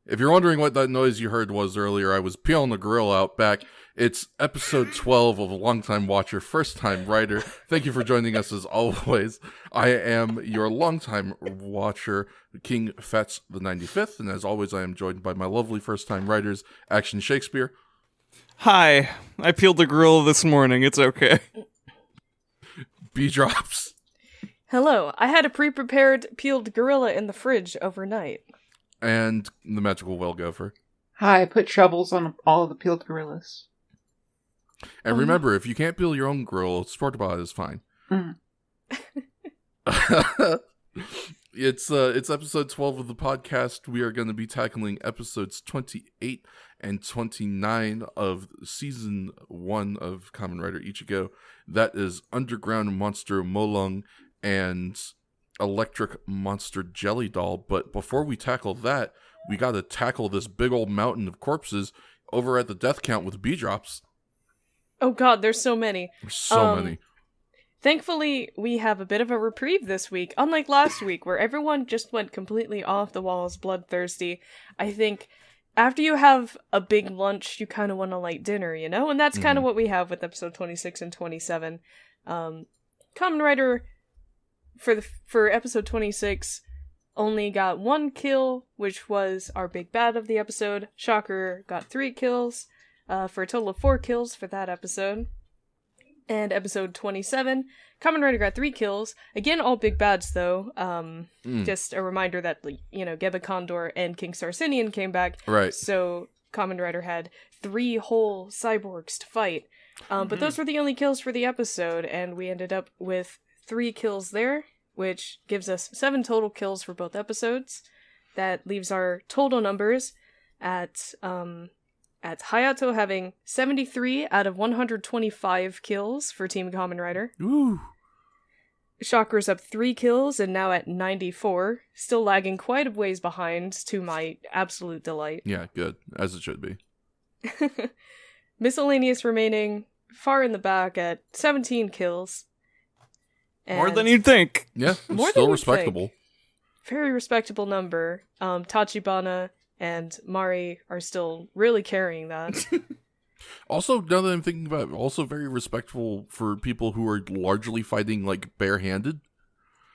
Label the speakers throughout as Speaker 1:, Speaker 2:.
Speaker 1: If you're wondering what that noise you heard was earlier, I was peeling the grill out back. It's episode 12 of A Longtime Watcher, First Time Writer. Thank you for joining us as always. I am your longtime watcher, King Fetz the 95th, and as always, I am joined by my lovely first-time writers, Action Shakespeare.
Speaker 2: Hi, I peeled the grill this morning. It's okay.
Speaker 1: B-Drops.
Speaker 3: Hello, I had a pre-prepared peeled gorilla in the fridge overnight.
Speaker 1: And the magical whale gopher.
Speaker 4: Hi, I put shovels on all of the peeled gorillas.
Speaker 1: And remember, if you can't peel your own grill, Sportabot is fine.
Speaker 4: Mm.
Speaker 1: It's episode 12 of the podcast. We are going to be tackling episodes 28 and 29 of season 1 of Kamen Rider Ichigo. That is Underground Monster Molong and Electric Monster Jelly Doll. But before we tackle that, we got to tackle this big old mountain of corpses over at the death count with B-Drops.
Speaker 3: Oh god, there's so many.
Speaker 1: There's so many.
Speaker 3: Thankfully, we have a bit of a reprieve this week, unlike last week, where everyone just went completely off the walls, bloodthirsty. I think after you have a big lunch, you kind of want a light dinner, you know? And that's kind of what we have with episode 26 and 27. Kamen Rider, for episode 26, only got 1 kill, which was our big bad of the episode. Shocker got 3 kills, for a total of 4 kills for that episode. And episode 27, Kamen Rider got 3 kills. Again, all big bads, though. Just a reminder that, Geba Condor and King Sarcinian came back.
Speaker 1: Right.
Speaker 3: So Kamen Rider had 3 whole cyborgs to fight. But those were the only kills for the episode, and we ended up with 3 kills there, which gives us 7 total kills for both episodes. That leaves our total numbers at Hayato having 73 out of 125 kills for Team Kamen Rider.
Speaker 1: Ooh.
Speaker 3: Shocker's up 3 kills and now at 94, still lagging quite a ways behind, to my absolute delight.
Speaker 1: Yeah, good, as it should be.
Speaker 3: Miscellaneous remaining far in the back at 17 kills.
Speaker 2: More than you'd think.
Speaker 1: Yeah,
Speaker 3: More
Speaker 1: still
Speaker 3: than you'd
Speaker 1: respectable.
Speaker 3: think. Very respectable number. Tachibana and Mari are still really carrying that.
Speaker 1: Also, now that I'm thinking about it, also very respectful for people who are largely fighting, barehanded.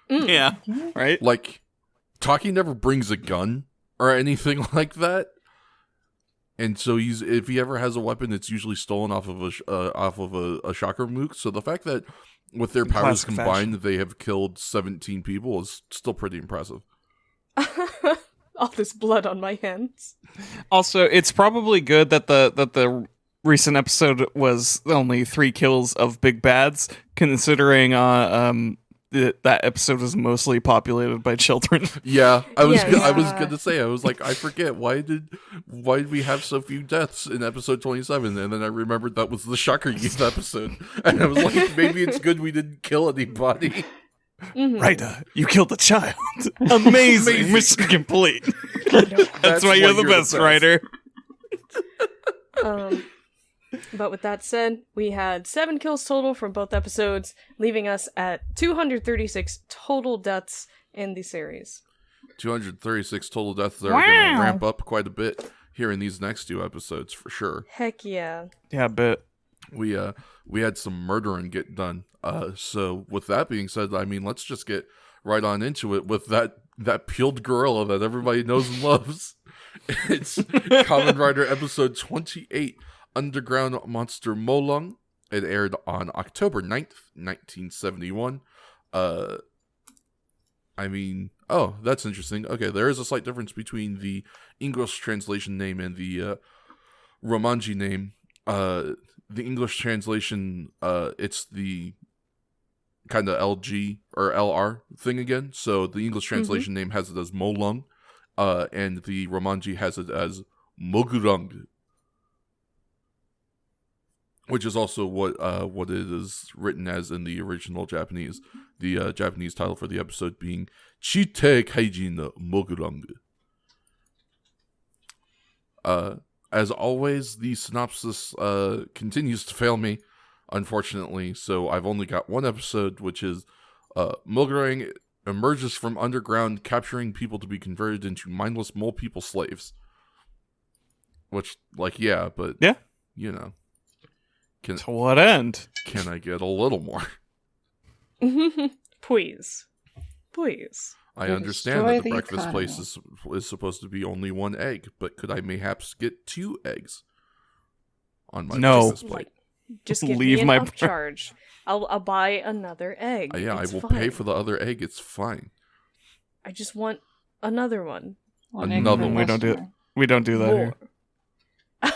Speaker 2: Yeah, right?
Speaker 1: Like, Taki never brings a gun or anything like that. And so if he ever has a weapon, it's usually stolen off of a Shocker Mook. So the fact that with their powers combined, they have killed 17 people is still pretty impressive.
Speaker 3: All this blood on my hands.
Speaker 2: Also, it's probably good that the recent episode was only 3 kills of big bads, considering that episode was mostly populated by children.
Speaker 1: Yeah, I was
Speaker 3: Yeah.
Speaker 1: gonna say, I was like, I forget why did we have so few deaths in episode 27, and then I remembered that was the Shocker Youth episode, and I was like, maybe it's good we didn't kill anybody.
Speaker 3: Mm-hmm.
Speaker 2: Ryder, you killed a child. Amazing. Mission complete. That's why you're the best, Ryder.
Speaker 3: But with that said, we had 7 kills total from both episodes, leaving us at 236 total deaths in the series.
Speaker 1: 236 total deaths that are going to ramp up quite a bit here in these next 2 episodes, for sure.
Speaker 3: Heck yeah.
Speaker 2: Yeah, but
Speaker 1: We had some murdering get done. So with that being said, I mean, let's just get right on into it with that peeled gorilla that everybody knows and loves. It's Kamen Rider episode 28, Underground Monster Molong. It aired on October 9th, 1971. That's interesting. Okay, there is a slight difference between the English translation name and the Romanji name. The English translation, it's the kind of LG or LR thing again. So the English translation name has it as Molong, and the Romanji has it as Mogurang, which is also what it is written as in the original Japanese. The Japanese title for the episode being Chite Kaijin Mogurang. As always, the synopsis continues to fail me, unfortunately, so I've only got one episode, which is Mogurang emerges from underground, capturing people to be converted into mindless mole people slaves. Which, like, yeah, but
Speaker 2: Yeah.
Speaker 1: you know, can
Speaker 2: To what end?
Speaker 1: can I get a little more?
Speaker 3: Please. Please.
Speaker 1: I
Speaker 4: They
Speaker 1: understand
Speaker 4: destroy
Speaker 1: that the
Speaker 4: the
Speaker 1: breakfast place
Speaker 4: economy.
Speaker 1: is supposed to be only 1 egg, but could I mayhaps get 2 eggs on my
Speaker 2: No.
Speaker 1: breakfast plate?
Speaker 3: Just give
Speaker 2: Leave
Speaker 3: me an
Speaker 2: my
Speaker 3: upcharge. I'll buy another egg.
Speaker 1: Yeah,
Speaker 3: It's
Speaker 1: I will
Speaker 3: fine.
Speaker 1: pay for the other egg. It's fine.
Speaker 3: I just want another one.
Speaker 4: One egg
Speaker 1: Another
Speaker 4: per
Speaker 1: one.
Speaker 2: We don't do it.
Speaker 4: customer.
Speaker 2: We don't do that
Speaker 3: More.
Speaker 2: here.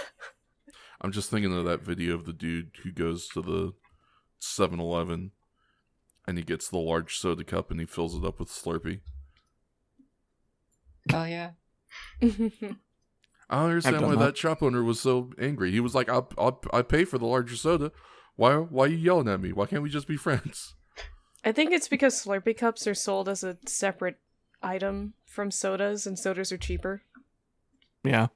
Speaker 1: I'm just thinking of that video of the dude who goes to the 7-Eleven and he gets the large soda cup and he fills it up with Slurpee.
Speaker 4: Oh yeah.
Speaker 1: I don't understand
Speaker 2: done
Speaker 1: why
Speaker 2: that.
Speaker 1: that shop owner was so angry. He was like, I pay for the larger soda. Why are you yelling at me? Why can't we just be friends?
Speaker 3: I think it's because Slurpee cups are sold as a separate item from sodas, and sodas are cheaper.
Speaker 2: Yeah.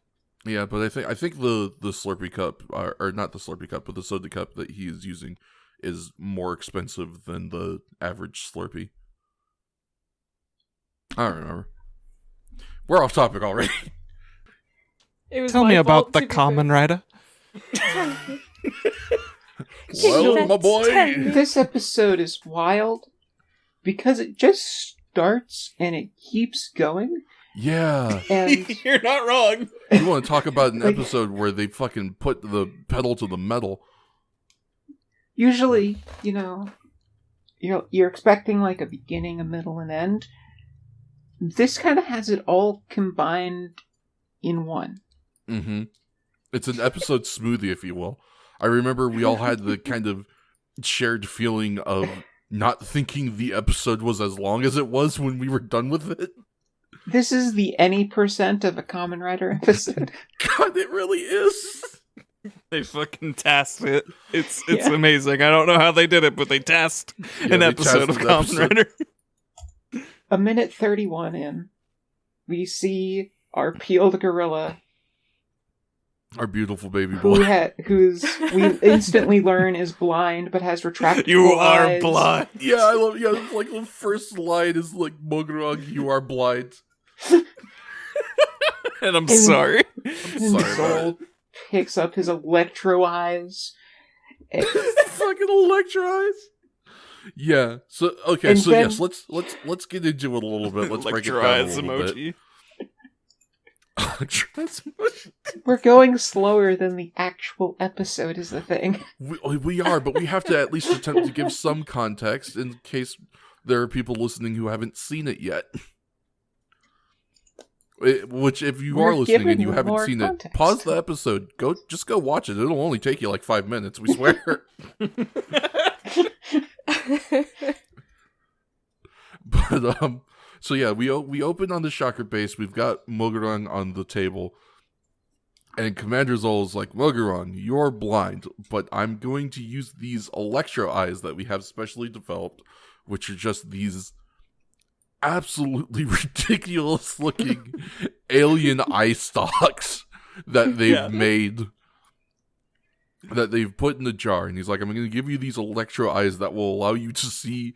Speaker 1: Yeah, but I think the Slurpee cup, or not the Slurpee cup, but the soda cup that he is using is more expensive than the average Slurpee. I don't remember. We're off topic already.
Speaker 3: It was
Speaker 2: Tell
Speaker 3: my
Speaker 2: me
Speaker 3: fault,
Speaker 2: about
Speaker 3: to
Speaker 2: the
Speaker 3: be
Speaker 2: Common Rider.
Speaker 1: Well, my boy.
Speaker 4: This episode is wild because it just starts and it keeps going.
Speaker 1: Yeah.
Speaker 4: And
Speaker 2: You're not wrong.
Speaker 1: You want to talk about an
Speaker 4: Like-
Speaker 1: episode where they fucking put the pedal to the metal.
Speaker 4: usually, you're expecting like a beginning, a middle, and end. This kind of has it all combined in one.
Speaker 1: Mm-hmm. It's an episode smoothie, if you will. I remember we all had the kind of shared feeling of not thinking the episode was as long as it was when we were done with it.
Speaker 4: This is the any % of a Kamen Rider episode.
Speaker 1: God, it really is.
Speaker 2: They fucking tasked it. It's
Speaker 4: Yeah.
Speaker 2: amazing. I don't know how they did it, but they tasked
Speaker 1: Yeah,
Speaker 2: an
Speaker 1: they
Speaker 2: episode
Speaker 1: tasked
Speaker 2: of
Speaker 1: an
Speaker 2: Kamen
Speaker 1: episode.
Speaker 2: Rider.
Speaker 4: A minute 31 in, we see our peeled gorilla
Speaker 1: Our beautiful baby
Speaker 4: who
Speaker 1: boy.
Speaker 4: who's we instantly learn is blind but has retractable
Speaker 2: You are
Speaker 4: eyes.
Speaker 2: blind.
Speaker 1: Yeah, I love. Yeah, it's like the first line is like, "Mogurong, you are blind."
Speaker 2: And I'm sorry.
Speaker 1: I'm
Speaker 4: And
Speaker 1: sorry about
Speaker 4: Soul
Speaker 1: it.
Speaker 4: picks up his electro eyes. And-
Speaker 1: Fucking electro eyes. Yeah. So okay.
Speaker 4: And
Speaker 1: So
Speaker 4: then-
Speaker 1: yes, let's get into it a little bit. Let's break it down
Speaker 2: Electro-eyes
Speaker 1: a little bit.
Speaker 2: emoji.
Speaker 1: Electro eyes emoji.
Speaker 4: we're going slower than the actual episode is the thing.
Speaker 1: We are, but we have to at least attempt to give some context in case there are people listening who haven't seen it yet. Which, if you
Speaker 4: We're
Speaker 1: are listening and
Speaker 4: giving
Speaker 1: you
Speaker 4: you
Speaker 1: haven't
Speaker 4: more
Speaker 1: seen
Speaker 4: context.
Speaker 1: it, pause the episode. Just go watch it. It'll only take you like 5 minutes. We swear. But so yeah, we open on the Shocker base. We've got Mogurong on the table, and Commander Zol's like, Mogurong, you're blind, but I'm going to use these electro eyes that we have specially developed, which are just these absolutely ridiculous looking alien eye stalks that they've
Speaker 2: Yeah.
Speaker 1: made, that they've put in a jar. And he's like, I'm going to give you these electro eyes that will allow you to see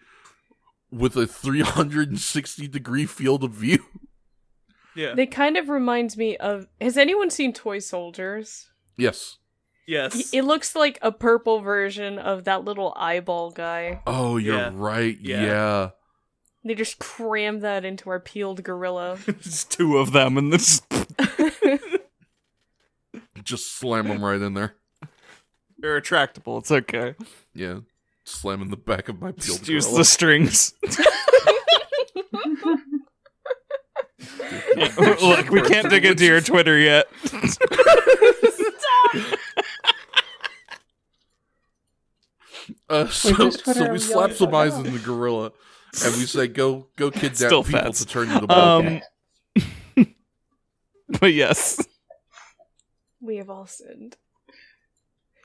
Speaker 1: with a 360-degree field of view.
Speaker 2: Yeah.
Speaker 3: They kind of reminds me of... Has anyone seen Toy Soldiers?
Speaker 1: Yes.
Speaker 2: Yes.
Speaker 3: It looks like a purple version of that little eyeball guy.
Speaker 1: Oh, you're
Speaker 2: Yeah.
Speaker 1: right.
Speaker 2: Yeah.
Speaker 1: Yeah.
Speaker 3: They just crammed that into our peeled gorilla.
Speaker 2: There's 2 of them, and this.
Speaker 1: Just slam them right in there.
Speaker 2: They're retractable. It's okay.
Speaker 1: Yeah. Slam in the back of my peeled
Speaker 2: Just use
Speaker 1: gorilla.
Speaker 2: the strings. Look, we can't dig into your Twitter yet.
Speaker 1: So,
Speaker 4: does Twitter
Speaker 1: so we
Speaker 4: have
Speaker 1: slap
Speaker 4: yelling
Speaker 1: some
Speaker 4: about
Speaker 1: eyes
Speaker 4: that?
Speaker 1: in the gorilla, and we say, go kidnap
Speaker 2: Still
Speaker 1: people
Speaker 2: fats.
Speaker 1: to turn into blood.
Speaker 2: But yes.
Speaker 3: We have all sinned.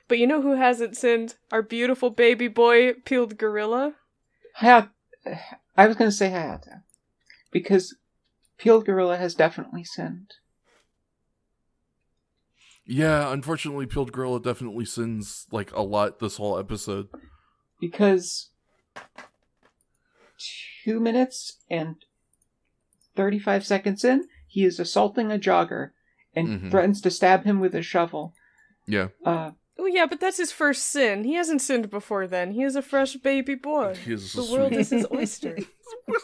Speaker 3: But you know who hasn't sinned? Our beautiful baby boy, peeled gorilla.
Speaker 4: I was going to say Hayata. Because peeled gorilla has definitely sinned.
Speaker 1: Yeah, unfortunately, peeled gorilla definitely sins like a lot this whole episode.
Speaker 4: Because 2 minutes and 35 seconds in, he is assaulting a jogger, and threatens to stab him with a shovel.
Speaker 1: Yeah.
Speaker 3: Oh yeah, but that's his first sin. He hasn't sinned before then. He is a fresh baby boy.
Speaker 1: The
Speaker 3: world is his oyster.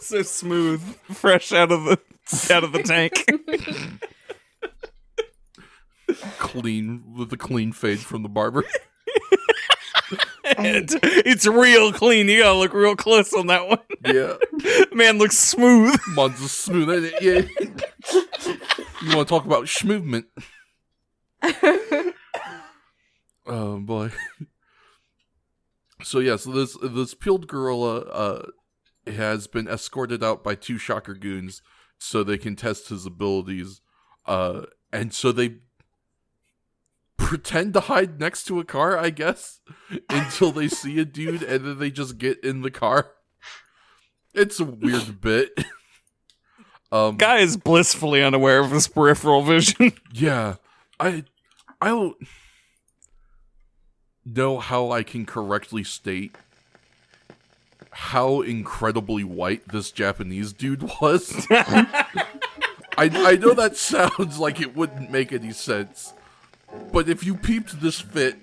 Speaker 2: So smooth, fresh out of the tank.
Speaker 1: Clean, with a clean fade from the barber.
Speaker 2: It's real clean. You gotta look real close on that one.
Speaker 1: Yeah.
Speaker 2: Man looks smooth.
Speaker 1: Mon's a smooth, ain't it? Yeah. You want to talk about schmovement? Oh boy. So this peeled gorilla has been escorted out by 2 shocker goons so they can test his abilities. And so they pretend to hide next to a car, I guess, until they see a dude, and then they just get in the car. It's a weird bit.
Speaker 2: Guy is blissfully unaware of his peripheral vision.
Speaker 1: Yeah. I don't know how I can correctly state how incredibly white this Japanese dude was. I know that sounds like it wouldn't make any sense, but if you peeped this fit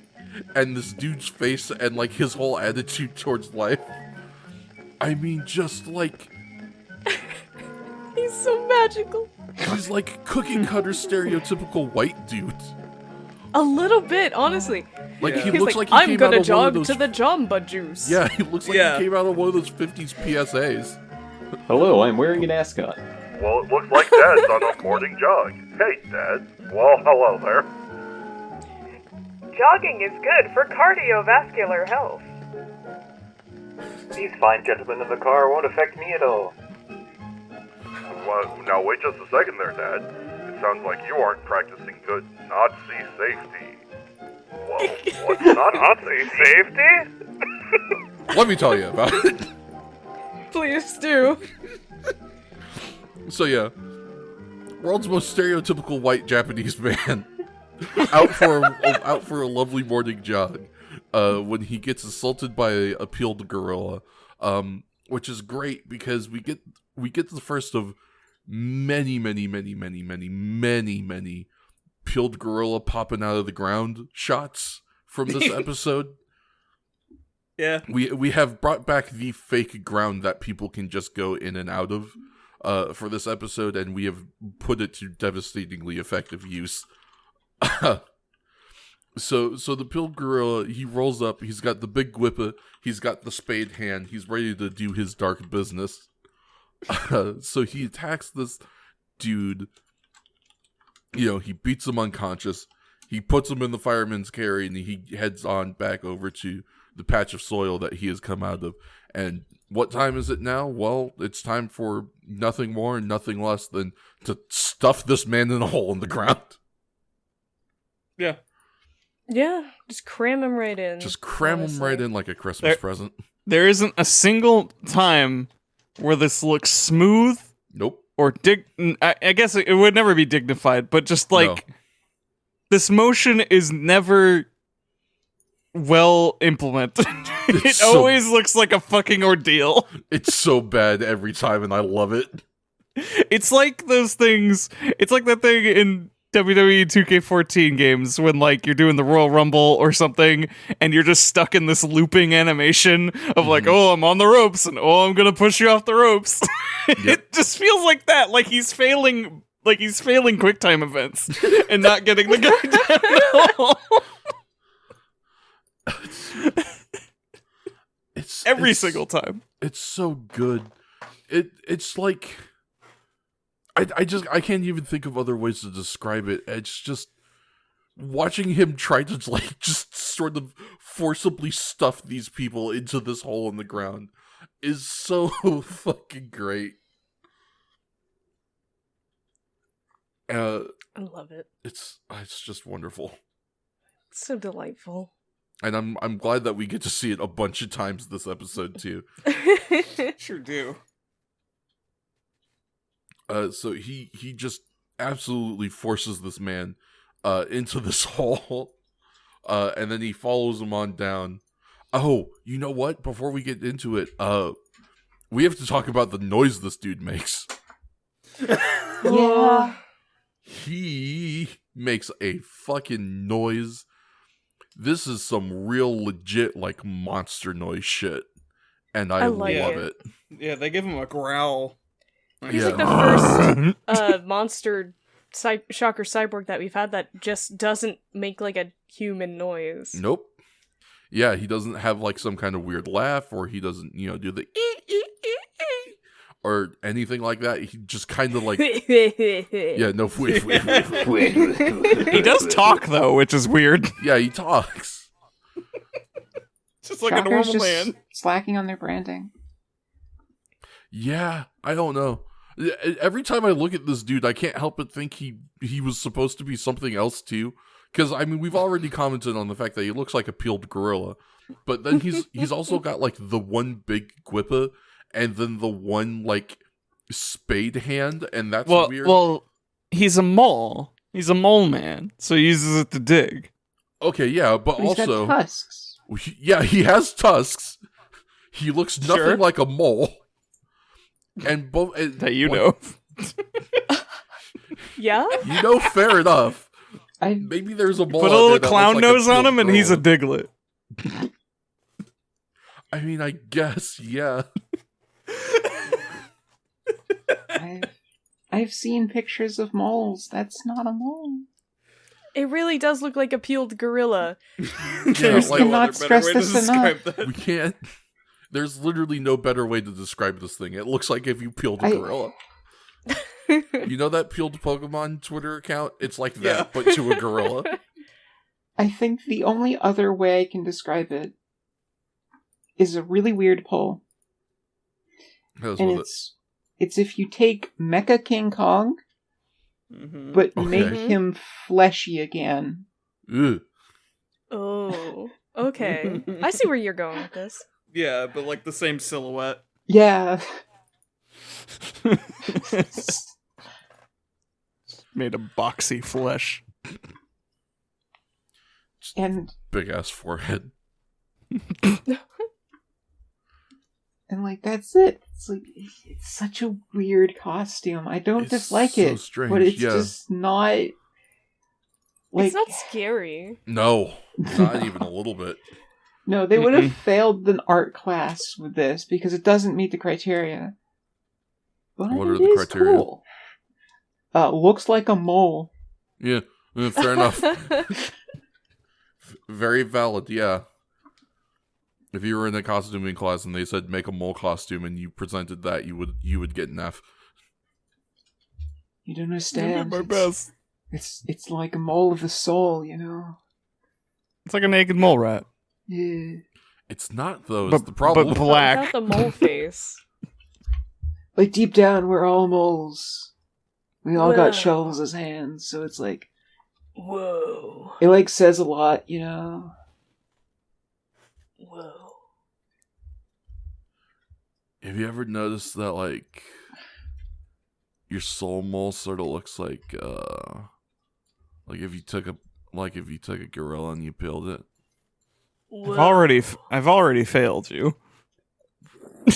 Speaker 1: and this dude's face and like his whole attitude towards life, I mean, just like
Speaker 3: He's so magical.
Speaker 1: he's like cookie cutter stereotypical white dude.
Speaker 3: A little bit, honestly.
Speaker 1: Like he
Speaker 3: He's
Speaker 1: looks
Speaker 3: like,
Speaker 1: like he
Speaker 3: I'm
Speaker 1: came
Speaker 3: gonna
Speaker 1: out of one of
Speaker 3: jog
Speaker 1: those.
Speaker 3: to the Jamba Juice.
Speaker 1: Yeah, he looks like
Speaker 2: Yeah.
Speaker 1: he came out of one of those 50s PSAs.
Speaker 5: Hello, I'm wearing an ascot.
Speaker 6: Well, it looks like Dad's on a morning jog. Hey, Dad. Well, hello there.
Speaker 7: Jogging is good for cardiovascular health.
Speaker 5: These fine gentlemen in the car won't affect me at all.
Speaker 6: Well, now wait just a second there, Dad. It sounds like you aren't practicing good Nazi safety. Well, what's not Nazi safety?
Speaker 1: Let me tell you about it.
Speaker 3: Please do.
Speaker 1: So yeah, world's most stereotypical white Japanese man out for a lovely morning jog when he gets assaulted by a peeled gorilla, which is great because we get the first of many peeled gorilla popping out of the ground shots from this episode.
Speaker 2: Yeah.
Speaker 1: We have brought back the fake ground that people can just go in and out of for this episode, and we have put it to devastatingly effective use. So the peeled gorilla, he rolls up, he's got the big whipper, he's got the spade hand, he's ready to do his dark business. So he attacks this dude, he beats him unconscious, he puts him in the fireman's carry, and he heads on back over to the patch of soil that he has come out of. And what time is it now? Well, it's time for nothing more and nothing less than to stuff this man in a hole in the ground.
Speaker 2: Yeah.
Speaker 3: Yeah, just cram him right in.
Speaker 1: Just cram him right in like a Christmas
Speaker 2: There-
Speaker 1: present.
Speaker 2: There isn't a single time where this looks smooth
Speaker 1: Nope.
Speaker 2: or I guess it would never be dignified, but just like this motion is never well implemented. It
Speaker 1: so-
Speaker 2: always looks like a fucking ordeal.
Speaker 1: It's so bad every time, and I love it.
Speaker 2: It's like those things. It's like that thing in WWE 2K14 games when like you're doing the Royal Rumble or something and you're just stuck in this looping animation of like, oh, I'm on the ropes and oh, I'm gonna push you off the ropes. It just feels like that. Like he's failing QuickTime events and not getting the guy down the hole.
Speaker 1: It's
Speaker 2: Every
Speaker 1: it's-
Speaker 2: single time.
Speaker 1: It's so good. It's like I can't even think of other ways to describe it. It's just watching him try to like just sort of forcibly stuff these people into this hole in the ground is so fucking great.
Speaker 3: I love it.
Speaker 1: It's just wonderful.
Speaker 3: It's so delightful.
Speaker 1: And I'm glad that we get to see it a bunch of times this episode too.
Speaker 2: Sure do.
Speaker 1: So he just absolutely forces this man into this hole, and then he follows him on down. Oh, you know what? Before we get into it, we have to talk about the noise this dude makes.
Speaker 4: Yeah.
Speaker 1: he makes a fucking noise. This is some real legit, like, monster noise shit. And I
Speaker 3: like
Speaker 1: love
Speaker 3: it.
Speaker 1: it.
Speaker 2: Yeah, they give him a growl.
Speaker 3: He's like
Speaker 1: Yeah.
Speaker 3: the first monster shocker cyborg that we've had that just doesn't make like a human noise.
Speaker 1: Nope. Yeah, he doesn't have like some kind of weird laugh, or he doesn't, do the or anything like that. He just kind of like, yeah, no,
Speaker 2: He does talk though, which is weird.
Speaker 1: Yeah, he talks.
Speaker 2: Just like a
Speaker 4: Shocker's
Speaker 2: normal
Speaker 4: just
Speaker 2: man.
Speaker 4: slacking on their branding.
Speaker 1: Yeah, I don't know. Every time I look at this dude, I can't help but think he was supposed to be something else too. Because I mean, we've already commented on the fact that he looks like a peeled gorilla, but then he's also got like the one big guipa and then the one like spade hand, and that's weird.
Speaker 2: Well, he's a mole. He's a mole man, so he uses it to dig.
Speaker 1: Okay, yeah, but
Speaker 4: He's got
Speaker 1: also,
Speaker 4: tusks.
Speaker 1: yeah, he has tusks. He looks nothing
Speaker 2: Sure.
Speaker 1: like a mole. And both
Speaker 2: That you know.
Speaker 3: Yeah?
Speaker 1: Fair enough.
Speaker 4: I
Speaker 1: Maybe there's a mole.
Speaker 2: Put a
Speaker 1: out
Speaker 2: little
Speaker 1: there that
Speaker 2: clown
Speaker 1: looks like
Speaker 2: nose on
Speaker 1: peeled
Speaker 2: him, and he's a
Speaker 1: gorilla.
Speaker 2: diglet.
Speaker 1: I mean, I guess, yeah.
Speaker 4: I've seen pictures of moles. That's not a mole.
Speaker 3: It really does look like a peeled gorilla.
Speaker 1: Yeah, like,
Speaker 4: cannot stress this enough.
Speaker 1: we can't. There's literally no better way to describe this thing. It looks like if you peeled a gorilla. You know that peeled Pokemon Twitter account? It's like that, but to a gorilla.
Speaker 4: I think the only other way I can describe it is a really weird poll.
Speaker 1: How's
Speaker 4: And
Speaker 1: with
Speaker 4: it's if you take Mecha King Kong, but
Speaker 1: Okay.
Speaker 4: make him fleshy again.
Speaker 1: Ugh.
Speaker 3: Oh, okay. I see where you're going with this.
Speaker 2: Yeah, but like the same silhouette.
Speaker 4: Yeah.
Speaker 2: Made of boxy flesh.
Speaker 4: And
Speaker 1: Big ass forehead.
Speaker 4: like that's it. It's like it's such a weird costume. I don't
Speaker 1: It's
Speaker 4: dislike
Speaker 1: so
Speaker 4: it,
Speaker 1: strange,
Speaker 4: but it's
Speaker 1: yeah.
Speaker 4: just not like
Speaker 3: It's not scary.
Speaker 1: No, not even a little bit.
Speaker 4: no. They would have failed an art class with this because it doesn't meet the criteria. But
Speaker 1: What
Speaker 4: it
Speaker 1: are the
Speaker 4: is
Speaker 1: criteria?
Speaker 4: cool. Looks like a mole.
Speaker 1: Yeah, fair enough. Very valid, yeah. If you were in a costuming class and they said make a mole costume and you presented that, you would get an F.
Speaker 4: You don't understand.
Speaker 2: My best.
Speaker 4: It's like a mole of the soul, you know.
Speaker 2: It's like a naked mole rat.
Speaker 4: Yeah.
Speaker 1: It's not though. It's
Speaker 2: But-
Speaker 1: the problem.
Speaker 2: but black.
Speaker 3: Without the mole face.
Speaker 4: Like deep down, we're all moles. We all
Speaker 3: Whoa.
Speaker 4: got shovels as hands, so it's like
Speaker 3: Whoa.
Speaker 4: it like says a lot, you know.
Speaker 3: Whoa.
Speaker 1: Have you ever noticed that like your soul mole sort of looks like if you took a gorilla and you peeled it?
Speaker 2: I've already failed you.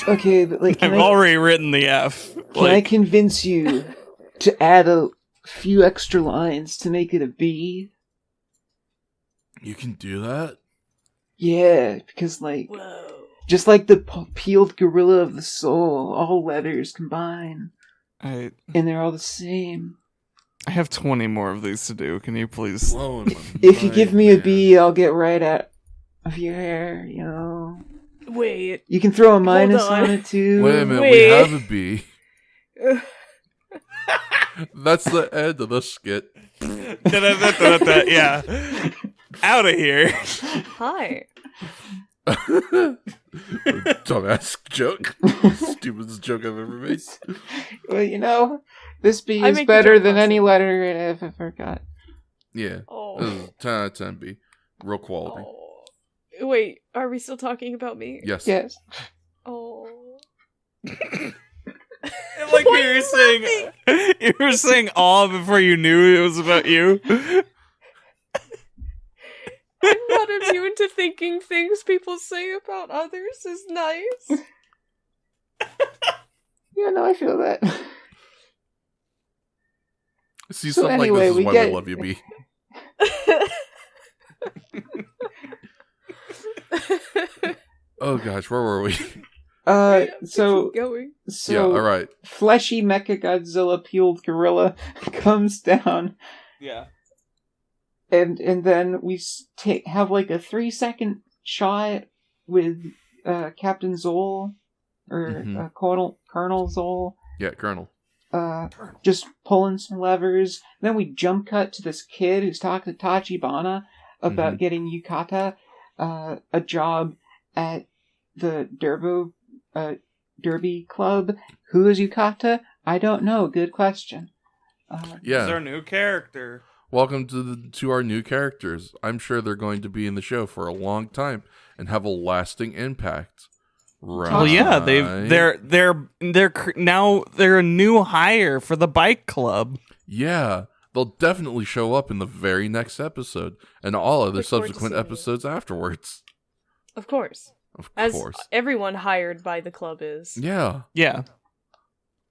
Speaker 4: Okay, but like,
Speaker 2: I've already written the F.
Speaker 4: can I convince you to add a few extra lines to make it a B?
Speaker 1: You can do that?
Speaker 4: Yeah, because like,
Speaker 3: Whoa.
Speaker 4: just like the peeled gorilla of the soul, all letters combine,
Speaker 2: I
Speaker 4: and they're all the same.
Speaker 2: have 20 more of these to do. Can you please?
Speaker 1: Blowing my
Speaker 4: If you
Speaker 1: mind,
Speaker 4: give me a
Speaker 1: man.
Speaker 4: B, I'll get right out of your hair, you know.
Speaker 3: Wait.
Speaker 4: You can throw a minus
Speaker 3: on.
Speaker 4: on it too.
Speaker 1: Wait a minute,
Speaker 3: Wait.
Speaker 1: we have a B. That's the end of the skit.
Speaker 2: Yeah. Out of here.
Speaker 3: Hi.
Speaker 1: Dumbass joke. Stupidest joke I've ever made.
Speaker 4: Well, you know, this B
Speaker 3: I
Speaker 4: is
Speaker 3: make the
Speaker 4: better
Speaker 3: joke
Speaker 4: than any
Speaker 3: constantly.
Speaker 4: letter I've ever got.
Speaker 1: Yeah. This
Speaker 3: Oh.
Speaker 1: is 10 out of 10 B. Real quality.
Speaker 3: Oh. Wait, are we still talking about me?
Speaker 1: Yes.
Speaker 4: Yes.
Speaker 3: Oh.
Speaker 2: Like you were saying all before you knew it was about you.
Speaker 3: I'm not immune to thinking things people say about others is nice.
Speaker 4: Yeah, no, I feel that.
Speaker 1: See,
Speaker 4: So
Speaker 1: stuff
Speaker 4: anyway,
Speaker 1: like this
Speaker 4: we
Speaker 1: is why
Speaker 4: get-
Speaker 1: we love you, B. Oh gosh, where were we?
Speaker 4: So
Speaker 3: Keep going.
Speaker 1: Yeah, all right.
Speaker 4: fleshy Mechagodzilla peeled gorilla comes down,
Speaker 2: Yeah.
Speaker 4: and then we have like a 3-second shot with Captain Zoll or
Speaker 1: Mhm.
Speaker 4: Colonel Zoll.
Speaker 1: Yeah, Colonel.
Speaker 4: Just pulling some levers. Then we jump cut to this kid who's talking to Tachibana about getting Yukata a job at the Derby Club. Who is Yukata? I don't know. Good question.
Speaker 1: Yeah.
Speaker 2: He's our new character.
Speaker 1: Welcome to our new characters. I'm sure they're going to be in the show for a long time and have a lasting impact. Right.
Speaker 2: Well, yeah, they're a new hire for the bike club.
Speaker 1: Yeah, they'll definitely show up in the very next episode and all other
Speaker 3: Look forward to
Speaker 1: subsequent
Speaker 3: seeing you.
Speaker 1: episodes afterwards.
Speaker 3: Of course.
Speaker 1: Of
Speaker 3: As
Speaker 1: course.
Speaker 3: everyone hired by the club is.
Speaker 1: Yeah.
Speaker 2: Yeah.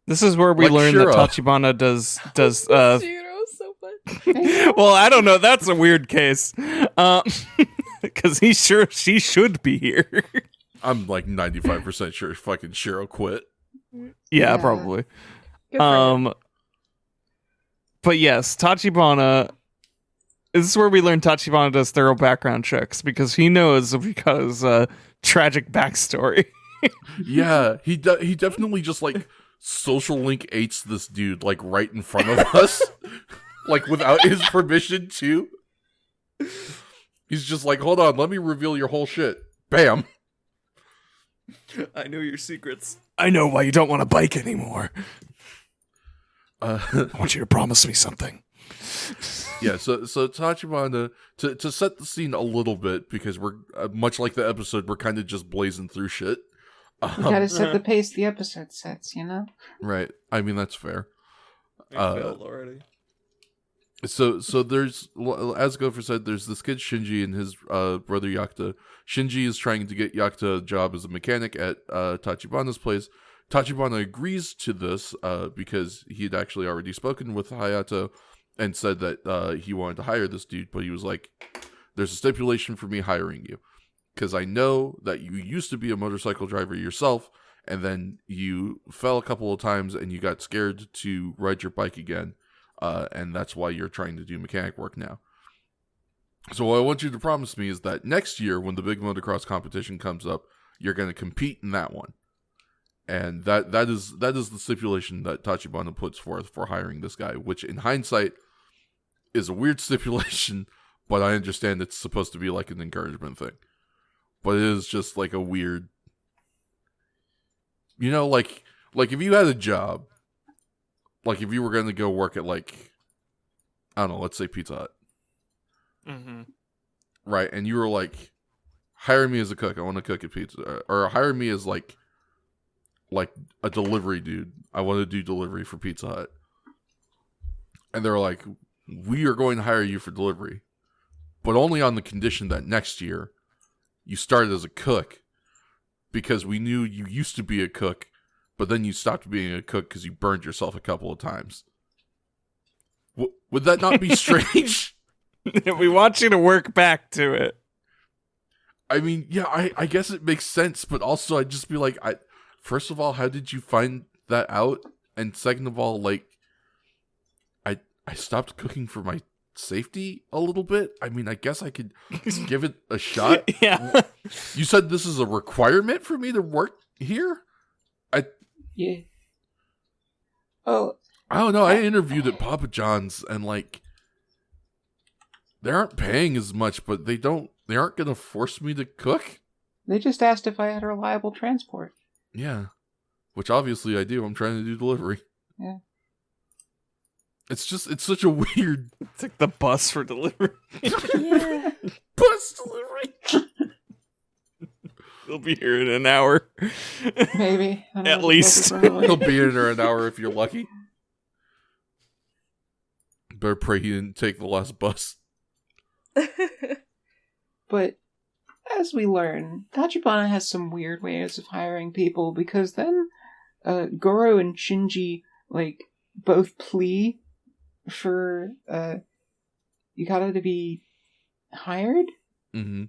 Speaker 2: This is where we
Speaker 1: Like
Speaker 2: learn
Speaker 1: Shiro.
Speaker 2: that Tachibana does
Speaker 3: Shiro, so much.
Speaker 2: well, I don't know. That's a weird case. Because she should be here.
Speaker 1: I'm like 95% sure fucking Shiro quit.
Speaker 2: Yeah,
Speaker 4: Yeah.
Speaker 2: probably.
Speaker 3: Good for him.
Speaker 2: But yes, Tachibana. This is where we learn Tachibana does thorough background checks because he knows of Yukata's tragic backstory.
Speaker 1: Yeah, he definitely just like social link ates this dude like right in front of us. Like without his permission too. He's just like, hold on, let me reveal your whole shit. Bam.
Speaker 2: I know your secrets. I know why you don't want to bike anymore. I want you to promise me something.
Speaker 1: Yeah, so Tachibana, to set the scene a little bit, because we're, much like the episode, we're kind of just blazing through shit.
Speaker 4: You gotta set the pace the episode sets, you know?
Speaker 1: Right. I mean, that's fair.
Speaker 2: failed already.
Speaker 1: So there's, as Gopher said, there's this kid Shinji and his brother Yakuta. Shinji is trying to get Yakuta a job as a mechanic at Tachibana's place. Tachibana agrees to this because he had actually already spoken with Hayato and said that he wanted to hire this dude, but he was like, there's a stipulation for me hiring you, because I know that you used to be a motorcycle driver yourself, and then you fell a couple of times and you got scared to ride your bike again. And that's why you're trying to do mechanic work now. So what I want you to promise me is that next year, when the big motocross competition comes up, you're going to compete in that one. And that is the stipulation that Tachibana puts forth for hiring this guy, which in hindsight is a weird stipulation, but I understand it's supposed to be like an encouragement thing. But it is just like a weird, you know, like if you had a job, like if you were going to go work at like, I don't know, let's say Pizza Hut.
Speaker 2: Mm-hmm.
Speaker 1: Right, and you were like, hire me as a cook, I want to cook at pizza. Or hire me as like a delivery dude, I want to do delivery for Pizza Hut. And they're like, we are going to hire you for delivery, but only on the condition that next year you started as a cook, because we knew you used to be a cook, but then you stopped being a cook because you burned yourself a couple of times. Would that not be strange?
Speaker 2: We want you to work back to it.
Speaker 1: I mean, yeah, I guess it makes sense, but also I'd just be like, first of all, how did you find that out? And second of all, like, I stopped cooking for my safety a little bit. I mean, I guess I could give it a shot.
Speaker 2: Yeah.
Speaker 1: You said this is a requirement for me to work here?
Speaker 4: Yeah. Oh,
Speaker 1: I don't know. I interviewed at Papa John's, and like, they aren't paying as much, but they aren't going to force me to cook.
Speaker 4: they just asked if I had reliable transport.
Speaker 1: Yeah. Which obviously I do. I'm trying to do delivery.
Speaker 4: Yeah.
Speaker 1: It's such a weird
Speaker 2: It's like the bus for delivery.
Speaker 3: Yeah.
Speaker 1: bus delivery.
Speaker 2: They'll be here in an hour.
Speaker 4: Maybe. I don't know
Speaker 2: At
Speaker 4: the
Speaker 2: least.
Speaker 4: weather, probably.
Speaker 1: He'll be in there an hour if you're lucky. Better pray he didn't take the last bus.
Speaker 4: But as we learn, Tachibana has some weird ways of hiring people, because then Goro and Shinji like both plea for Yukata to be hired?
Speaker 1: Mm-hmm.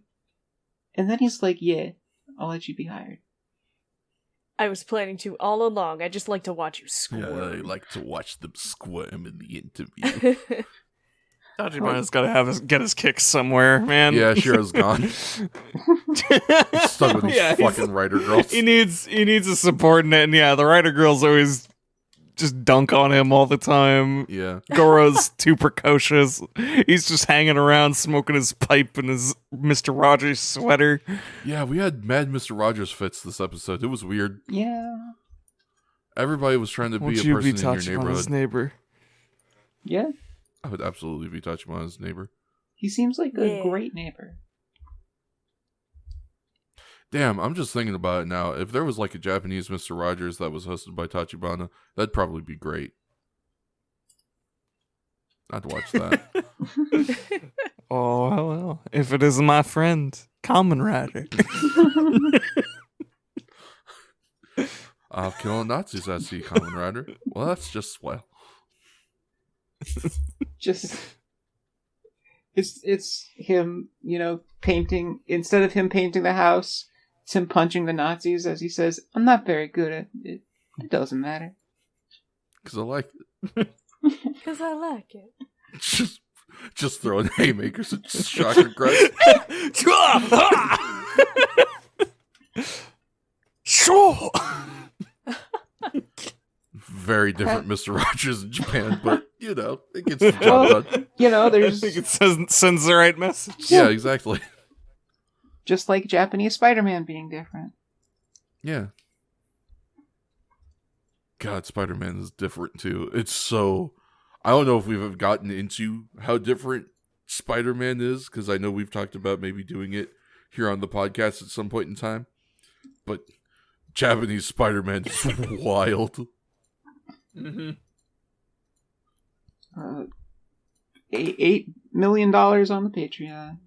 Speaker 4: And then he's like, yeah, I'll let you be hired.
Speaker 3: I was planning to all along. I just like to watch you
Speaker 1: Yeah, I
Speaker 3: squirm.
Speaker 1: like to watch them squirm in the interview.
Speaker 2: Tachibana's got to get his kicks somewhere, man.
Speaker 1: Yeah, Shiro's gone. He's stuck with these
Speaker 2: Yeah,
Speaker 1: fucking writer girls.
Speaker 2: He needs a subordinate, and yeah, the writer girls always just dunk on him all the time.
Speaker 1: Yeah.
Speaker 2: Goro's too precocious. He's just hanging around smoking his pipe in his Mr. Rogers sweater.
Speaker 1: Yeah, we had mad Mr. Rogers fits this episode. It was weird.
Speaker 4: Yeah.
Speaker 1: Everybody was trying to
Speaker 2: Won't
Speaker 1: be a
Speaker 2: you
Speaker 1: person
Speaker 2: be
Speaker 1: in your
Speaker 2: Tachibana's
Speaker 1: neighborhood.
Speaker 2: neighbor?
Speaker 4: Yeah.
Speaker 1: I would absolutely be Tachibana's neighbor.
Speaker 4: He seems like a
Speaker 3: Yeah.
Speaker 4: great neighbor.
Speaker 1: Damn, I'm just thinking about it now. If there was like a Japanese Mr. Rogers that was hosted by Tachibana, that'd probably be great. I'd watch that.
Speaker 2: Oh, well. If it isn't my friend, Kamen Rider.
Speaker 1: I'll kill Nazis, I see, Kamen Rider. Well, that's just swell.
Speaker 4: Just it's him, painting, instead of him painting the house, it's him punching the Nazis as he says, I'm not very good at it. It doesn't matter.
Speaker 1: Because I like it.
Speaker 3: Because I like it.
Speaker 1: Just throwing haymakers at shocker grunts.
Speaker 2: Sure.
Speaker 1: Very different Mr. Rogers in Japan, but, it gets the job done.
Speaker 2: I
Speaker 4: There's
Speaker 2: think it sends the right message.
Speaker 1: Yeah, exactly.
Speaker 4: just like Japanese Spider-Man being different.
Speaker 1: Yeah. God, Spider-Man is different too. It's so... I don't know if we've gotten into how different Spider-Man is, because I know we've talked about maybe doing it here on the podcast at some point in time. But Japanese Spider-Man is wild.
Speaker 2: Mm-hmm.
Speaker 4: $8 million on the Patreon.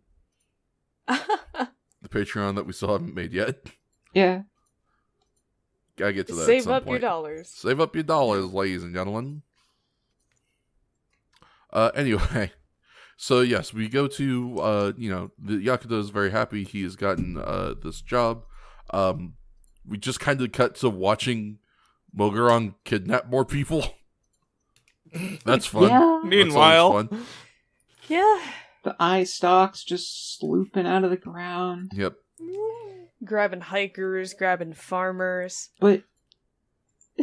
Speaker 1: The Patreon that we still haven't made yet.
Speaker 4: Yeah.
Speaker 1: Gotta get to that at
Speaker 3: Save
Speaker 1: some
Speaker 3: up your
Speaker 1: point.
Speaker 3: dollars.
Speaker 1: Save up your dollars, ladies and gentlemen. Anyway, so yes, we go to, the Yakuza is very happy he has gotten this job. We just kind of cut to watching Mogaran kidnap more people. That's fun.
Speaker 4: Yeah.
Speaker 1: That's
Speaker 2: Meanwhile,
Speaker 1: always fun.
Speaker 3: Yeah.
Speaker 4: The eye stalks just slooping out of the ground.
Speaker 1: Yep.
Speaker 3: Grabbing hikers, grabbing farmers.
Speaker 4: But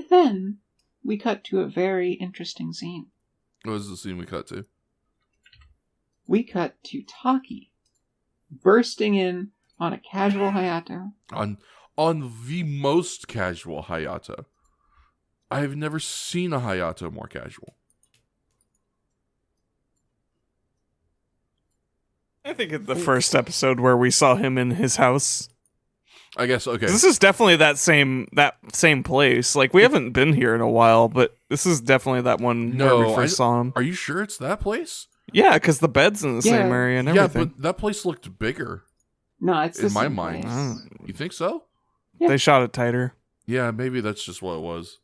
Speaker 4: then we cut to a very interesting scene.
Speaker 1: What was the scene we cut to?
Speaker 4: We cut to Taki bursting in on a casual Hayato.
Speaker 1: On the most casual Hayato. I have never seen a Hayato more casual.
Speaker 2: I think it's the first episode where we saw him in his house.
Speaker 1: I guess, okay.
Speaker 2: This is definitely that same place. Like, we haven't been here in a while, but this is definitely that one where we first saw him.
Speaker 1: Are you sure it's that place?
Speaker 2: Yeah, because the bed's in the same
Speaker 4: Yeah.
Speaker 2: area and
Speaker 1: Yeah,
Speaker 2: everything.
Speaker 1: but that place looked bigger
Speaker 4: No, it's the
Speaker 1: in my
Speaker 4: same
Speaker 1: mind.
Speaker 4: place.
Speaker 1: You think so?
Speaker 4: Yeah.
Speaker 2: They shot it tighter.
Speaker 1: Yeah, maybe that's just what it was.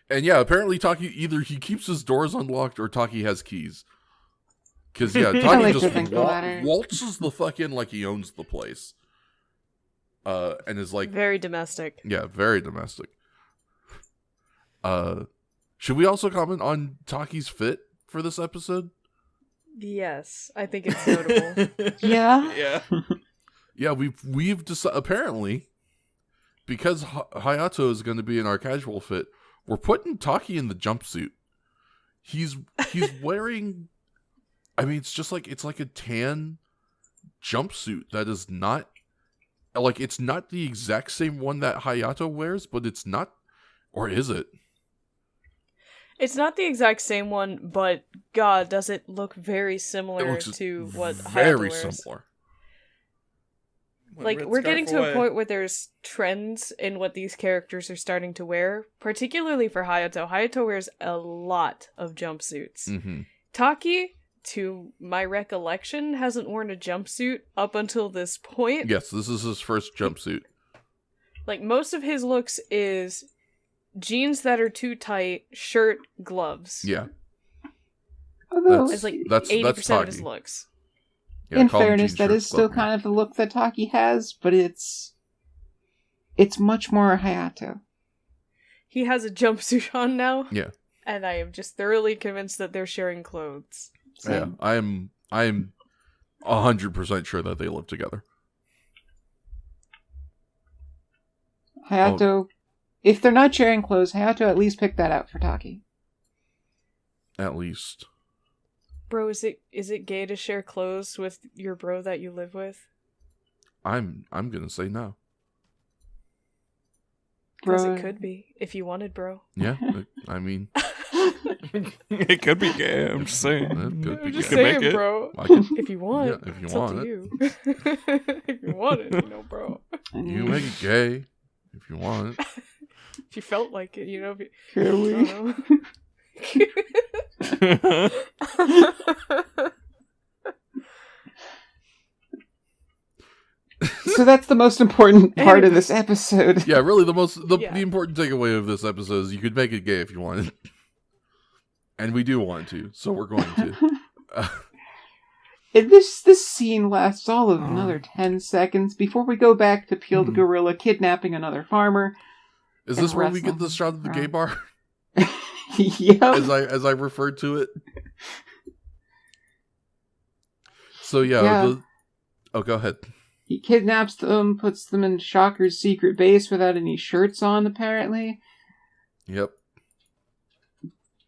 Speaker 1: And yeah, apparently Taki, either he keeps his doors unlocked or Taki has keys. Because, yeah,
Speaker 4: I
Speaker 1: Taki
Speaker 4: like to
Speaker 1: just
Speaker 4: think the latter.
Speaker 1: waltzes the fuck in like he owns the place. And is like,
Speaker 3: Very domestic.
Speaker 1: yeah, very domestic. Should we also comment on Taki's fit for this episode?
Speaker 3: Yes, I think it's notable.
Speaker 4: Yeah.
Speaker 2: Yeah.
Speaker 1: Yeah, we've decided, apparently, because Hayato is going to be in our casual fit, we're putting Taki in the jumpsuit. He's wearing, I mean, it's like a tan jumpsuit that is not, like, it's not the exact same one that Hayato wears, but it's not, or is it?
Speaker 3: It's not the exact same one, but God, does it look very similar
Speaker 1: It looks
Speaker 3: to what
Speaker 1: very
Speaker 3: Hayato wears.
Speaker 1: similar.
Speaker 3: Like, we're getting to a point where there's trends in what these characters are starting to wear, particularly for Hayato. Hayato wears a lot of jumpsuits.
Speaker 1: Mm-hmm.
Speaker 3: Taki, to my recollection, hasn't worn a jumpsuit up until this point.
Speaker 1: Yes, this is his first jumpsuit.
Speaker 3: Like, most of his looks is jeans that are too tight, shirt, gloves.
Speaker 1: Yeah.
Speaker 4: Although,
Speaker 3: It's like
Speaker 1: That's
Speaker 3: 80% of his
Speaker 1: Taki.
Speaker 3: looks.
Speaker 1: Yeah,
Speaker 4: in
Speaker 1: call 'em
Speaker 4: fairness,
Speaker 1: jean
Speaker 4: that
Speaker 1: shirts,
Speaker 4: is still
Speaker 1: glove
Speaker 4: kind of the look that Taki has, but it's much more Hayato.
Speaker 3: He has a jumpsuit on now.
Speaker 1: Yeah.
Speaker 3: And I am just thoroughly convinced that they're sharing clothes.
Speaker 1: Yeah,
Speaker 4: Same.
Speaker 1: I am 100% sure that they live together.
Speaker 4: Hayato, if they're not sharing clothes, Hayato at least picked that out for Taki.
Speaker 1: At least.
Speaker 3: Bro, is it gay to share clothes with your bro that you live with?
Speaker 1: I'm gonna say no.
Speaker 3: Because
Speaker 4: Bro.
Speaker 3: it could be, if you wanted, bro.
Speaker 1: Yeah, I mean,
Speaker 2: It could be gay. I'm just saying.
Speaker 1: it could be
Speaker 3: I'm just
Speaker 1: gay.
Speaker 2: Could make
Speaker 3: saying,
Speaker 2: it.
Speaker 3: bro.
Speaker 1: I could,
Speaker 3: If you want,
Speaker 1: Yeah, if you
Speaker 3: it's
Speaker 1: want
Speaker 3: up
Speaker 1: it.
Speaker 3: to you. If you want it, bro.
Speaker 1: you make it gay if you want.
Speaker 3: If you felt like it, you know. If
Speaker 4: Here
Speaker 3: you,
Speaker 4: we-
Speaker 3: I don't know.
Speaker 4: So that's the most important part of this episode.
Speaker 1: Yeah, really, the
Speaker 3: Yeah.
Speaker 1: important takeaway of this episode is you could make it gay if you wanted, and we do want to, so we're going to.
Speaker 4: And this scene lasts all of another 10 seconds before we go back to Peeled Gorilla kidnapping another farmer.
Speaker 1: Is
Speaker 4: And
Speaker 1: this where we get
Speaker 4: wrestling
Speaker 1: the shot of the gay
Speaker 4: around.
Speaker 1: bar?
Speaker 4: Yep.
Speaker 1: as I referred to it. So
Speaker 4: Yeah.
Speaker 1: Oh, go ahead.
Speaker 4: He kidnaps them, puts them in Shocker's secret base without any shirts on, apparently.
Speaker 1: Yep.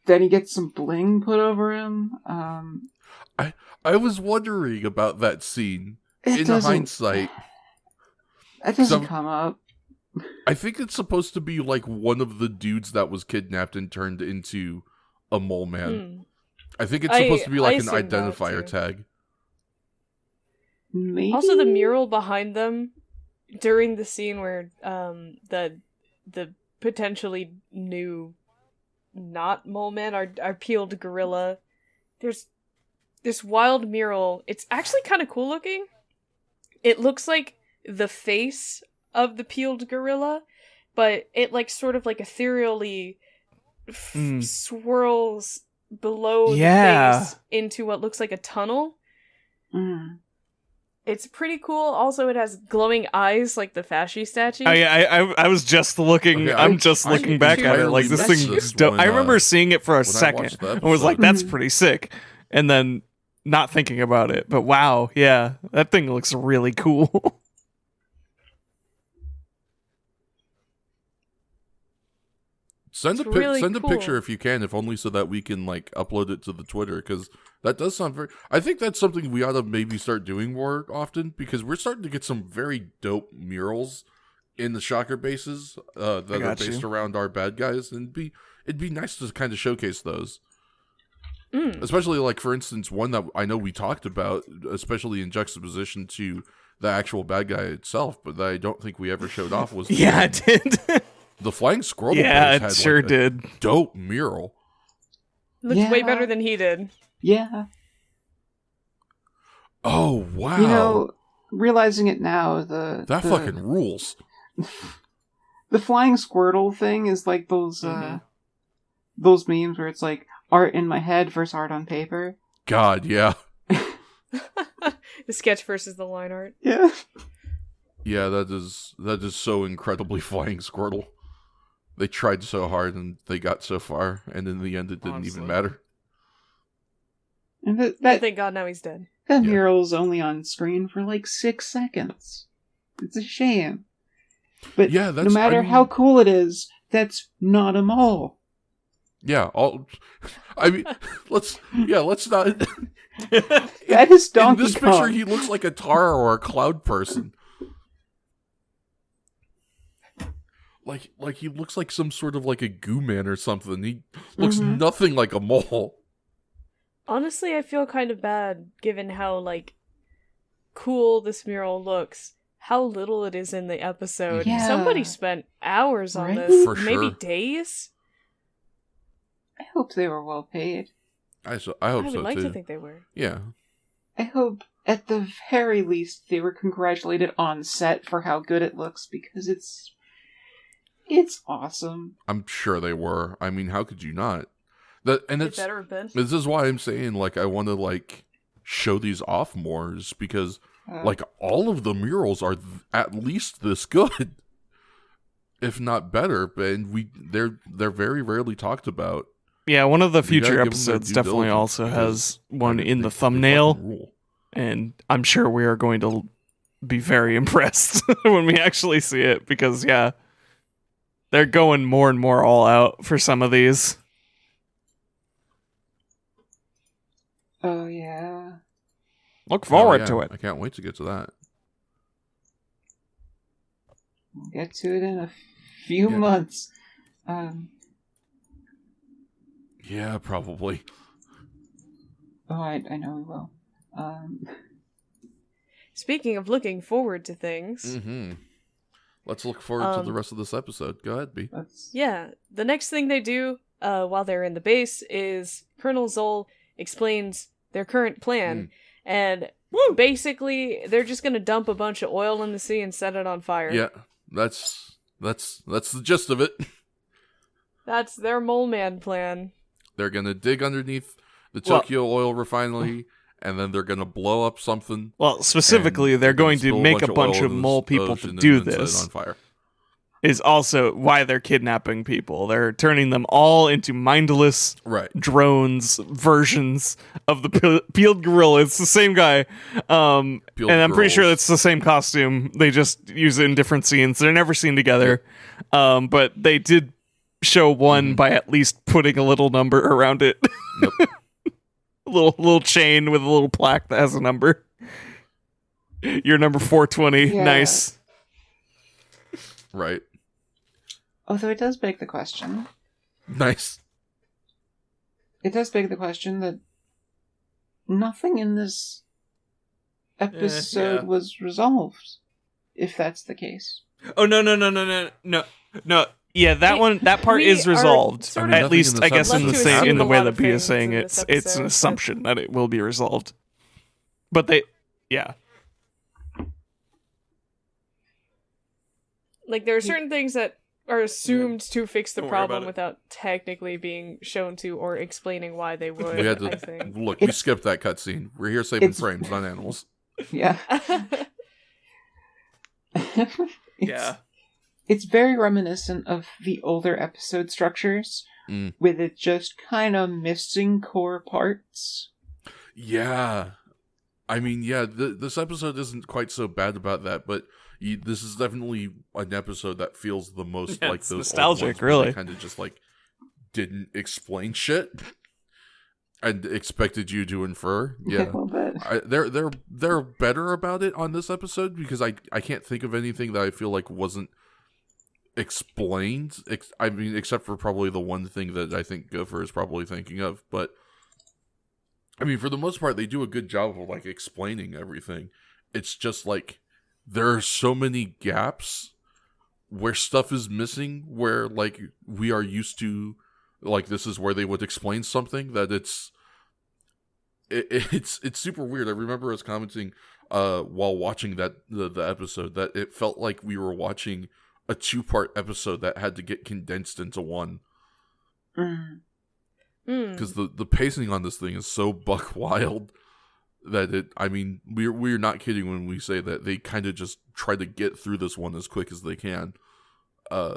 Speaker 4: Then he gets some bling put over him.
Speaker 1: I was wondering about that scene.
Speaker 4: It
Speaker 1: In
Speaker 4: doesn't-
Speaker 1: hindsight,
Speaker 4: That doesn't
Speaker 1: some-
Speaker 4: come up.
Speaker 1: I think it's supposed to be like one of the dudes that was kidnapped and turned into a mole man. I think it's supposed to be like an
Speaker 3: assumed that,
Speaker 1: identifier
Speaker 3: too.
Speaker 1: tag.
Speaker 4: Maybe?
Speaker 3: Also, the mural behind them during the scene where the potentially new not mole man are peeled gorilla. There's this wild mural. It's actually kind of cool looking. It looks like the face of the peeled gorilla, but it like sort of like ethereally swirls below the face into what looks like a tunnel.
Speaker 4: Mm.
Speaker 3: It's pretty cool. Also, it has glowing eyes like the Fasci statue.
Speaker 2: I was just looking.
Speaker 1: Okay,
Speaker 2: I'm just
Speaker 1: I
Speaker 2: looking back at it. Like, this
Speaker 1: entirely
Speaker 2: thing
Speaker 1: missed
Speaker 2: is dope.
Speaker 1: when,
Speaker 2: I remember seeing it for a
Speaker 1: when I
Speaker 2: second
Speaker 1: watched the
Speaker 2: and was like,
Speaker 1: episode.
Speaker 2: that's pretty sick. And then not thinking about it. But wow, yeah, that thing looks really cool.
Speaker 1: Send
Speaker 3: It's really
Speaker 1: send a
Speaker 3: cool.
Speaker 1: picture if you can, if only so that we can like upload it to the Twitter, because that does sound very. I think that's something we ought to maybe start doing more often, because we're starting to get some very dope murals in the Shocker bases that are
Speaker 2: got
Speaker 1: based
Speaker 2: you.
Speaker 1: around our bad guys, and it'd be nice to kind of showcase those.
Speaker 3: Mm.
Speaker 1: Especially like, for instance, one that I know we talked about, especially in juxtaposition to the actual bad guy itself, but that I don't think we ever showed off was
Speaker 2: Yeah, it did.
Speaker 1: the Flying Squirrel.
Speaker 2: Yeah,
Speaker 1: base
Speaker 2: it
Speaker 1: had,
Speaker 2: sure
Speaker 1: like, a
Speaker 2: did.
Speaker 1: dope mural.
Speaker 3: Looks way
Speaker 4: Yeah.
Speaker 3: better than he did.
Speaker 4: Yeah.
Speaker 1: Oh wow!
Speaker 4: You know, realizing it now,
Speaker 1: that
Speaker 4: the
Speaker 1: fucking rules.
Speaker 4: the flying squirtle thing is like those memes where it's like art in my head versus art on paper.
Speaker 1: God, yeah,
Speaker 3: The sketch versus the line art.
Speaker 4: Yeah.
Speaker 1: yeah. That is so incredibly Flying Squirtle. They tried so hard and they got so far, and in the end, it didn't even
Speaker 2: Honestly.
Speaker 1: matter.
Speaker 4: And
Speaker 3: Thank God now he's dead.
Speaker 4: that
Speaker 1: Yeah.
Speaker 4: mural's only on screen for like 6 seconds. It's a shame. But
Speaker 1: Yeah,
Speaker 4: no
Speaker 1: that's.
Speaker 4: matter
Speaker 1: I mean,
Speaker 4: how cool it is, that's not a mole.
Speaker 1: Yeah, I mean, let's not.
Speaker 4: That is
Speaker 1: In
Speaker 4: Donkey
Speaker 1: this
Speaker 4: Kong.
Speaker 1: picture, he looks like a Tara or a Cloud person. Like he looks like some sort of like a goo man or something. He looks
Speaker 4: Mhm.
Speaker 1: nothing like a mole.
Speaker 3: Honestly, I feel kind of bad given how like cool this mural looks. How little it is in the episode.
Speaker 4: Yeah.
Speaker 3: Somebody spent hours on
Speaker 4: Right?
Speaker 3: this.
Speaker 1: For
Speaker 3: Maybe
Speaker 1: sure.
Speaker 3: days.
Speaker 4: I hope they were well paid.
Speaker 1: I hope
Speaker 3: I would
Speaker 1: so
Speaker 3: like
Speaker 1: too.
Speaker 3: to think they were.
Speaker 1: Yeah.
Speaker 4: I hope, at the very least, they were congratulated on set for how good it looks, because It's awesome.
Speaker 1: I'm sure they were. I mean, how could you not?
Speaker 3: It better have been.
Speaker 1: This is why I'm saying, like, I want to, like, show these off more, is because, like, all of the murals are at least this good, if not better. And they're very rarely talked about.
Speaker 2: Yeah, one of the
Speaker 1: You gotta
Speaker 2: future
Speaker 1: give 'em their
Speaker 2: episodes
Speaker 1: due
Speaker 2: definitely
Speaker 1: diligence
Speaker 2: also has
Speaker 1: because,
Speaker 2: one
Speaker 1: I mean,
Speaker 2: in the
Speaker 1: they
Speaker 2: thumbnail,
Speaker 1: fucking rule.
Speaker 2: and I'm sure we are going to be very impressed when we actually see it, because, yeah, they're going more and more all out for some of these.
Speaker 4: Oh, yeah.
Speaker 2: Look forward
Speaker 1: yeah,
Speaker 2: to it.
Speaker 1: I can't wait to get to that.
Speaker 4: We'll get to it in a few
Speaker 1: Yeah.
Speaker 4: months.
Speaker 1: Yeah, probably.
Speaker 4: Oh, I know we will.
Speaker 3: Speaking of looking forward to things,
Speaker 1: Mm-hmm. Let's look forward to the rest of this episode. Go ahead, B.
Speaker 3: yeah, the next thing they do while they're in the base is Colonel Zoll explains their current plan, and basically they're just gonna dump a bunch of oil in the sea and set it on fire.
Speaker 1: Yeah, that's the gist of it.
Speaker 3: That's their mole man plan.
Speaker 1: They're gonna dig underneath the Tokyo oil refinery, and then they're gonna blow up something.
Speaker 2: Well, specifically,
Speaker 1: and
Speaker 2: they're going to
Speaker 1: spill
Speaker 2: make a bunch
Speaker 1: oil
Speaker 2: of
Speaker 1: in the
Speaker 2: mole people
Speaker 1: ocean
Speaker 2: to
Speaker 1: and
Speaker 2: do
Speaker 1: then set it
Speaker 2: this.
Speaker 1: on fire.
Speaker 2: Is also why they're kidnapping people. They're turning them all into mindless
Speaker 1: Right.
Speaker 2: drones versions of the peeled gorilla. It's the same guy. And I'm pretty sure
Speaker 1: Girls.
Speaker 2: it's the same costume. They just use it in different scenes. They're never seen together. But they did show one by at least putting a little number around it.
Speaker 1: Yep.
Speaker 2: a little chain with a little plaque that has a number. You're number 420.
Speaker 4: Yeah.
Speaker 2: Nice.
Speaker 1: Right.
Speaker 4: Although it does beg the question.
Speaker 1: Nice.
Speaker 4: It does beg the question that nothing in this episode was resolved, if that's the case.
Speaker 2: Oh, no. Yeah, that part
Speaker 3: We
Speaker 2: is
Speaker 3: are
Speaker 2: resolved.
Speaker 3: sort
Speaker 1: of-
Speaker 2: At least, I guess, in the
Speaker 3: Left to
Speaker 2: same
Speaker 3: assume
Speaker 2: in the
Speaker 3: a
Speaker 2: way
Speaker 3: lot
Speaker 2: that
Speaker 3: of
Speaker 2: B is
Speaker 3: things
Speaker 2: saying
Speaker 3: in
Speaker 2: it's
Speaker 3: this
Speaker 2: it's an
Speaker 3: episode.
Speaker 2: assumption that it will be resolved. But yeah.
Speaker 3: Like, there are certain things that are assumed to fix the
Speaker 2: Don't worry about
Speaker 3: problem
Speaker 2: it.
Speaker 3: without technically being shown to or explling why they would,
Speaker 1: We had
Speaker 3: I
Speaker 1: to
Speaker 3: think.
Speaker 1: look. We
Speaker 4: It's-
Speaker 1: skipped that cutscene. We're here saving
Speaker 4: It's-
Speaker 1: frames, not animals.
Speaker 4: Yeah.
Speaker 2: Yeah.
Speaker 4: It's very reminiscent of the older episode structures, with it just kind of missing core parts.
Speaker 1: Yeah. I mean, yeah, this episode isn't quite so bad about that, but this is definitely an episode that feels the most
Speaker 2: Yeah,
Speaker 1: like
Speaker 2: it's
Speaker 1: those
Speaker 2: nostalgic,
Speaker 1: really.
Speaker 2: really.
Speaker 1: Kind of just like didn't explain shit and expected you to infer. Yeah,
Speaker 4: A little bit.
Speaker 1: they're better about it on this episode because I can't think of anything that I feel like wasn't explained. I mean, except for probably the one thing that I think Gopher is probably thinking of, but. I mean, for the most part, they do a good job of, like, explaining everything. It's just, like, there are so many gaps where stuff is missing, where, like, we are used to, like, this is where they would explain something, that it's super weird. I remember us commenting while watching the episode that it felt like we were watching a 2-part episode that had to get condensed into one. Because the pacing on this thing is so buck wild that we're not kidding when we say that they kind of just try to get through this one as quick as they can. I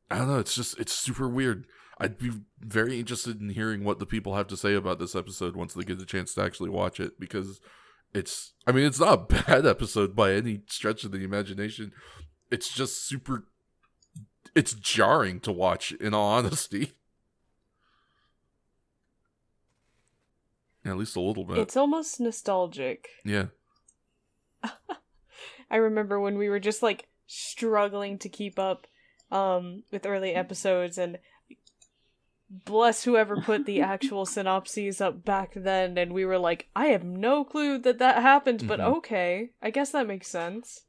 Speaker 1: don't know, it's super weird. I'd be very interested in hearing what the people have to say about this episode once they get a chance to actually watch it, because it's not a bad episode by any stretch of the imagination. It's just it's jarring to watch, in all honesty. At least a little bit.
Speaker 3: It's almost nostalgic.
Speaker 1: Yeah.
Speaker 3: I remember when we were just, like, struggling to keep up with early episodes, and bless whoever put the actual synopses up back then, and we were like, I have no clue that happened, but okay, I guess that makes sense.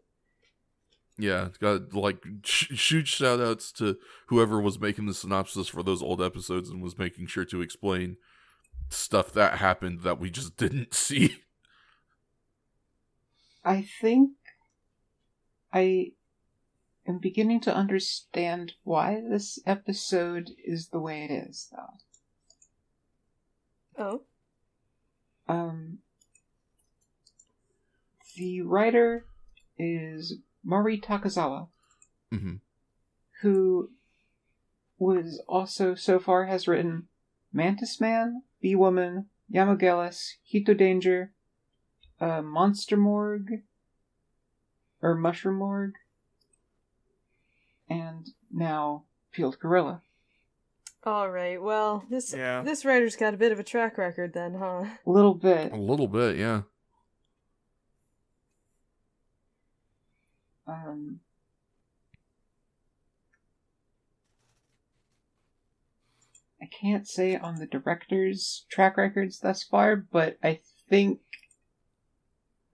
Speaker 1: Yeah, got, like, huge shout-outs to whoever was making the synopsis for those old episodes and was making sure to explain stuff that happened that we just didn't see.
Speaker 4: I think I am beginning to understand why this episode is the way it is, though.
Speaker 3: Oh?
Speaker 4: The writer is Mari Takazawa,
Speaker 1: Mm-hmm.
Speaker 4: who was also so far has written Mantis Man, Bee Woman, Yamogelis, Hito Danger, Monster Morgue, or Mushroom Morgue, and now Peeled Gorilla.
Speaker 3: Alright, well, this writer's got a bit of a track record then, huh?
Speaker 4: A little bit.
Speaker 1: A little bit, yeah.
Speaker 4: I can't say on the director's track records thus far, but I think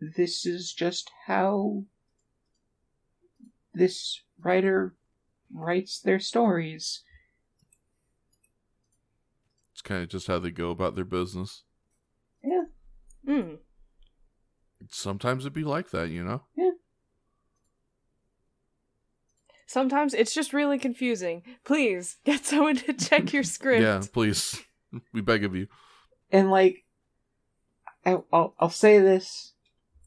Speaker 4: this is just how this writer writes their stories.
Speaker 1: It's kind of just how they go about their business.
Speaker 4: Yeah.
Speaker 3: Hmm.
Speaker 1: Sometimes it'd be like that, you know?
Speaker 4: Yeah.
Speaker 3: Sometimes it's just really confusing. Please, get someone to check your script.
Speaker 1: Yeah, please. We beg of you.
Speaker 4: And, like, I'll say this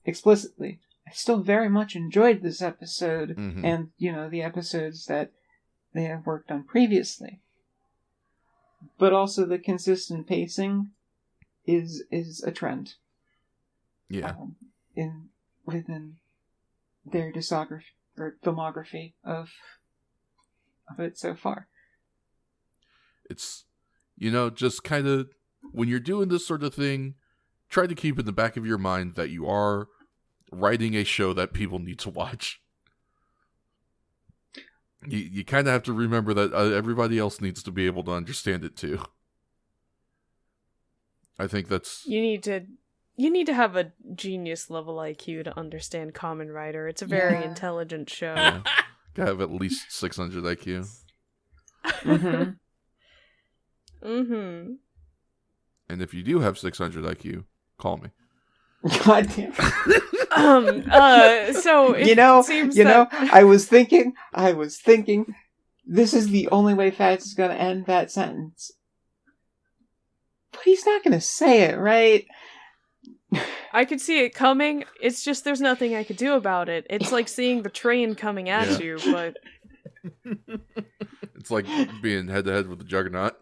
Speaker 4: explicitly. I still very much enjoyed this episode and, the episodes that they have worked on previously. But also the consistent pacing is a trend.
Speaker 1: Yeah.
Speaker 4: Within their discography or filmography of it so far.
Speaker 1: It's, just kind of, when you're doing this sort of thing, try to keep in the back of your mind that you are writing a show that people need to watch. You kind of have to remember that everybody else needs to be able to understand it too. I think that's...
Speaker 3: You need to have a genius level IQ to understand Kamen Rider. It's a very intelligent show.
Speaker 1: Yeah. Gotta have at least 600 IQ.
Speaker 4: Mm-hmm.
Speaker 3: Mm-hmm.
Speaker 1: And if you do have 600 IQ, call me.
Speaker 4: God damn.
Speaker 3: So it seems that...
Speaker 4: I was thinking, this is the only way Fats is gonna end that sentence. But he's not gonna say it, right?
Speaker 3: I could see it coming. It's just there's nothing I could do about it. It's like seeing the train coming at you, but...
Speaker 1: It's like being head-to-head with the Juggernaut.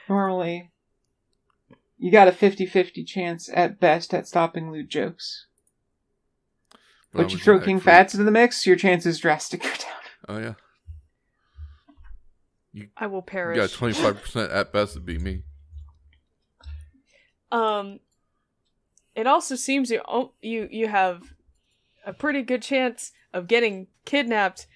Speaker 4: Normally, you got a 50-50 chance at best at stopping lewd jokes. But you throw King Fats into the mix, your chances drastically go down.
Speaker 1: Oh, yeah.
Speaker 3: I will perish.
Speaker 1: You got 25% at best to beat me.
Speaker 3: It also seems you have a pretty good chance of getting kidnapped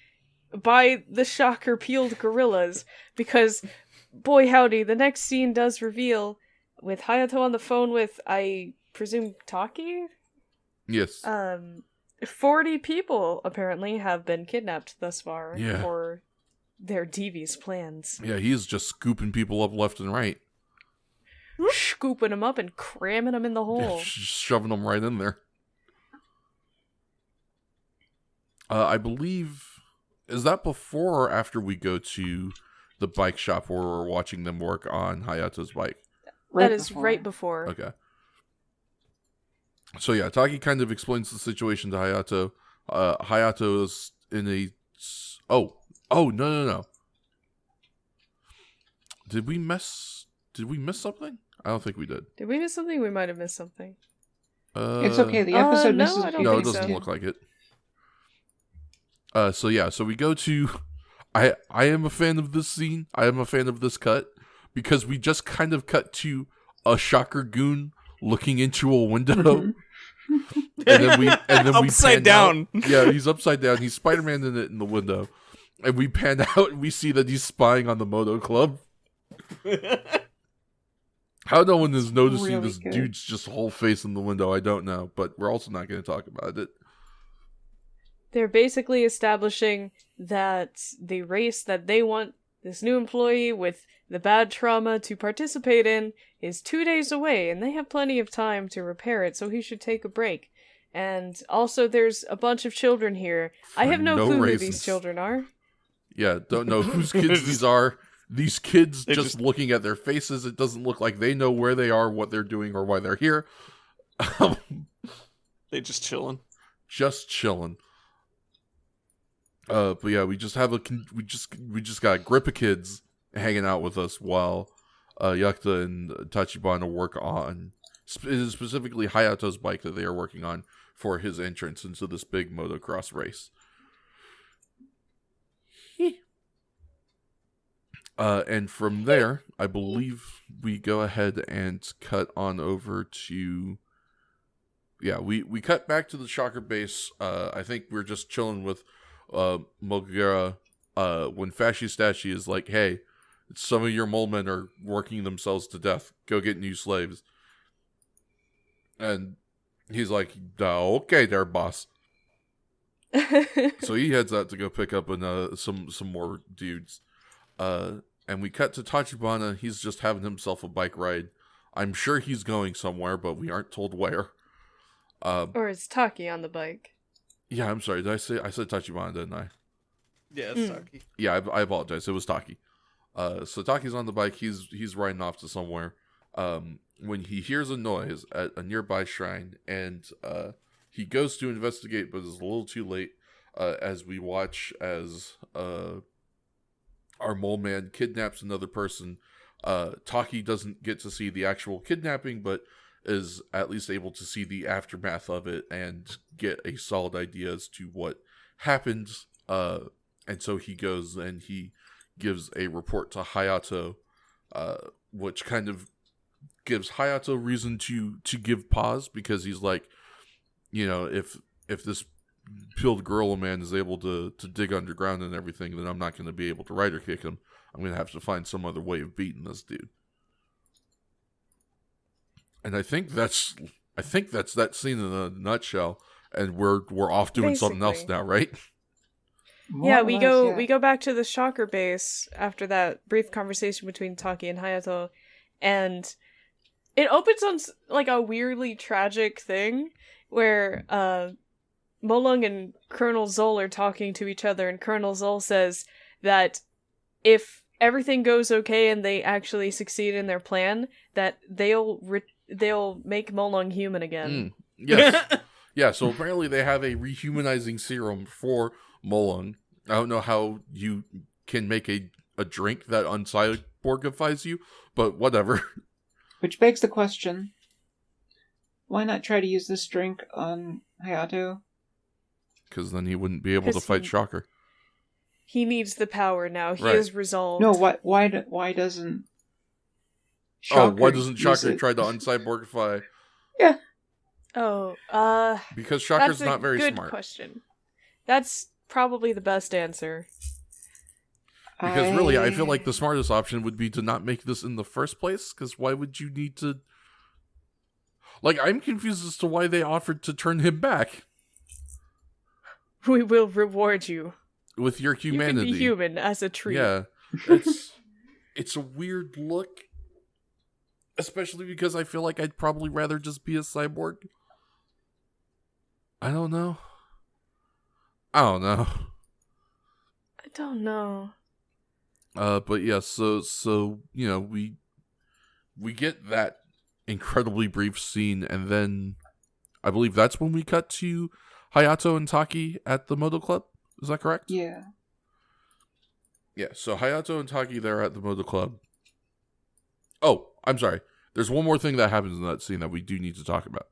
Speaker 3: by the shocker peeled gorillas, because, boy howdy, the next scene does reveal, with Hayato on the phone with, I presume, Taki?
Speaker 1: Yes.
Speaker 3: 40 people, apparently, have been kidnapped thus far
Speaker 1: Yeah.
Speaker 3: for their devious plans.
Speaker 1: Yeah, he's just scooping people up left and right.
Speaker 3: Scooping them up and cramming them in the hole.
Speaker 1: Yeah, just shoving them right in there. I believe... Is that before or after we go to the bike shop where we're watching them work on Hayato's bike?
Speaker 3: That is right before.
Speaker 1: Okay. So yeah, Taki kind of explains the situation to Hayato. Hayato is in a... Oh, no. Did we miss something? I don't think we did.
Speaker 3: Did we miss something? We might have missed something.
Speaker 4: It's okay, the episode
Speaker 3: no,
Speaker 4: misses...
Speaker 3: I don't
Speaker 1: No,
Speaker 3: think
Speaker 1: it doesn't
Speaker 3: so.
Speaker 1: look like it. So we go to... I am a fan of this scene. I am a fan of this cut. Because we just kind of cut to a shocker goon looking into a window. and then we
Speaker 2: upside down.
Speaker 1: Yeah, he's upside down. He's Spider-Man in the window. And we pan out and we see that he's spying on the Moto Club. How no one is noticing
Speaker 4: really
Speaker 1: this
Speaker 4: good.
Speaker 1: dude's just whole face in the window, I don't know. But we're also not going to talk about it.
Speaker 3: They're basically establishing that the race that they want this new employee with the bad trauma to participate in is 2 days away, and they have plenty of time to repair it, so he should take a break. And also, there's a bunch of children here. I
Speaker 1: For
Speaker 3: have no
Speaker 1: no
Speaker 3: clue who
Speaker 1: reasons.
Speaker 3: these children are.
Speaker 1: Yeah, don't know whose kids these are. These kids,
Speaker 2: They
Speaker 1: just looking at their faces, it doesn't look like they know where they are, what they're doing, or why they're here.
Speaker 2: They just chilling.
Speaker 1: Just chilling. But yeah, we just got a grip of kids hanging out with us while Yakuta and Tachibana work on specifically Hayato's bike that they are working on for his entrance into this big motocross race. And from there, I believe we go ahead and cut on over to... Yeah, we cut back to the Shocker base. I think we're just chilling with Mogura when Fascistachi is like, hey, some of your mole men are working themselves to death. Go get new slaves. And he's like, okay there, boss. So he heads out to go pick up some more dudes. And we cut to Tachibana. He's just having himself a bike ride. I'm sure he's going somewhere, but we aren't told where.
Speaker 3: Or is Taki on the bike?
Speaker 1: Yeah, I'm sorry. I said Tachibana, didn't I?
Speaker 2: Yeah, it's Taki.
Speaker 1: Yeah, I apologize. It was Taki. So Taki's on the bike. He's riding off to somewhere. When he hears a noise at a nearby shrine, and he goes to investigate, but is a little too late. As we watch as our mole man kidnaps another person. Taki doesn't get to see the actual kidnapping, but is at least able to see the aftermath of it and get a solid idea as to what happened. And so he goes and he gives a report to Hayato, which kind of gives Hayato reason to give pause, because he's like, if this peeled gorilla man is able to dig underground and everything, then I'm not going to be able to rider kick him. I'm going to have to find some other way of beating this dude. And I think that's that scene in a nutshell. And we're off doing something else now, right?
Speaker 3: Yeah, we go back to the Shocker base after that brief conversation between Taki and Hayato, and it opens on like a weirdly tragic thing where Molung and Colonel Zol are talking to each other, and Colonel Zol says that if everything goes okay and they actually succeed in their plan, that they'll make Molung human again.
Speaker 1: Yes. Yeah, so apparently they have a rehumanizing serum for Molung. I don't know how you can make a drink that uncyborgifies you, but whatever.
Speaker 4: Which begs the question, why not try to use this drink on Hayato?
Speaker 1: Because then he wouldn't be able to fight Shocker.
Speaker 3: He needs the power now. He
Speaker 1: Right.
Speaker 3: is resolved.
Speaker 4: No, why doesn't Shocker
Speaker 1: why doesn't Shocker
Speaker 4: use it?
Speaker 1: try to uncyborgify?
Speaker 4: Yeah.
Speaker 1: Because Shocker's
Speaker 3: that's a
Speaker 1: not very
Speaker 3: good
Speaker 1: smart.
Speaker 3: question. That's probably the best answer.
Speaker 1: Because really, I feel like the smartest option would be to not make this in the first place, because why would you need to... Like, I'm confused as to why they offered to turn him back.
Speaker 3: We will reward you.
Speaker 1: With your humanity.
Speaker 3: You can be human as a treat.
Speaker 1: Yeah. It's a weird look. Especially because I feel like I'd probably rather just be a cyborg. I don't know.
Speaker 3: I don't know.
Speaker 1: But yeah, so we get that incredibly brief scene, and then I believe that's when we cut to Hayato and Taki at the Moto Club. Is that correct?
Speaker 4: Yeah.
Speaker 1: Yeah, so Hayato and Taki, they're at the Moto Club. Oh, I'm sorry. There's one more thing that happens in that scene that we do need to talk about.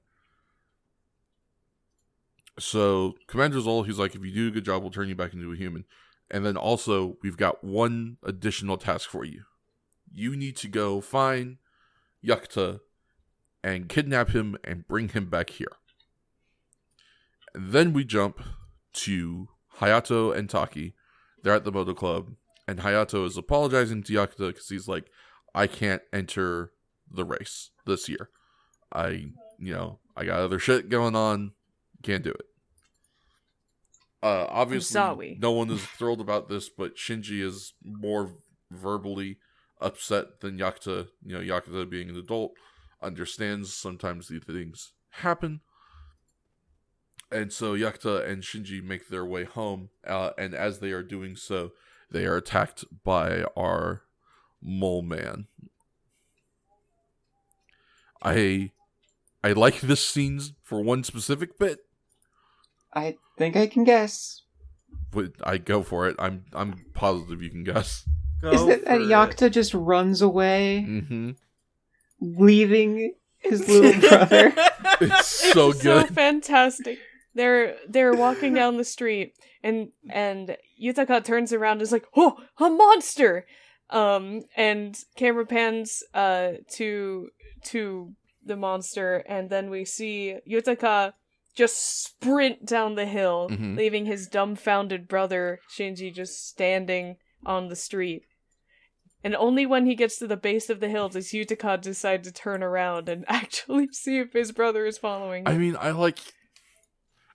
Speaker 1: So, Commander Zol, he's like, if you do a good job, we'll turn you back into a human. And then also, we've got one additional task for you. You need to go find Yakuta and kidnap him and bring him back here. And then we jump to Hayato and Taki. They're at the Moto Club. And Hayato is apologizing to Yakuta because he's like, I can't enter the race this year. I got other shit going on. Can't do it. Obviously, no one is thrilled about this, but Shinji is more verbally upset than Yakuta. Yakuta, being an adult, understands sometimes these things happen. And so Yakuta and Shinji make their way home, and as they are doing so, they are attacked by our mole man. I like this scene for one specific bit.
Speaker 4: I think I can guess.
Speaker 1: But I go for it. I'm positive you can guess.
Speaker 4: Is that Yakuta just runs away,
Speaker 1: Mm-hmm.
Speaker 4: leaving his little brother?
Speaker 1: It's so
Speaker 3: So
Speaker 1: good.
Speaker 3: fantastic. They're walking down the street, and Yutaka turns around and is like, "Oh, a monster!" And camera pans to the monster, and then we see Yutaka just sprint down the hill,
Speaker 1: Mhm.
Speaker 3: leaving his dumbfounded brother Shinji just standing on the street. And only when he gets to the base of the hill does Yutaka decide to turn around and actually see if his brother is following him.
Speaker 1: I mean, I like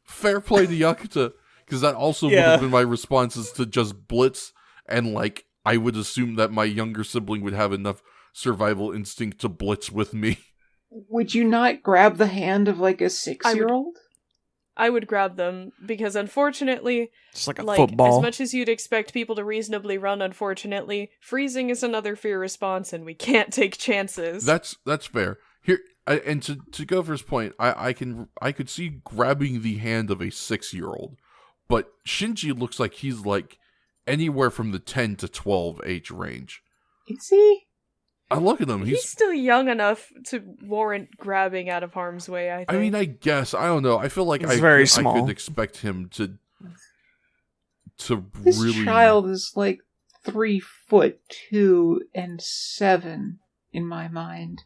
Speaker 1: fair play to Yakuta, because that also would
Speaker 2: Yeah.
Speaker 1: have been my responses to just blitz, and like I would assume that my younger sibling would have enough survival instinct to blitz with me.
Speaker 4: Would you not grab the hand of like a 6-year-old?
Speaker 3: I would grab them, because unfortunately,
Speaker 2: Just like a
Speaker 3: like,
Speaker 2: football.
Speaker 3: as much as you'd expect people to reasonably run, unfortunately, freezing is another fear response, and we can't take chances.
Speaker 1: That's fair. Here, and to go for his point, I could see grabbing the hand of a 6-year-old, but Shinji looks like he's like anywhere from the 10 to 12 age range.
Speaker 4: Is he?
Speaker 1: I look at him.
Speaker 3: He's still young enough to warrant grabbing out of harm's way, I think.
Speaker 1: I mean, I guess I don't know. I feel like
Speaker 2: He's very
Speaker 1: I
Speaker 2: small.
Speaker 1: could expect him to
Speaker 4: This
Speaker 1: really.
Speaker 4: child is like 3'2" in my mind.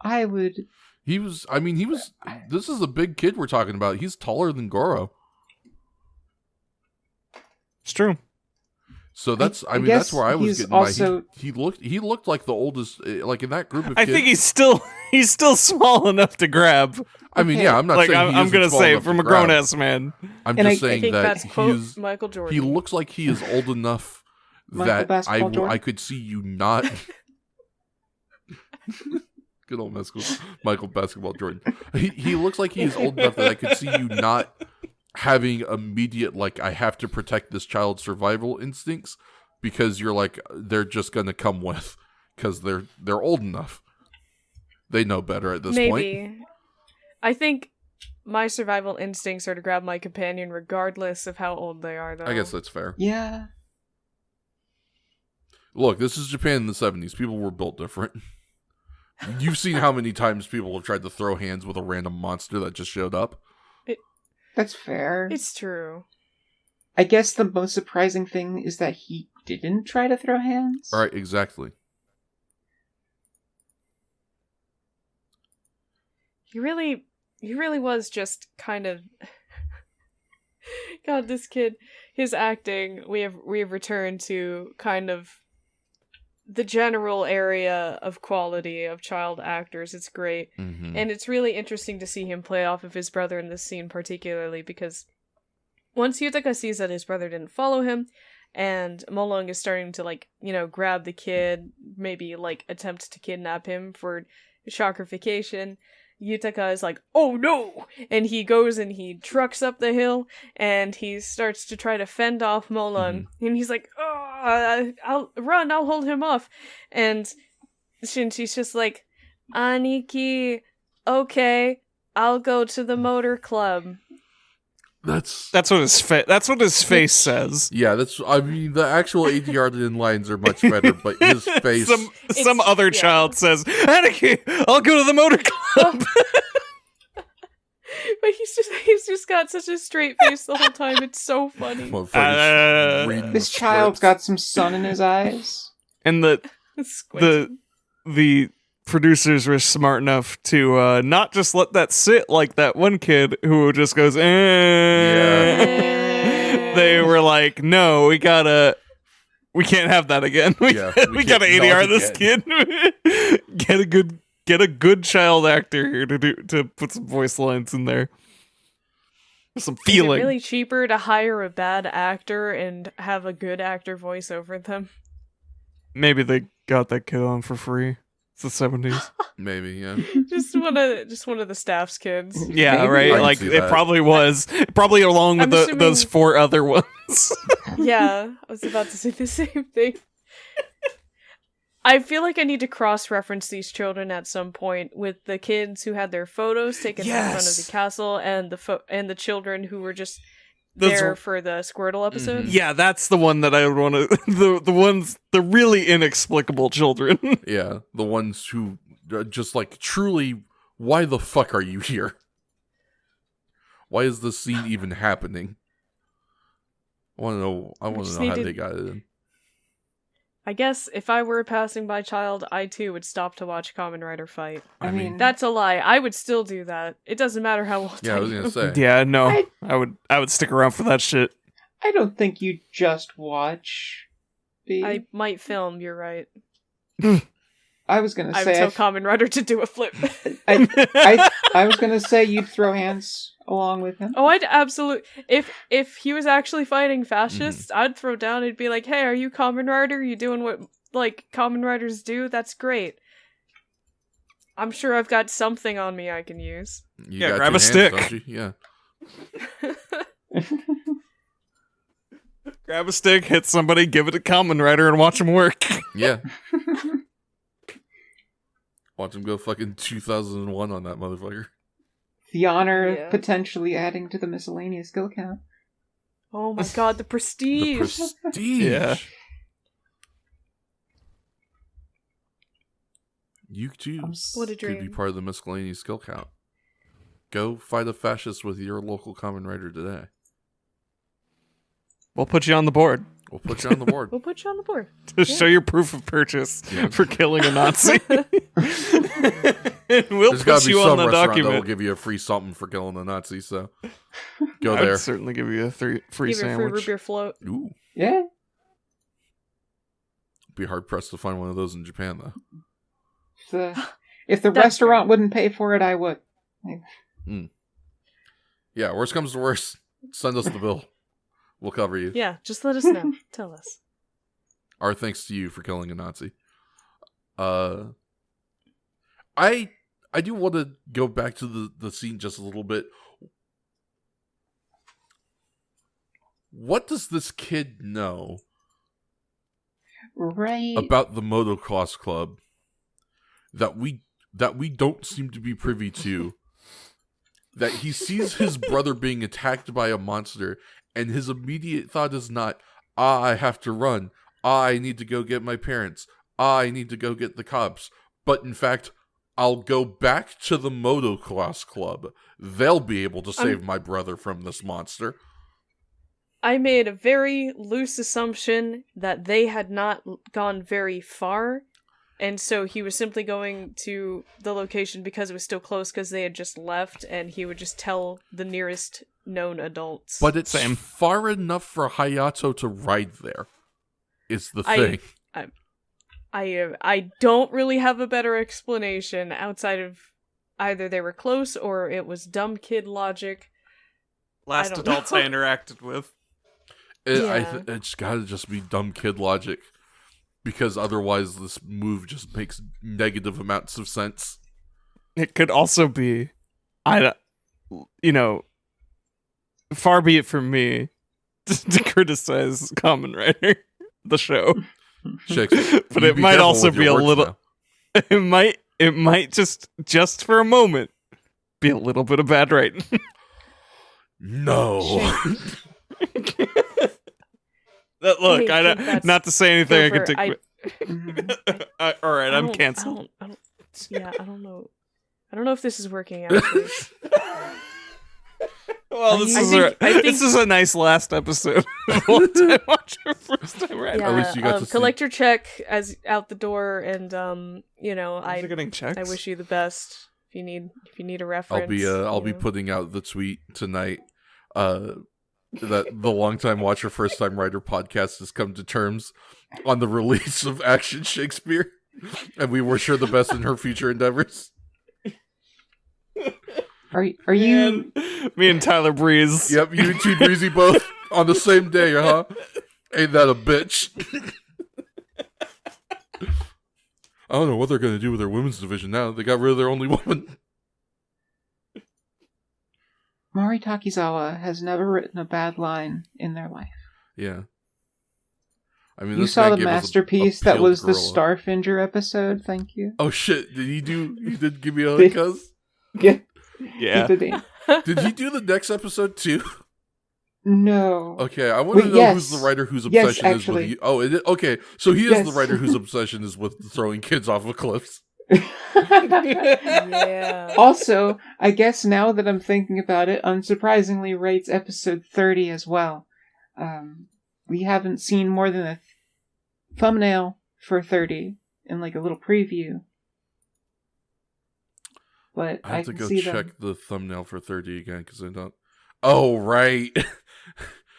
Speaker 4: I would.
Speaker 1: He was. I mean, he was. This is a big kid we're talking about. He's taller than Goro.
Speaker 2: It's true.
Speaker 1: So that's. I mean,
Speaker 4: guess
Speaker 1: that's where I was
Speaker 4: he's
Speaker 1: getting.
Speaker 4: also-
Speaker 1: He looked like the oldest. Like in that group of
Speaker 2: I
Speaker 1: kids.
Speaker 2: think he's still small enough to grab.
Speaker 1: I mean,
Speaker 4: Okay.
Speaker 1: yeah. I'm not
Speaker 2: Like
Speaker 1: saying
Speaker 2: I'm gonna
Speaker 1: small
Speaker 2: say
Speaker 1: enough
Speaker 2: from
Speaker 1: to
Speaker 2: a grown
Speaker 1: grab.
Speaker 2: ass man.
Speaker 1: I'm
Speaker 4: And
Speaker 1: just
Speaker 3: I
Speaker 1: saying
Speaker 3: think
Speaker 1: that
Speaker 3: that's quote
Speaker 1: he's.
Speaker 3: Michael Jordan.
Speaker 1: He looks like he is old enough
Speaker 4: Michael
Speaker 1: that
Speaker 4: Basketball Jordan?
Speaker 1: I could see you not. Good old Michael Basketball Jordan. He looks like he is old enough that I could see you not having immediate, like, I have to protect this child's survival instincts, because you're like, they're just gonna come with, because they're old enough. They know better at this point.
Speaker 3: Maybe. I think my survival instincts are to grab my companion regardless of how old they are, though.
Speaker 1: I guess that's fair.
Speaker 4: Yeah.
Speaker 1: Look, this is Japan in the 70s. People were built different. You've seen how many times people have tried to throw hands with a random monster that just showed up.
Speaker 4: That's fair.
Speaker 3: It's true.
Speaker 4: I guess the most surprising thing is that he didn't try to throw hands.
Speaker 1: All right, exactly.
Speaker 3: He really was just kind of. God, this kid, his acting. We have returned to kind of the general area of quality of child actors. It's great,
Speaker 1: Mm-hmm.
Speaker 3: and it's really interesting to see him play off of his brother in this scene, particularly because once Yutaka sees that his brother didn't follow him, and Molong is starting to, like, grab the kid, maybe, like, attempt to kidnap him for shockerification, Yutaka is like, "Oh no!" And he goes and he trucks up the hill, and he starts to try to fend off Molong, and he's like, "Oh, I'll hold him off." And Shinji's just like, "Aniki, okay, I'll go to the motor club."
Speaker 1: That's
Speaker 2: That's what his face says.
Speaker 1: yeah. That's. I mean, the actual ADR lines are much better, but his face.
Speaker 2: Some other child says, "Anarchy, I'll go to the motor club."
Speaker 3: But he's just got such a straight face the whole time. It's so funny.
Speaker 1: Motherfucker's reading
Speaker 4: This
Speaker 1: the
Speaker 4: child's
Speaker 1: scripts.
Speaker 4: got some sun in his eyes.
Speaker 2: And the
Speaker 3: Squinting.
Speaker 2: the producers were smart enough to not just let that sit like that one kid who just goes, They were like, no, we can't have that again. We gotta
Speaker 1: can't
Speaker 2: ADR
Speaker 1: not
Speaker 2: this kid. Get a good child actor here to put some voice lines in there. Some feeling.
Speaker 3: Is it really cheaper to hire a bad actor and have a good actor voice over them?
Speaker 2: Maybe they got that kid on for free. It's the 70s.
Speaker 1: Maybe, yeah.
Speaker 3: just one of the staff's kids.
Speaker 2: Yeah,
Speaker 4: Maybe.
Speaker 2: right.
Speaker 1: I can
Speaker 2: Like
Speaker 1: see
Speaker 2: it
Speaker 1: that.
Speaker 2: probably was. Probably along with
Speaker 3: I'm assuming-
Speaker 2: those 4 other ones.
Speaker 3: Yeah, I was about to say the same thing. I feel like I need to cross-reference these children at some point with the kids who had their photos taken in front of
Speaker 2: Yes.
Speaker 3: the castle, and the children who were just
Speaker 2: Those
Speaker 3: there
Speaker 2: were-
Speaker 3: for the Squirtle episode.
Speaker 2: Yeah, that's the one that I would want to. The really inexplicable children.
Speaker 1: Yeah, the ones who just like truly, why the fuck are you here? Why is this scene even happening? I want to know
Speaker 3: just
Speaker 1: how
Speaker 3: needed-
Speaker 1: they got it in.
Speaker 3: I guess if I were a passing by child, I too would stop to watch Kamen Rider fight.
Speaker 4: I mean,
Speaker 3: That's a lie. I would still do that. It doesn't matter how old
Speaker 1: Yeah, I was
Speaker 3: am.
Speaker 1: gonna say.
Speaker 2: Yeah, no,
Speaker 4: I-
Speaker 2: I would stick around for that shit.
Speaker 4: I don't think you just watch.
Speaker 3: I might film, you're right.
Speaker 4: I was gonna
Speaker 3: I would
Speaker 4: say.
Speaker 3: tell Kamen Rider to do a flip.
Speaker 4: I was gonna say you'd throw hands along with him.
Speaker 3: Oh, I'd absolutely. If he was actually fighting fascists, I'd throw down and be like, "Hey, are you Kamen Rider? You doing what like Kamen Riders do? That's great. I'm sure I've got something on me I can use."
Speaker 1: You
Speaker 2: Yeah,
Speaker 1: got
Speaker 2: grab
Speaker 1: two
Speaker 2: a stick.
Speaker 1: don't you? Yeah.
Speaker 2: Grab a stick, hit somebody, give it a Kamen Rider, and watch them work.
Speaker 1: Yeah. Watch him go fucking 2001 on that motherfucker.
Speaker 4: The honor
Speaker 3: Yeah.
Speaker 4: of potentially adding to the miscellaneous skill count.
Speaker 3: Oh my god, the
Speaker 1: The
Speaker 3: prestige!
Speaker 1: prestige.
Speaker 2: Yeah.
Speaker 1: You too
Speaker 3: What a
Speaker 1: could be
Speaker 3: dream.
Speaker 1: part of the miscellaneous skill count. Go fight a fascist with your local Kamen Rider today.
Speaker 2: We'll put you on the board
Speaker 1: We'll put you on the board.
Speaker 3: We'll put you on the board.
Speaker 2: to show your proof of purchase
Speaker 1: Yeah.
Speaker 2: for killing a Nazi. And we'll
Speaker 1: There's got
Speaker 2: put
Speaker 1: to be
Speaker 2: you
Speaker 1: some
Speaker 2: on the
Speaker 1: restaurant that will
Speaker 2: document.
Speaker 1: give you a free something for killing a Nazi, so go
Speaker 2: I
Speaker 1: there.
Speaker 2: would certainly give you a free
Speaker 3: Give you a free
Speaker 2: sandwich.
Speaker 3: root beer float.
Speaker 1: Ooh.
Speaker 4: Yeah.
Speaker 1: Be hard pressed to find one of those in Japan, though.
Speaker 4: If the
Speaker 3: That's
Speaker 4: restaurant wouldn't pay for it, I would.
Speaker 1: Yeah, worst comes to worst, send us the bill. We'll cover you.
Speaker 3: Yeah, just let us know. Tell us.
Speaker 1: Our thanks to you for killing a Nazi. I do want to go back to the scene just a little bit. What does this kid know
Speaker 4: Right.
Speaker 1: about the motocross club that we don't seem to be privy to? That he sees his brother being attacked by a monster, and his immediate thought is not, I have to run. I need to go get my parents. I need to go get the cops. But in fact, I'll go back to the motocross club. They'll be able to save my brother from this monster.
Speaker 3: I made a very loose assumption that they had not gone very far, and so he was simply going to the location because it was still close because they had just left, and he would just tell the nearest known adults.
Speaker 1: But it's
Speaker 2: Same.
Speaker 1: far enough for Hayato to ride there. Is the thing.
Speaker 3: I don't really have a better explanation outside of either they were close or it was dumb kid logic.
Speaker 2: Last
Speaker 3: I don't
Speaker 2: adults
Speaker 3: know.
Speaker 2: I interacted with.
Speaker 1: It's got to just be dumb kid logic, because otherwise this move just makes negative amounts of sense.
Speaker 2: It could also be, far be it from me to criticize Kamen Rider, the show,
Speaker 1: Shakespeare,
Speaker 2: but
Speaker 1: you
Speaker 2: it might
Speaker 1: careful
Speaker 2: also
Speaker 1: with
Speaker 2: be
Speaker 1: your
Speaker 2: a
Speaker 1: words
Speaker 2: little.
Speaker 1: now.
Speaker 2: It might just for a moment be a little bit of bad writing.
Speaker 1: No.
Speaker 2: Look,
Speaker 3: I think that's
Speaker 2: not to say anything I can
Speaker 3: over-
Speaker 2: take. All right, I'm canceled.
Speaker 3: I don't know. I don't know if this is working actually.
Speaker 2: Well, this is a nice last episode. One time watcher, first time right.
Speaker 3: Yeah,
Speaker 1: wish you got to see-
Speaker 3: collect your check as out the door, and I
Speaker 2: getting checks.
Speaker 3: I wish you the best. If you need a reference,
Speaker 1: I'll be putting out the tweet tonight. That the Longtime Watcher, First Time Writer podcast has come to terms on the release of Action Shakespeare, and we wish her the best in her future endeavors.
Speaker 4: Are you?
Speaker 2: Me and Tyler Breeze.
Speaker 1: Yep, you and T Breezy both on the same day, huh? Ain't that a bitch? don't know what they're going to do with their women's division now. They got rid of their only woman.
Speaker 4: Mari Takizawa has never written a bad line in their life.
Speaker 1: Yeah. I mean,
Speaker 4: You
Speaker 1: this
Speaker 4: saw
Speaker 1: man
Speaker 4: the
Speaker 1: gave us a
Speaker 4: masterpiece that
Speaker 1: peeled
Speaker 4: was the
Speaker 1: gorilla.
Speaker 4: Starfinger episode, thank you.
Speaker 1: Oh shit! He did give me a hug, cuz?
Speaker 4: Yeah.
Speaker 2: Yeah.
Speaker 4: He did.
Speaker 1: Did he do the next episode too?
Speaker 4: No.
Speaker 1: Okay, I want to know
Speaker 4: Yes.
Speaker 1: who's the writer whose
Speaker 4: Yes,
Speaker 1: obsession is with.
Speaker 4: actually.
Speaker 1: Okay. So he is
Speaker 4: Yes.
Speaker 1: the writer whose obsession is with throwing kids off of cliffs.
Speaker 3: Yeah.
Speaker 4: Also, I guess now that I'm thinking about it, unsurprisingly rates episode 30 as well. We haven't seen more than a thumbnail for 30 in like a little preview. But
Speaker 1: I have to
Speaker 4: can
Speaker 1: go
Speaker 4: see
Speaker 1: check
Speaker 4: them.
Speaker 1: the thumbnail for 30 again because I don't. Oh right,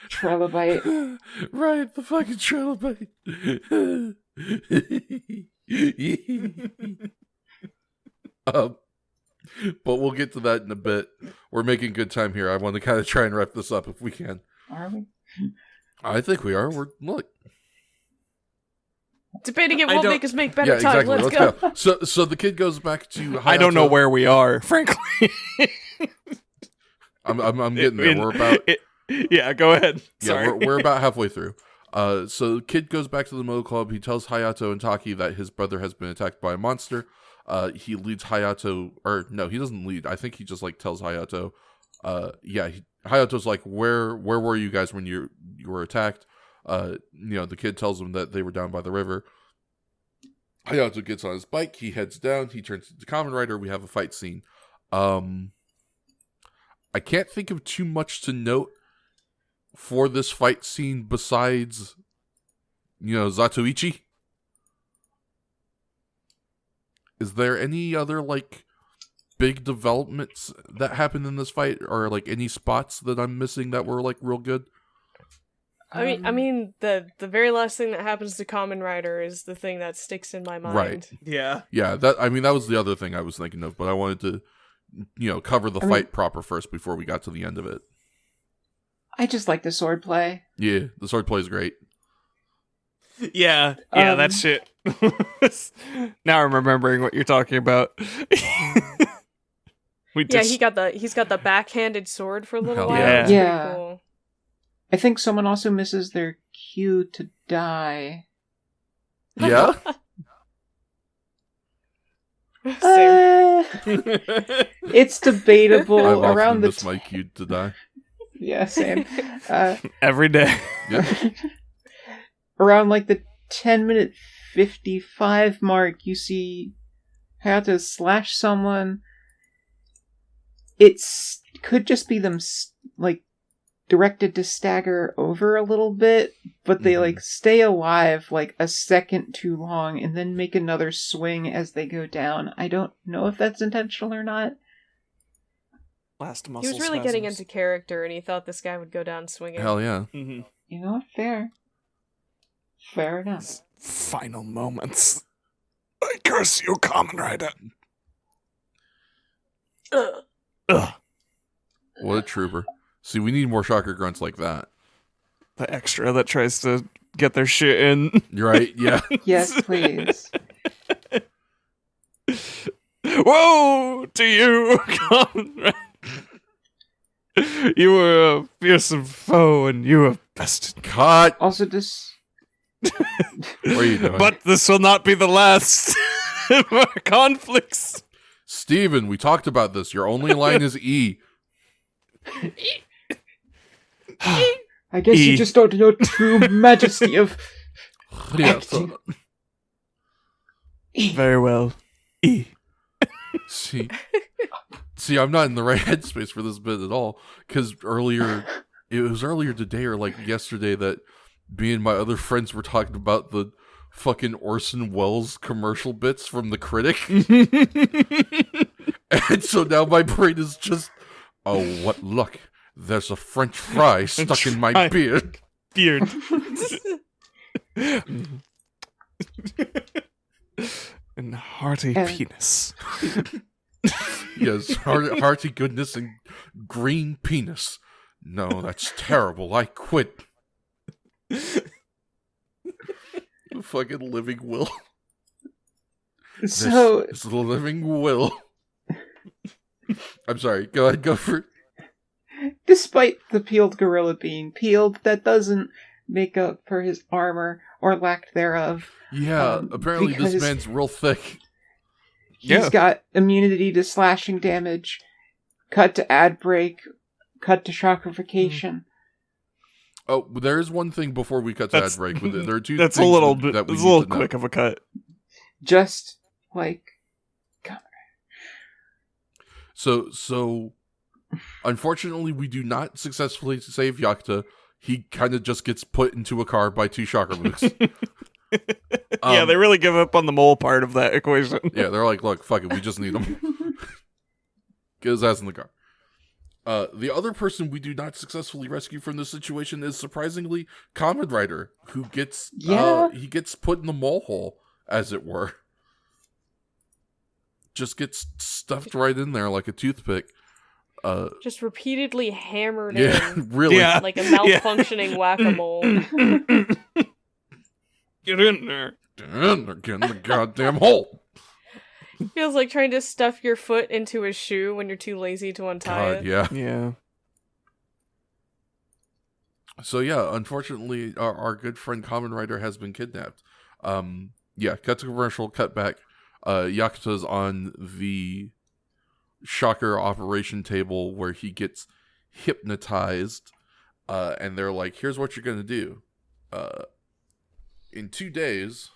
Speaker 4: Trilobite.
Speaker 1: right, the fucking trilobite. But we'll get to that in a bit. We're making good time here. I want to kind of try and wrap this up if we can.
Speaker 4: Are we?
Speaker 1: I think we are. Look.
Speaker 3: Debating it
Speaker 2: I
Speaker 3: won't
Speaker 2: don't-
Speaker 3: make us make better
Speaker 1: Yeah,
Speaker 3: time.
Speaker 1: exactly.
Speaker 3: Let's go.
Speaker 1: So the kid goes back to Hayato.
Speaker 2: I don't know where we are, frankly.
Speaker 1: I'm getting there. We're about
Speaker 2: yeah, go ahead.
Speaker 1: yeah,
Speaker 2: Sorry.
Speaker 1: we're about halfway through. So the kid goes back to the Moto Club. He tells Hayato and Taki that his brother has been attacked by a monster. He leads Hayato, or no, he doesn't lead. I think he just like tells Hayato. Hayato's like, where were you guys when you were attacked? The kid tells him that they were down by the river. Hayato gets on his bike. He heads down. He turns into Kamen Rider. We have a fight scene. I can't think of too much to note for this fight scene besides, Zatoichi. Is there any other, big developments that happened in this fight, or, any spots that I'm missing that were, real good?
Speaker 3: I mean, the very last thing that happens to Kamen Rider is the thing that sticks in my mind.
Speaker 1: Right.
Speaker 2: Yeah.
Speaker 1: Yeah, that was the other thing I was thinking of, but I wanted to, cover the fight proper first before we got to the end of it.
Speaker 4: I just like the sword play.
Speaker 1: Yeah, the sword play is great.
Speaker 2: Yeah, that shit. Now I'm remembering what you're talking about.
Speaker 3: He's got the backhanded sword for a little
Speaker 1: Hell
Speaker 3: while.
Speaker 2: yeah.
Speaker 3: It's pretty
Speaker 4: Yeah.
Speaker 3: cool.
Speaker 4: I think someone also misses their cue to die.
Speaker 1: Yeah?
Speaker 3: Same.
Speaker 4: It's debatable
Speaker 1: I've often
Speaker 4: around the
Speaker 1: missed my cue to die.
Speaker 4: yeah, same.
Speaker 2: Every day.
Speaker 1: Yeah.
Speaker 4: Around the 10-minute 55 mark, you see Hayato slash someone. Could just be them directed to stagger over a little bit, but they stay alive a second too long and then make another swing as they go down. I don't know if that's intentional or not.
Speaker 2: Last
Speaker 3: He
Speaker 2: muscle
Speaker 3: was really getting into character, and he thought this guy would go down swinging.
Speaker 1: Hell yeah.
Speaker 2: Mm-hmm.
Speaker 4: You know what? Fair enough.
Speaker 2: Final moments. I curse you, Kamen Rider. Ugh.
Speaker 1: What a trooper. See, we need more shocker grunts like that.
Speaker 2: The extra that tries to get their shit in.
Speaker 1: You're right, yeah.
Speaker 4: Yes, please.
Speaker 2: Whoa to you, Kamen Rider. You were a fearsome foe, and you have bested.
Speaker 1: Cut!
Speaker 4: Also, just
Speaker 1: What are you doing?
Speaker 2: But this will not be the last of our conflicts.
Speaker 1: Steven, we talked about this. Your only line is E.
Speaker 4: I guess you just don't know true majesty of
Speaker 1: Yeah,
Speaker 4: acting.
Speaker 2: Very well. E.
Speaker 1: See, I'm not in the right headspace for this bit at all. Because it was earlier today or yesterday that me and my other friends were talking about the fucking Orson Welles commercial bits from The Critic. And so now my brain is just, oh, what luck. There's a French fry stuck in my beard.
Speaker 2: And hearty penis.
Speaker 1: Yes, hearty goodness and green penis. No, that's terrible. I quit. Fucking living will.
Speaker 4: So
Speaker 1: this living will. I'm sorry. Go ahead. Go for it.
Speaker 4: despite the peeled gorilla being peeled, that doesn't make up for his armor or lack thereof.
Speaker 1: Yeah, apparently this
Speaker 4: because
Speaker 1: man's real thick.
Speaker 4: He's got immunity to slashing damage, cut to ad break, cut to shockerification.
Speaker 1: Oh, there is one thing before we cut to ad break. There are two.
Speaker 2: That's a
Speaker 1: things
Speaker 2: little
Speaker 1: that
Speaker 2: bit.
Speaker 1: we
Speaker 2: It's a
Speaker 1: need
Speaker 2: little
Speaker 1: to know.
Speaker 2: quick of a cut.
Speaker 4: Just like
Speaker 1: So, unfortunately, we do not successfully save Yakuta. He kind of just gets put into a car by two shocker mooks.
Speaker 2: Yeah, they really give up on the mole part of that equation.
Speaker 1: Yeah, they're like, look, fuck it, we just need him. Get his ass in the car. The other person we do not successfully rescue from this situation is surprisingly Kamen Rider, who gets he gets put in the mole hole, as it were. Just gets stuffed right in there like a toothpick.
Speaker 3: Just repeatedly hammered
Speaker 1: Yeah,
Speaker 3: in.
Speaker 1: really.
Speaker 2: Yeah.
Speaker 3: Like a malfunctioning whack-a-mole.
Speaker 2: Get in there.
Speaker 1: They're getting the goddamn hole.
Speaker 3: Feels like trying to stuff your foot into a shoe when you're too lazy to untie
Speaker 1: God,
Speaker 3: it.
Speaker 1: yeah.
Speaker 2: Yeah.
Speaker 1: So yeah, unfortunately, our good friend Kamen Rider has been kidnapped. Yeah, cut to commercial, cut back. Yakuta's on the shocker operation table where he gets hypnotized, and they're like, here's what you're gonna do. In 2 days,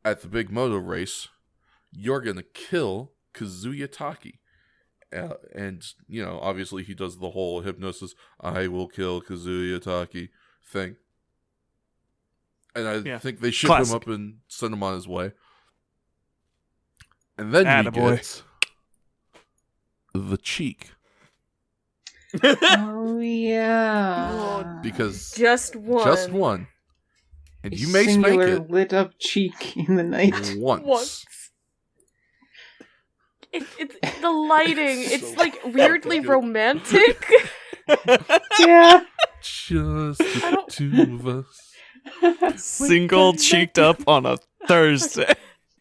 Speaker 1: at the big moto race, you're gonna kill Kazuya Taki. And, you know, obviously he does the whole hypnosis, I will kill Kazuya Taki thing. And I think they ship him up and send him on his way. And then we get the cheek.
Speaker 4: oh yeah,
Speaker 1: Because
Speaker 3: Just one.
Speaker 1: And
Speaker 4: A
Speaker 1: you may spank
Speaker 4: singular
Speaker 1: it
Speaker 4: lit up cheek in the night.
Speaker 1: once.
Speaker 3: It's the lighting. It's like weirdly romantic.
Speaker 4: Yeah.
Speaker 1: Just the two of us.
Speaker 2: Single cheeked up on a Thursday.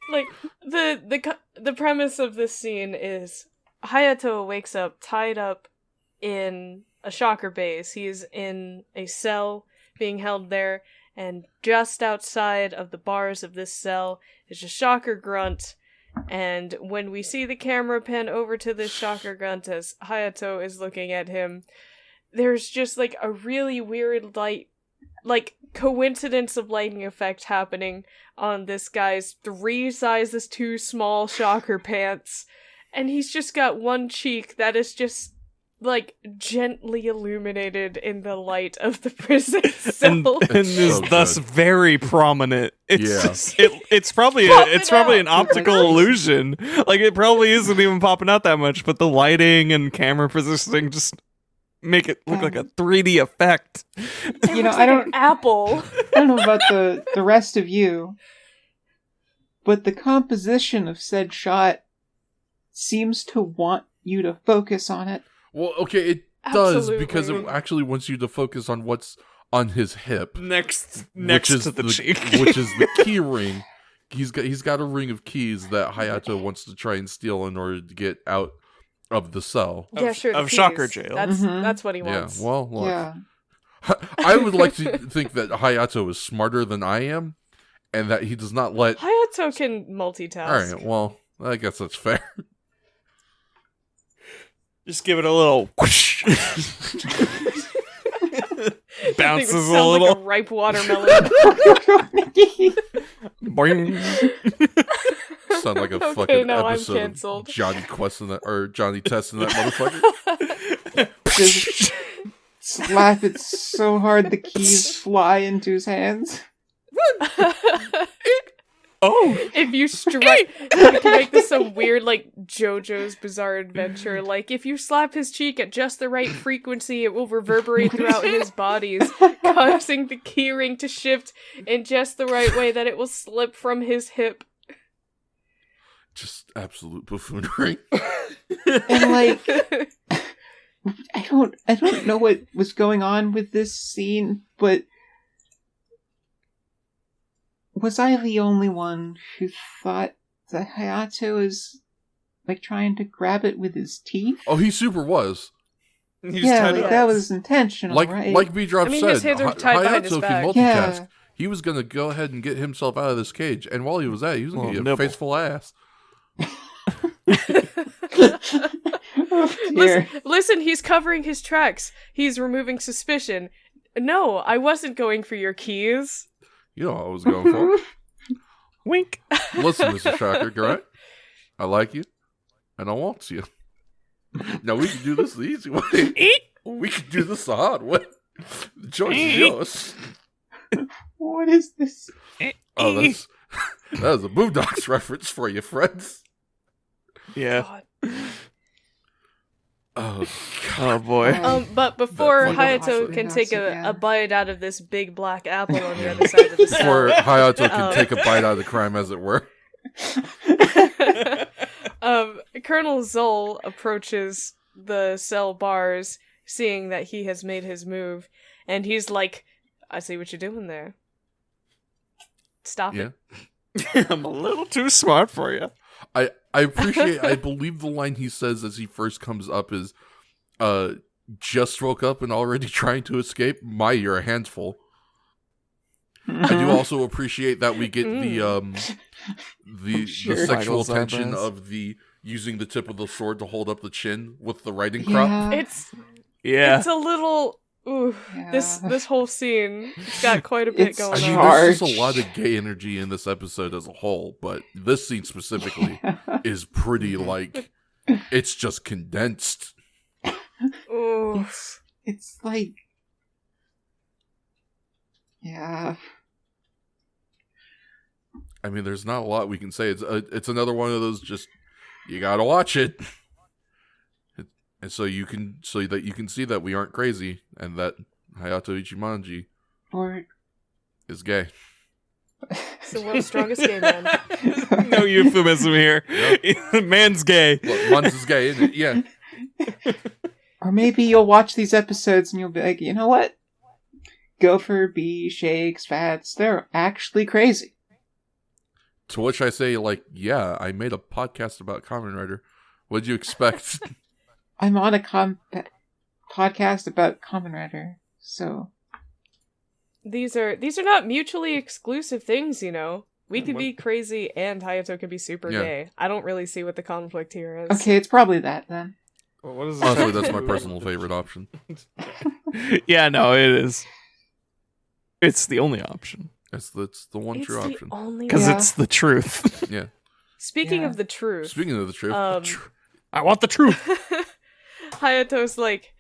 Speaker 3: Like the premise of this scene is Hayato wakes up tied up in a shocker base. He's in a cell being held there, and just outside of the bars of this cell is a shocker grunt. And when we see the camera pan over to this shocker grunt as Hayato is looking at him, there's just like a really weird coincidence of lighting effect happening on this guy's 3 sizes too small shocker pants, and he's just got one cheek that is just like gently illuminated in the light of the prison cell.
Speaker 2: and is thus very prominent. It's
Speaker 1: Yeah.
Speaker 2: just, it's probably an optical illusion. Like it probably isn't even popping out that much, but the lighting and camera positioning just make it look like a 3D effect.
Speaker 4: You know, I don't
Speaker 3: apple.
Speaker 4: I don't know about the rest of you, but the composition of said shot seems to want you to focus on it.
Speaker 1: Well, okay, it does,
Speaker 3: Absolutely.
Speaker 1: because it actually wants you to focus on what's on his hip.
Speaker 2: Next
Speaker 1: which is
Speaker 2: to the cheek.
Speaker 1: Which is the key ring. He's got a ring of keys that Hayato wants to try and steal in order to get out of the cell.
Speaker 3: Yeah, sure. the
Speaker 2: of
Speaker 3: keys.
Speaker 2: shocker jail.
Speaker 3: That's what he wants.
Speaker 1: Yeah, well, look.
Speaker 4: Yeah.
Speaker 1: I would like to think that Hayato is smarter than I am, and that he does not let...
Speaker 3: Hayato can multitask.
Speaker 1: Alright, well, I guess that's fair.
Speaker 2: Just give it a little whoosh. Bounces a
Speaker 3: Sounds
Speaker 2: little.
Speaker 3: like a ripe watermelon.
Speaker 2: Boing.
Speaker 1: Sound like a
Speaker 3: Okay,
Speaker 1: fucking
Speaker 3: now I'm
Speaker 1: episode
Speaker 3: cancelled.
Speaker 1: of Johnny Quest in that, or Johnny Test in that motherfucker.
Speaker 4: Just slap it so hard the keys fly into his hands.
Speaker 2: Oh,
Speaker 3: If you strike, you can make this some weird, like, JoJo's Bizarre Adventure. Like, if you slap his cheek at just the right frequency, it will reverberate throughout his bodies, causing the keyring to shift in just the right way that it will slip from his hip.
Speaker 1: Just absolute buffoonery.
Speaker 4: And like, I don't know what was going on with this scene, but was I the only one who thought that Hayato is like trying to grab it with his teeth?
Speaker 1: Oh, he super was.
Speaker 4: Yeah, like that was intentional, right?
Speaker 1: Like B-Drop
Speaker 3: I mean,
Speaker 1: said,
Speaker 3: his hands are tied behind his
Speaker 1: Hayato
Speaker 3: back.
Speaker 1: can multitask.
Speaker 4: Yeah.
Speaker 1: He was gonna go ahead and get himself out of this cage, and while he was at it, he was gonna get a
Speaker 2: nibble.
Speaker 1: face full of ass.
Speaker 4: Oh, dear.
Speaker 3: Listen, he's covering his tracks. He's removing suspicion. No, I wasn't going for your keys.
Speaker 1: You know what I was going for.
Speaker 2: Wink.
Speaker 1: Listen, Mr. Shocker, right? I like you, and I want you. Now we can do this the easy way. We can do this the hard way. The choice is yours.
Speaker 4: What is this?
Speaker 1: Oh, that is a Boondocks reference for you, friends.
Speaker 2: Yeah.
Speaker 3: God.
Speaker 1: Oh,
Speaker 2: Oh boy.
Speaker 3: But before
Speaker 1: That
Speaker 3: Hayato
Speaker 4: fucking
Speaker 3: can
Speaker 4: nuts
Speaker 3: take
Speaker 4: again.
Speaker 3: a bite out of this big black apple on the other side of the
Speaker 1: before
Speaker 3: cell,
Speaker 1: Hayato can take a bite out of the crime, as it were.
Speaker 3: Colonel Zol approaches the cell bars, seeing that he has made his move, and he's like, "I see what you're doing there. Stop
Speaker 1: Yeah.
Speaker 3: it."
Speaker 2: I'm a little too smart for you.
Speaker 1: I appreciate, I believe the line he says as he first comes up is, just woke up and already trying to escape? You're a handful. I do also appreciate that we get the
Speaker 4: Sure.
Speaker 1: sexual
Speaker 2: Michael's
Speaker 1: tension
Speaker 2: eyebrows.
Speaker 1: of the using the tip of the sword to hold up the chin with the writing crop.
Speaker 4: Yeah.
Speaker 3: It's a little. Ooh,
Speaker 4: Yeah.
Speaker 3: this whole scene got quite a bit
Speaker 4: It's
Speaker 3: going
Speaker 1: I mean,
Speaker 3: on.
Speaker 1: there's just a
Speaker 4: Charged.
Speaker 1: lot of gay energy in this episode as a whole, but this scene specifically is pretty, like, it's just condensed.
Speaker 3: Ooh.
Speaker 4: It's like, yeah.
Speaker 1: I mean, there's not a lot we can say. It's another one of those just, you gotta watch it. And so that you can see that we aren't crazy and that Hayato Ichimonji
Speaker 4: Or
Speaker 1: is gay.
Speaker 3: It's the world's strongest gay man.
Speaker 2: No euphemism here. Man's gay.
Speaker 1: Look, Mons is gay, isn't it? Yeah.
Speaker 4: Or maybe you'll watch these episodes and you'll be like, you know what? Gopher, Bee, Shakes, Fats, they're actually crazy.
Speaker 1: To which I say, like, yeah, I made a podcast about Kamen Rider. What'd you expect?
Speaker 4: I'm on a podcast about Kamen Rider, so...
Speaker 3: These are not mutually exclusive things, you know. We could be crazy and Hayato could be super
Speaker 1: Yeah.
Speaker 3: gay. I don't really see what the conflict here is.
Speaker 4: Okay, it's probably that then.
Speaker 2: Well, what is
Speaker 1: Honestly, that's my personal favorite option.
Speaker 2: Yeah, no, it is. It's the only option.
Speaker 1: That's the one
Speaker 3: It's
Speaker 1: true
Speaker 3: the
Speaker 1: option.
Speaker 3: only
Speaker 2: Because
Speaker 3: one.
Speaker 4: Yeah.
Speaker 2: it's the truth.
Speaker 1: Yeah.
Speaker 3: Speaking
Speaker 4: Yeah.
Speaker 3: of the truth,
Speaker 1: Speaking of the truth,
Speaker 2: I want the truth.
Speaker 3: Hayato's like,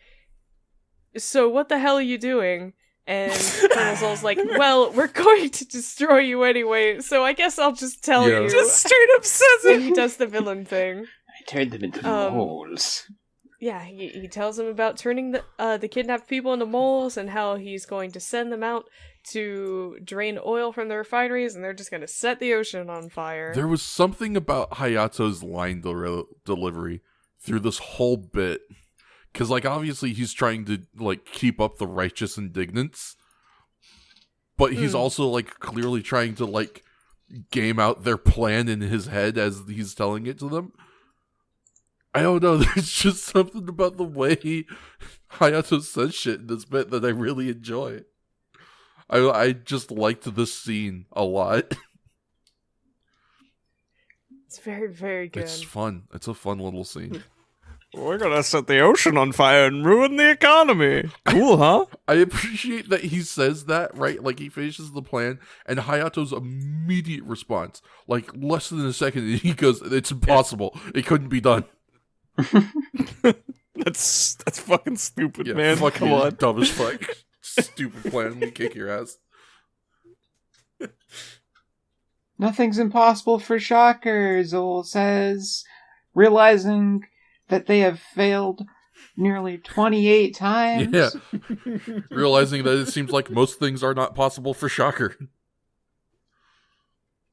Speaker 3: so what the hell are you doing? And Colonel Zol's like, well, we're going to destroy you anyway, so I guess I'll just tell
Speaker 1: Yeah.
Speaker 3: you.
Speaker 2: Just straight up says
Speaker 3: And he
Speaker 2: it.
Speaker 3: does the villain thing.
Speaker 5: I turned them into
Speaker 3: Um,
Speaker 5: moles.
Speaker 3: Yeah, he tells him about turning the kidnapped people into moles and how he's going to send them out to drain oil from the refineries and they're just going to set the ocean on fire.
Speaker 1: there was something about Hayato's line delivery through this whole bit. Because, like, obviously he's trying to, like, keep up the righteous indignance. But he's also, like, clearly trying to, like, game out their plan in his head as he's telling it to them. I don't know, there's just something about the way Hayato says shit in this bit that I really enjoy. I just liked this scene a lot.
Speaker 3: It's very, very good.
Speaker 1: It's fun. It's a fun little scene.
Speaker 2: We're gonna set the ocean on fire and ruin the economy. Cool, huh?
Speaker 1: I appreciate that he says that, right? Like, he finishes the plan, and Hayato's immediate response, like, less than a second, and he goes, it's impossible. It couldn't be done.
Speaker 2: That's fucking stupid,
Speaker 1: Yeah,
Speaker 2: man.
Speaker 1: fuck
Speaker 2: Come
Speaker 1: you,
Speaker 2: on.
Speaker 1: dumb as fuck. Stupid plan. We kick your ass.
Speaker 4: Nothing's impossible for Shocker, Zol says, realizing that they have failed nearly 28 times.
Speaker 1: Yeah. Realizing that it seems like most things are not possible for Shocker.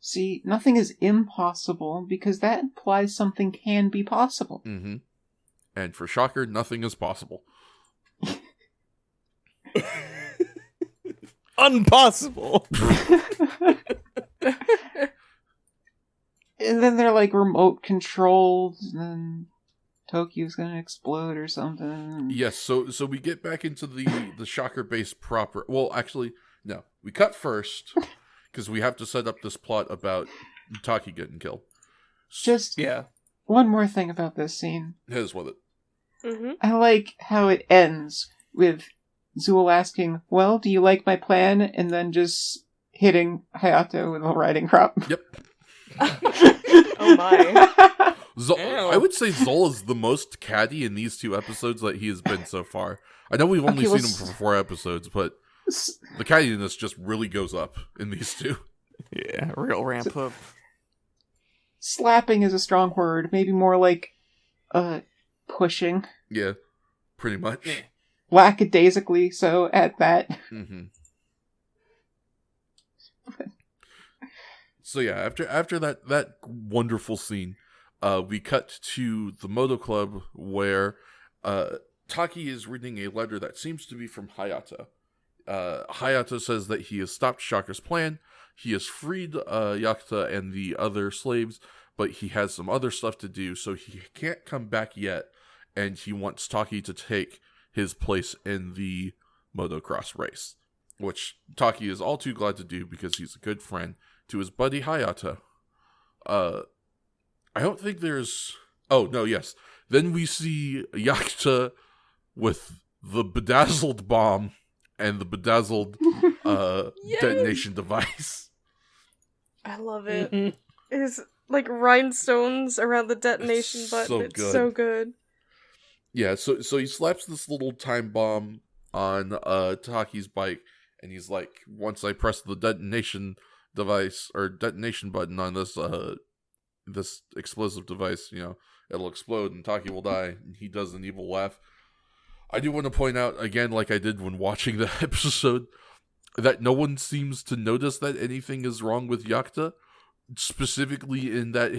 Speaker 4: See, nothing is impossible because that implies something can be possible.
Speaker 1: Mm-hmm. And for Shocker, nothing is possible.
Speaker 2: Unpossible.
Speaker 4: And then they're like remote controlled, and then Tokyo's gonna explode or something.
Speaker 1: Yes, so we get back into the shocker base proper. Well, actually, no. We cut first because we have to set up this plot about Taki getting killed.
Speaker 4: Just
Speaker 2: Yeah.
Speaker 4: one more thing about this scene.
Speaker 1: Here's with it.
Speaker 3: Mm-hmm.
Speaker 4: I like how it ends with Zool asking, "Well, do you like my plan?" and then just hitting Hayato with a riding crop.
Speaker 1: Yep.
Speaker 3: Oh my.
Speaker 1: I would say Zol is the most catty in these 2 episodes that he has been so far. I know we've only seen him for 4 episodes, but the cattiness just really goes up in these 2.
Speaker 2: Yeah, real ramp up.
Speaker 4: Slapping is a strong word. Maybe more like, pushing.
Speaker 1: Yeah, pretty much.
Speaker 4: Lackadaisically so at that.
Speaker 1: Mm-hmm. So yeah, after that wonderful scene, we cut to the Moto Club where Taki is reading a letter that seems to be from Hayato. Hayato says that he has stopped Shocker's plan. He has freed Yakuta and the other slaves, but he has some other stuff to do, so he can't come back yet, and he wants Taki to take his place in the motocross race, which Taki is all too glad to do because he's a good friend to his buddy Hayato. I don't think there's... Oh, no, yes. Then we see Yakuta with the bedazzled bomb and the bedazzled detonation device.
Speaker 3: I love it.
Speaker 2: Mhm.
Speaker 3: His like rhinestones around the detonation button.
Speaker 1: So
Speaker 3: It's
Speaker 1: good.
Speaker 3: so good.
Speaker 1: Yeah, so he slaps this little time bomb on Taki's bike, and he's like, once I press the detonation device or detonation button on this this explosive device, it'll explode and Taki will die. And he does an evil laugh. I do want to point out again, like I did when watching the episode, that no one seems to notice that anything is wrong with Yakuta. Specifically in that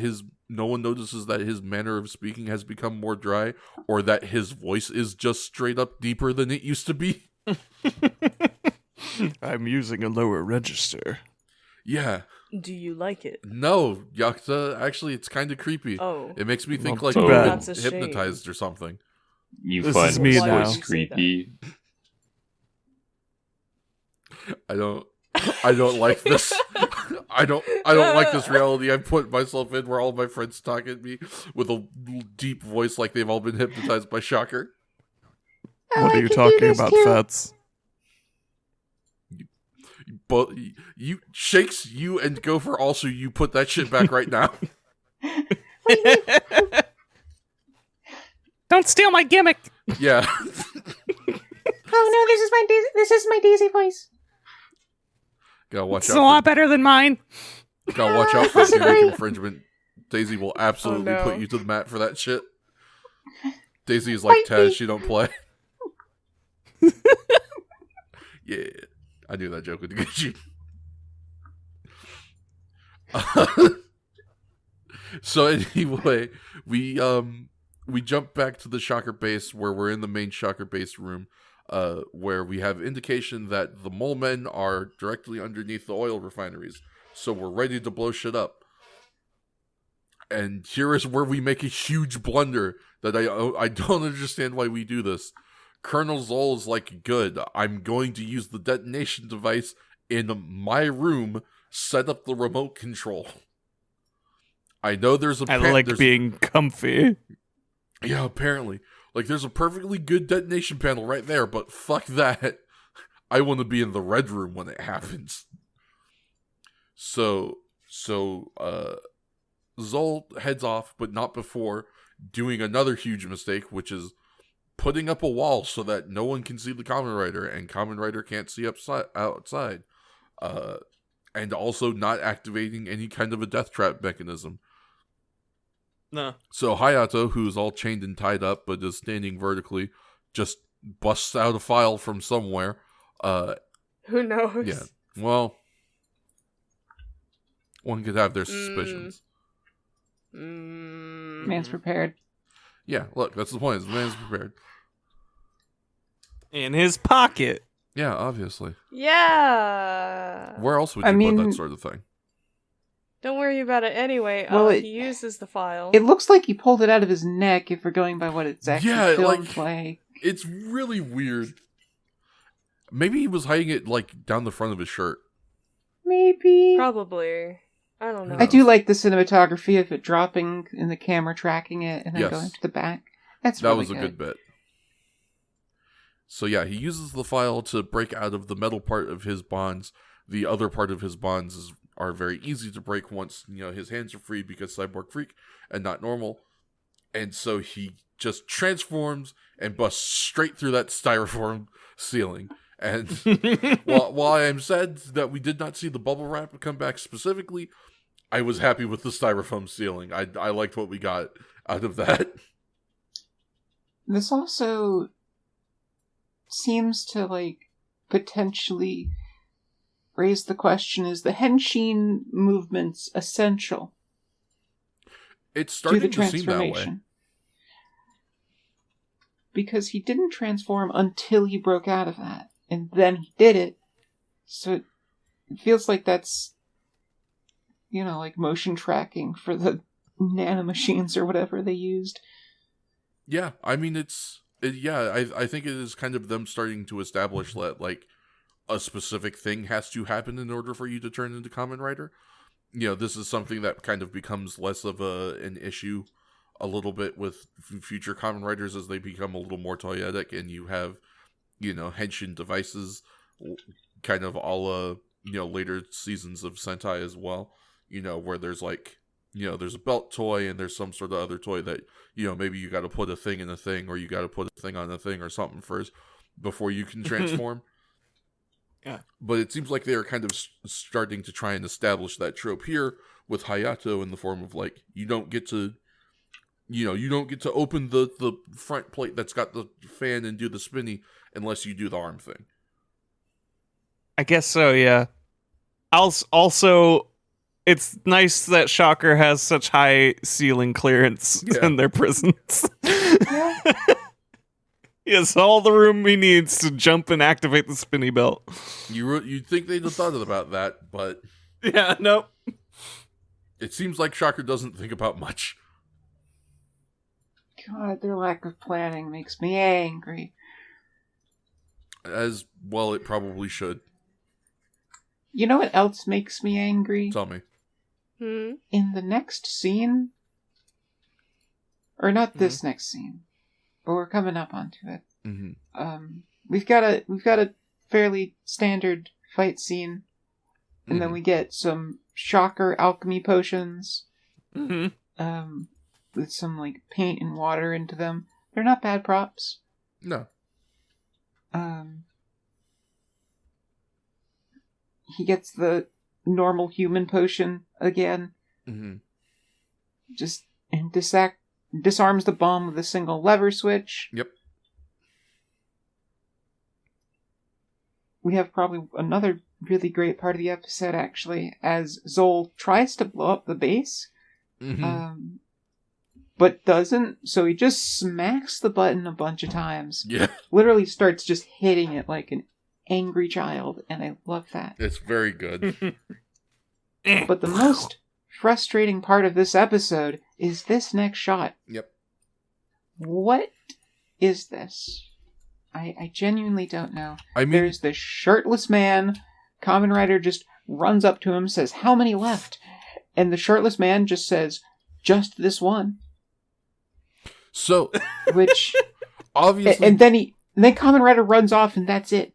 Speaker 1: no one notices that his manner of speaking has become more dry, or that his voice is just straight up deeper than it used to be.
Speaker 2: I'm using a lower register.
Speaker 1: Yeah.
Speaker 3: Do you like it?
Speaker 1: No, Yakuta, actually, it's kind of creepy.
Speaker 3: Oh.
Speaker 1: It makes me think
Speaker 2: Well,
Speaker 1: like
Speaker 5: too
Speaker 1: you've
Speaker 5: bad.
Speaker 1: been
Speaker 3: That's a shame.
Speaker 1: hypnotized or something.
Speaker 5: You
Speaker 2: This
Speaker 5: find
Speaker 2: is me
Speaker 5: this
Speaker 2: now.
Speaker 5: voice creepy.
Speaker 1: I don't like this. I don't like this reality I've put myself in, where all my friends talk at me with a deep voice like they've all been hypnotized by Shocker.
Speaker 2: What are you talking about, Fats?
Speaker 1: But you Shakes, you and Gopher, also you put that shit back right now.
Speaker 2: Don't steal my gimmick!
Speaker 1: Yeah.
Speaker 4: Oh no, this is my Daisy voice.
Speaker 1: Gotta watch
Speaker 2: It's a lot better than mine.
Speaker 1: Gotta watch out for gimmick infringement. Daisy will absolutely
Speaker 3: Oh, no.
Speaker 1: put you to the mat for that shit. Daisy is like Taz, she don't play. Yeah. I knew that joke would get you. So anyway, we jump back to the Shocker base where we're in the main Shocker base room, where we have indication that the mole men are directly underneath the oil refineries. So we're ready to blow shit up. And here is where we make a huge blunder that I don't understand why we do this. Colonel Zol is like, good, I'm going to use the detonation device in my room, set up the remote control. I know there's a...
Speaker 2: I like being comfy.
Speaker 1: Yeah, apparently. Like, there's a perfectly good detonation panel right there, but fuck that. I want to be in the red room when it happens. So Zol heads off, but not before doing another huge mistake, which is putting up a wall so that no one can see the Kamen Rider, and Kamen Rider can't see outside. And also not activating any kind of a death trap mechanism.
Speaker 2: No.
Speaker 1: So Hayato, who's all chained and tied up, but is standing vertically, just busts out a file from somewhere.
Speaker 3: Who knows?
Speaker 1: Yeah. Well, one could have their suspicions.
Speaker 4: Man's prepared.
Speaker 1: Yeah, look, that's the point. Is the man's prepared.
Speaker 2: In his pocket.
Speaker 1: Yeah, obviously.
Speaker 3: Yeah.
Speaker 1: Where else would
Speaker 4: I
Speaker 1: you put
Speaker 4: mean-
Speaker 1: that sort of thing?
Speaker 3: Don't worry about it anyway.
Speaker 4: Well,
Speaker 3: He uses the file.
Speaker 4: It looks like he pulled it out of his neck if we're going by what it's actually filmed like.
Speaker 1: It's really weird. Maybe he was hiding it, like, down the front of his shirt.
Speaker 4: Maybe.
Speaker 3: Probably. I don't know.
Speaker 4: I do like the cinematography of it dropping and the camera tracking it and then going to the back. That
Speaker 1: was a good bit. So yeah, he uses the file to break out of the metal part of his bonds. The other part of his bonds are very easy to break once, his hands are free because cyborg freak and not normal. And so he just transforms and busts straight through that styrofoam ceiling. And while I am sad that we did not see the bubble wrap come back specifically, I was happy with the styrofoam ceiling. I liked what we got out of that.
Speaker 4: This also seems to, potentially raise the question, is the Henshin movements essential?
Speaker 1: It's starting to seem that way.
Speaker 4: Because he didn't transform until he broke out of that. And then he did it. So it feels like that's, motion tracking for the nanomachines or whatever they used.
Speaker 1: Yeah, I mean, I think it is kind of them starting to establish that, a specific thing has to happen in order for you to turn into Kamen Rider. This is something that kind of becomes less of an issue a little bit with future Kamen Riders as they become a little more toyetic, and you have, henshin devices, kind of a la, later seasons of Sentai as well, where there's there's a belt toy and there's some sort of other toy that, maybe you got to put a thing in a thing, or you got to put a thing on a thing or something first before you can transform.
Speaker 2: Yeah.
Speaker 1: But it seems like they are kind of starting to try and establish that trope here with Hayato in the form of, you don't get to, you don't get to open the front plate that's got the fan and do the spinny unless you do the arm thing.
Speaker 2: I guess so, yeah. Also, it's nice that Shocker has such high ceiling clearance in their prisons.
Speaker 4: Yeah.
Speaker 2: He has all the room he needs to jump and activate the spinny belt.
Speaker 1: You'd think they'd have thought about that, but...
Speaker 2: Yeah, nope.
Speaker 1: It seems like Shocker doesn't think about much.
Speaker 4: God, their lack of planning makes me angry.
Speaker 1: As well, it probably should.
Speaker 4: You know what else makes me angry?
Speaker 1: Tell me.
Speaker 4: In the next scene, or not this next scene, but we're coming up onto it. We've got a fairly standard fight scene, and then we get some Shocker alchemy potions, with some paint and water into them. They're not bad props.
Speaker 1: No.
Speaker 4: He gets the normal human potion again. Just and disarms the bomb with a single lever switch.
Speaker 1: Yep.
Speaker 4: We have probably another really great part of the episode, actually, as Zol tries to blow up the base, but doesn't, so he just smacks the button a bunch of times.
Speaker 1: Yeah.
Speaker 4: Literally starts just hitting it like an angry child, and I love that.
Speaker 1: It's very good.
Speaker 4: But the most frustrating part of this episode is this next shot.
Speaker 1: Yep.
Speaker 4: What is this? I genuinely don't know.
Speaker 1: I mean,
Speaker 4: there's this shirtless man. Kamen Rider just runs up to him, says, "How many left?" And the shirtless man just says, "Just this one."
Speaker 1: So,
Speaker 4: which
Speaker 1: obviously,
Speaker 4: and then Kamen Rider runs off, and that's it.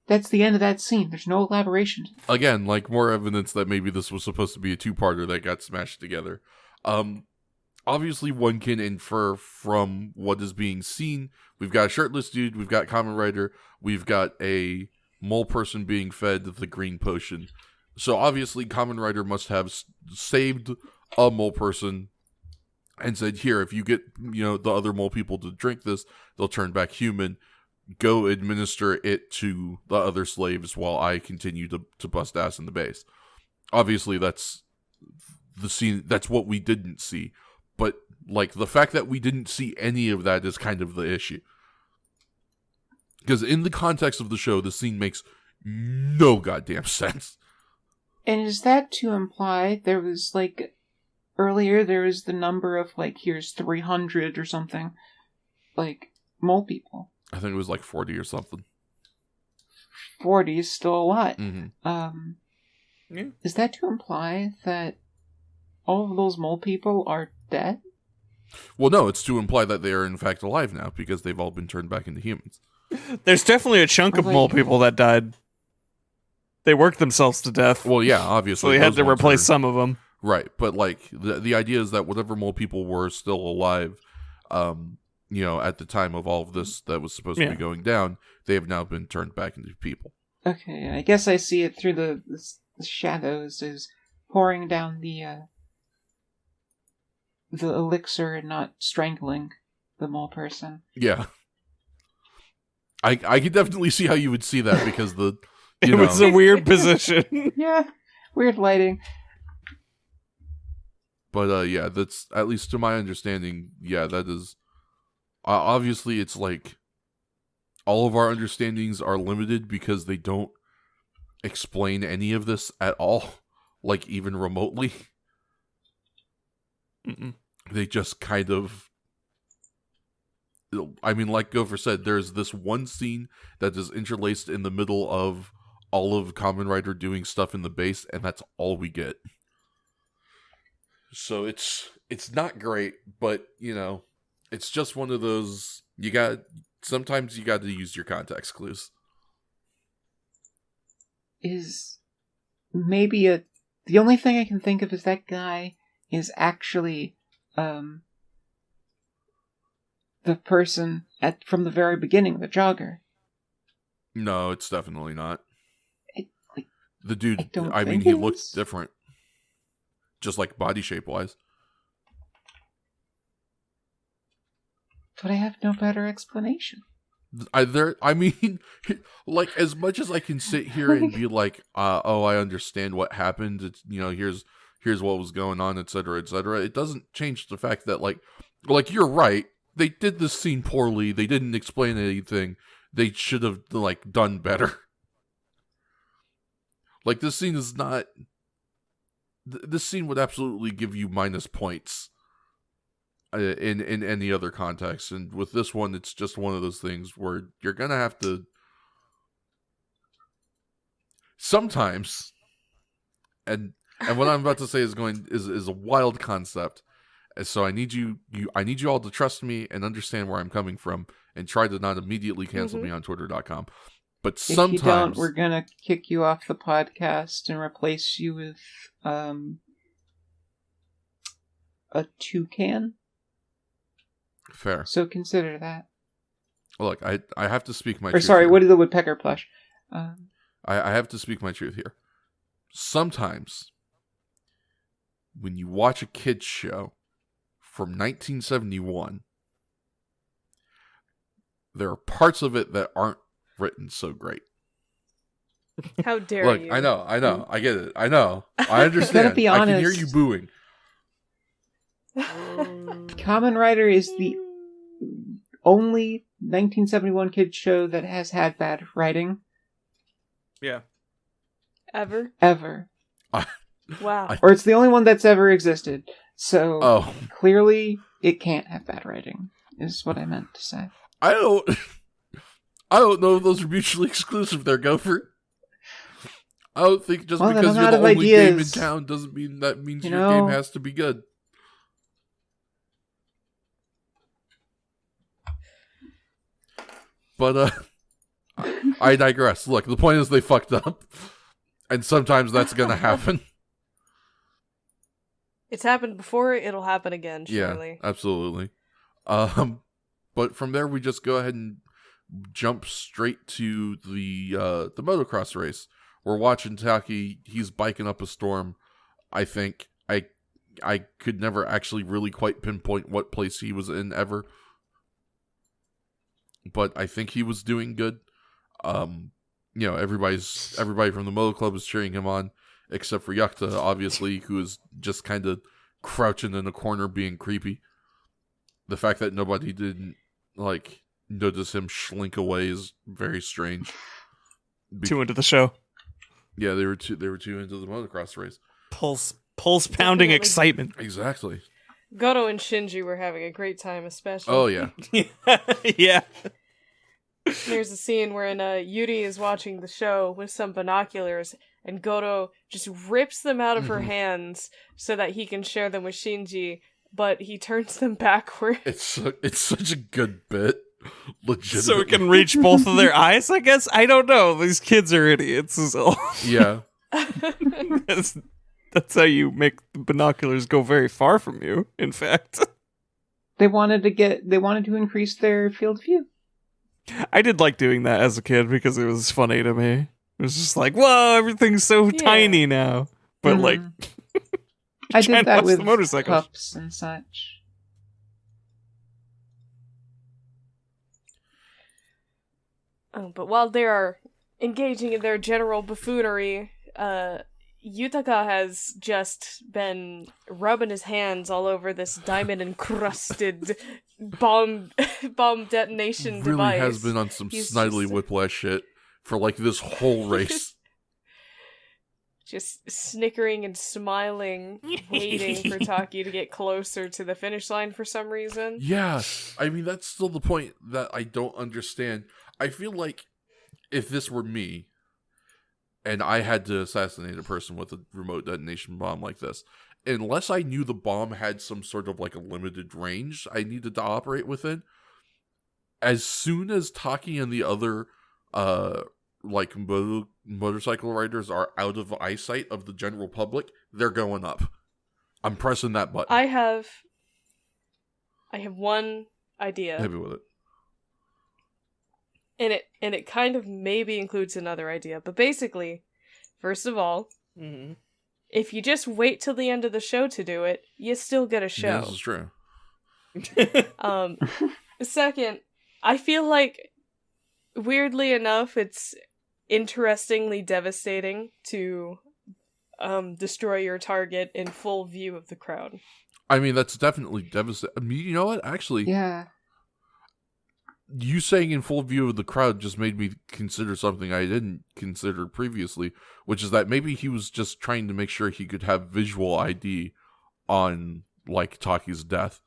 Speaker 4: That's the end of that scene. There's no elaboration.
Speaker 1: Again, more evidence that maybe this was supposed to be a two-parter that got smashed together. Obviously, one can infer from what is being seen. We've got a shirtless dude, we've got Kamen Rider, we've got a mole person being fed the green potion. So obviously, Kamen Rider must have saved a mole person and said, "Here, if you get the other mole people to drink this, they'll turn back human. Go administer it to the other slaves while I continue to bust ass in the base." Obviously, that's the scene. That's what we didn't see. But the fact that we didn't see any of that is kind of the issue. Because in the context of the show, the scene makes no goddamn sense.
Speaker 4: And is that to imply there was, like, earlier there was the number of, like, here's 300 or something, like, mole people?
Speaker 1: I think it was like 40 or something.
Speaker 4: 40 is still a lot.
Speaker 1: Mm-hmm.
Speaker 2: Yeah.
Speaker 4: Is that to imply that all of those mole people are dead?
Speaker 1: Well, no, it's to imply that they are in fact alive now because they've all been turned back into humans.
Speaker 2: There's definitely a chunk of mole people that died. They worked themselves to death.
Speaker 1: Well, yeah, obviously.
Speaker 2: So they had
Speaker 1: those
Speaker 2: to
Speaker 1: ones
Speaker 2: replace
Speaker 1: are-
Speaker 2: some of them.
Speaker 1: Right, but like the idea is that whatever mole people were still alive, at the time of all of this that was supposed to be going down, they have now been turned back into people.
Speaker 4: Okay, I guess I see it through the shadows as pouring down the elixir and not strangling the mole person.
Speaker 1: Yeah. I could definitely see how you would see that because
Speaker 2: It was a weird position.
Speaker 4: Yeah, weird lighting.
Speaker 1: But yeah, that's at least to my understanding. Yeah, that is obviously it's like all of our understandings are limited because they don't explain any of this at all, like even remotely.
Speaker 2: Mm-mm.
Speaker 1: They just kind of. I mean, like Gopher said, there's this one scene that is interlaced in the middle of all of Kamen Rider doing stuff in the base, and that's all we get. So it's not great, but it's just one of those sometimes you got to use your context clues.
Speaker 4: Is maybe the only thing I can think of is that guy is actually the person from the very beginning, the jogger.
Speaker 1: No, it's definitely not. The
Speaker 4: I
Speaker 1: dude,
Speaker 4: don't
Speaker 1: I mean,
Speaker 4: think
Speaker 1: he
Speaker 4: it
Speaker 1: looked
Speaker 4: is.
Speaker 1: different. Just like body shape wise.
Speaker 4: But I have no better explanation.
Speaker 1: I mean, like, as much as I can sit here and be like, oh, I understand what happened. It's, here's what was going on, etc., etc. It doesn't change the fact that, like, you're right. They did this scene poorly. They didn't explain anything. They should have, like, done better. Like, this scene is not... This scene would absolutely give you minus points in any other context. And with this one, it's just one of those things where you're going to have to... Sometimes... And what I'm about to say is a wild concept. So I need you all to trust me and understand where I'm coming from and try to not immediately cancel me on Twitter.com. But sometimes...
Speaker 4: If you don't, we're gonna kick you off the podcast and replace you with a toucan.
Speaker 1: Fair.
Speaker 4: So consider that.
Speaker 1: Look, I have to speak my
Speaker 4: Or
Speaker 1: truth
Speaker 4: sorry,
Speaker 1: here.
Speaker 4: Woody the Woodpecker plush.
Speaker 1: I have to speak my truth here. Sometimes, when you watch a kids show from 1971, there are parts of it that aren't written so great.
Speaker 3: How dare
Speaker 1: Look,
Speaker 3: you?
Speaker 1: I know, I get it, I know, I understand.
Speaker 4: Gotta be
Speaker 1: I can hear
Speaker 4: honest.
Speaker 1: you booing.
Speaker 4: Kamen Rider is the only 1971 kids show that has had bad writing
Speaker 2: Yeah.
Speaker 3: Ever?
Speaker 4: ever.
Speaker 3: Wow.
Speaker 4: Or it's the only one that's ever existed. So
Speaker 1: Oh,
Speaker 4: clearly it can't have bad writing, is what I meant to say.
Speaker 1: I don't know if those are mutually exclusive there, Gopher. I don't think just
Speaker 4: Well, then
Speaker 1: because
Speaker 4: I'm
Speaker 1: you're
Speaker 4: out
Speaker 1: the
Speaker 4: of
Speaker 1: only game in
Speaker 4: ideas.
Speaker 1: town doesn't mean that means
Speaker 4: You
Speaker 1: your
Speaker 4: know?
Speaker 1: game has to be good. But I digress. Look, the point is they fucked up, and sometimes that's gonna happen.
Speaker 3: It's happened before, it'll happen again, surely.
Speaker 1: Yeah, absolutely. But from there we just go ahead and jump straight to the motocross race. We're watching Taki. He's biking up a storm. I think I could never actually really quite pinpoint what place he was in ever, but I think he was doing good. Everybody from the Moto Club is cheering him on, except for Yakta, obviously, who is just kind of crouching in a corner being creepy. The fact that nobody didn't notice him slink away is very strange.
Speaker 2: Too into the show.
Speaker 1: Yeah, they were too into the motocross race.
Speaker 2: Pulse pounding
Speaker 3: Definitely.
Speaker 2: excitement.
Speaker 1: Exactly.
Speaker 3: Goto and Shinji were having a great time, especially.
Speaker 1: Oh yeah.
Speaker 2: Yeah.
Speaker 3: There's a scene wherein Yuri is watching the show with some binoculars, and Goto just rips them out of her hands so that he can share them with Shinji, but he turns them backward.
Speaker 1: It's such a good bit. Legitimately.
Speaker 2: So it can reach both of their eyes, I guess? I don't know. These kids are idiots. So.
Speaker 1: Yeah.
Speaker 2: That's how you make the binoculars go very far from you, in fact.
Speaker 4: They wanted to increase their field of view.
Speaker 2: I did like doing that as a kid because it was funny to me. It was just like, whoa, everything's so tiny now. But like,
Speaker 4: I did that with
Speaker 2: the motorcycles.
Speaker 4: pups and such.
Speaker 3: But while they are engaging in their general buffoonery, Yutaka has just been rubbing his hands all over this diamond-encrusted bomb detonation
Speaker 1: Really
Speaker 3: device.
Speaker 1: has been on some Snidely Whiplash shit for like this whole race.
Speaker 3: Just snickering and smiling, waiting for Taki to get closer to the finish line for some reason.
Speaker 1: Yeah, I mean, that's still the point that I don't understand. I feel like if this were me, and I had to assassinate a person with a remote detonation bomb like this, unless I knew the bomb had some sort of like a limited range I needed to operate within, as soon as Taki and the other like motorcycle riders are out of eyesight of the general public, they're going up. I'm pressing that button.
Speaker 3: I have one idea.
Speaker 1: Heavy with it.
Speaker 3: And it kind of maybe includes another idea, but basically, first of all, if you just wait till the end of the show to do it, you still get a show.
Speaker 1: Yeah, this is true.
Speaker 3: Second, I feel like, weirdly enough, it's interestingly devastating to destroy your target in full view of the crowd.
Speaker 1: I mean, that's definitely devastating. I mean, you know what? Actually,
Speaker 4: Yeah.
Speaker 1: You saying in full view of the crowd just made me consider something I didn't consider previously, which is that maybe he was just trying to make sure he could have visual ID on, like, Taki's death.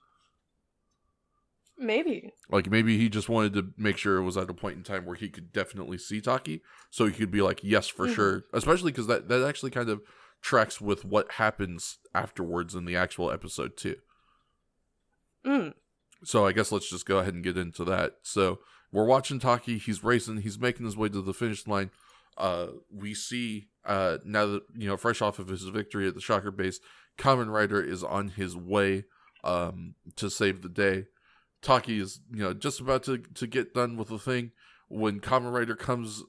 Speaker 3: Maybe.
Speaker 1: Like, maybe he just wanted to make sure it was at a point in time where he could definitely see Taki, so he could be like, yes, for sure. Especially because that actually kind of tracks with what happens afterwards in the actual episode, too. So I guess let's just go ahead and get into that. So we're watching Taki. He's racing. He's making his way to the finish line. We see, now that, fresh off of his victory at the Shocker base, Kamen Rider is on his way to save the day. Taki is, just about to get done with the thing when Kamen Rider comes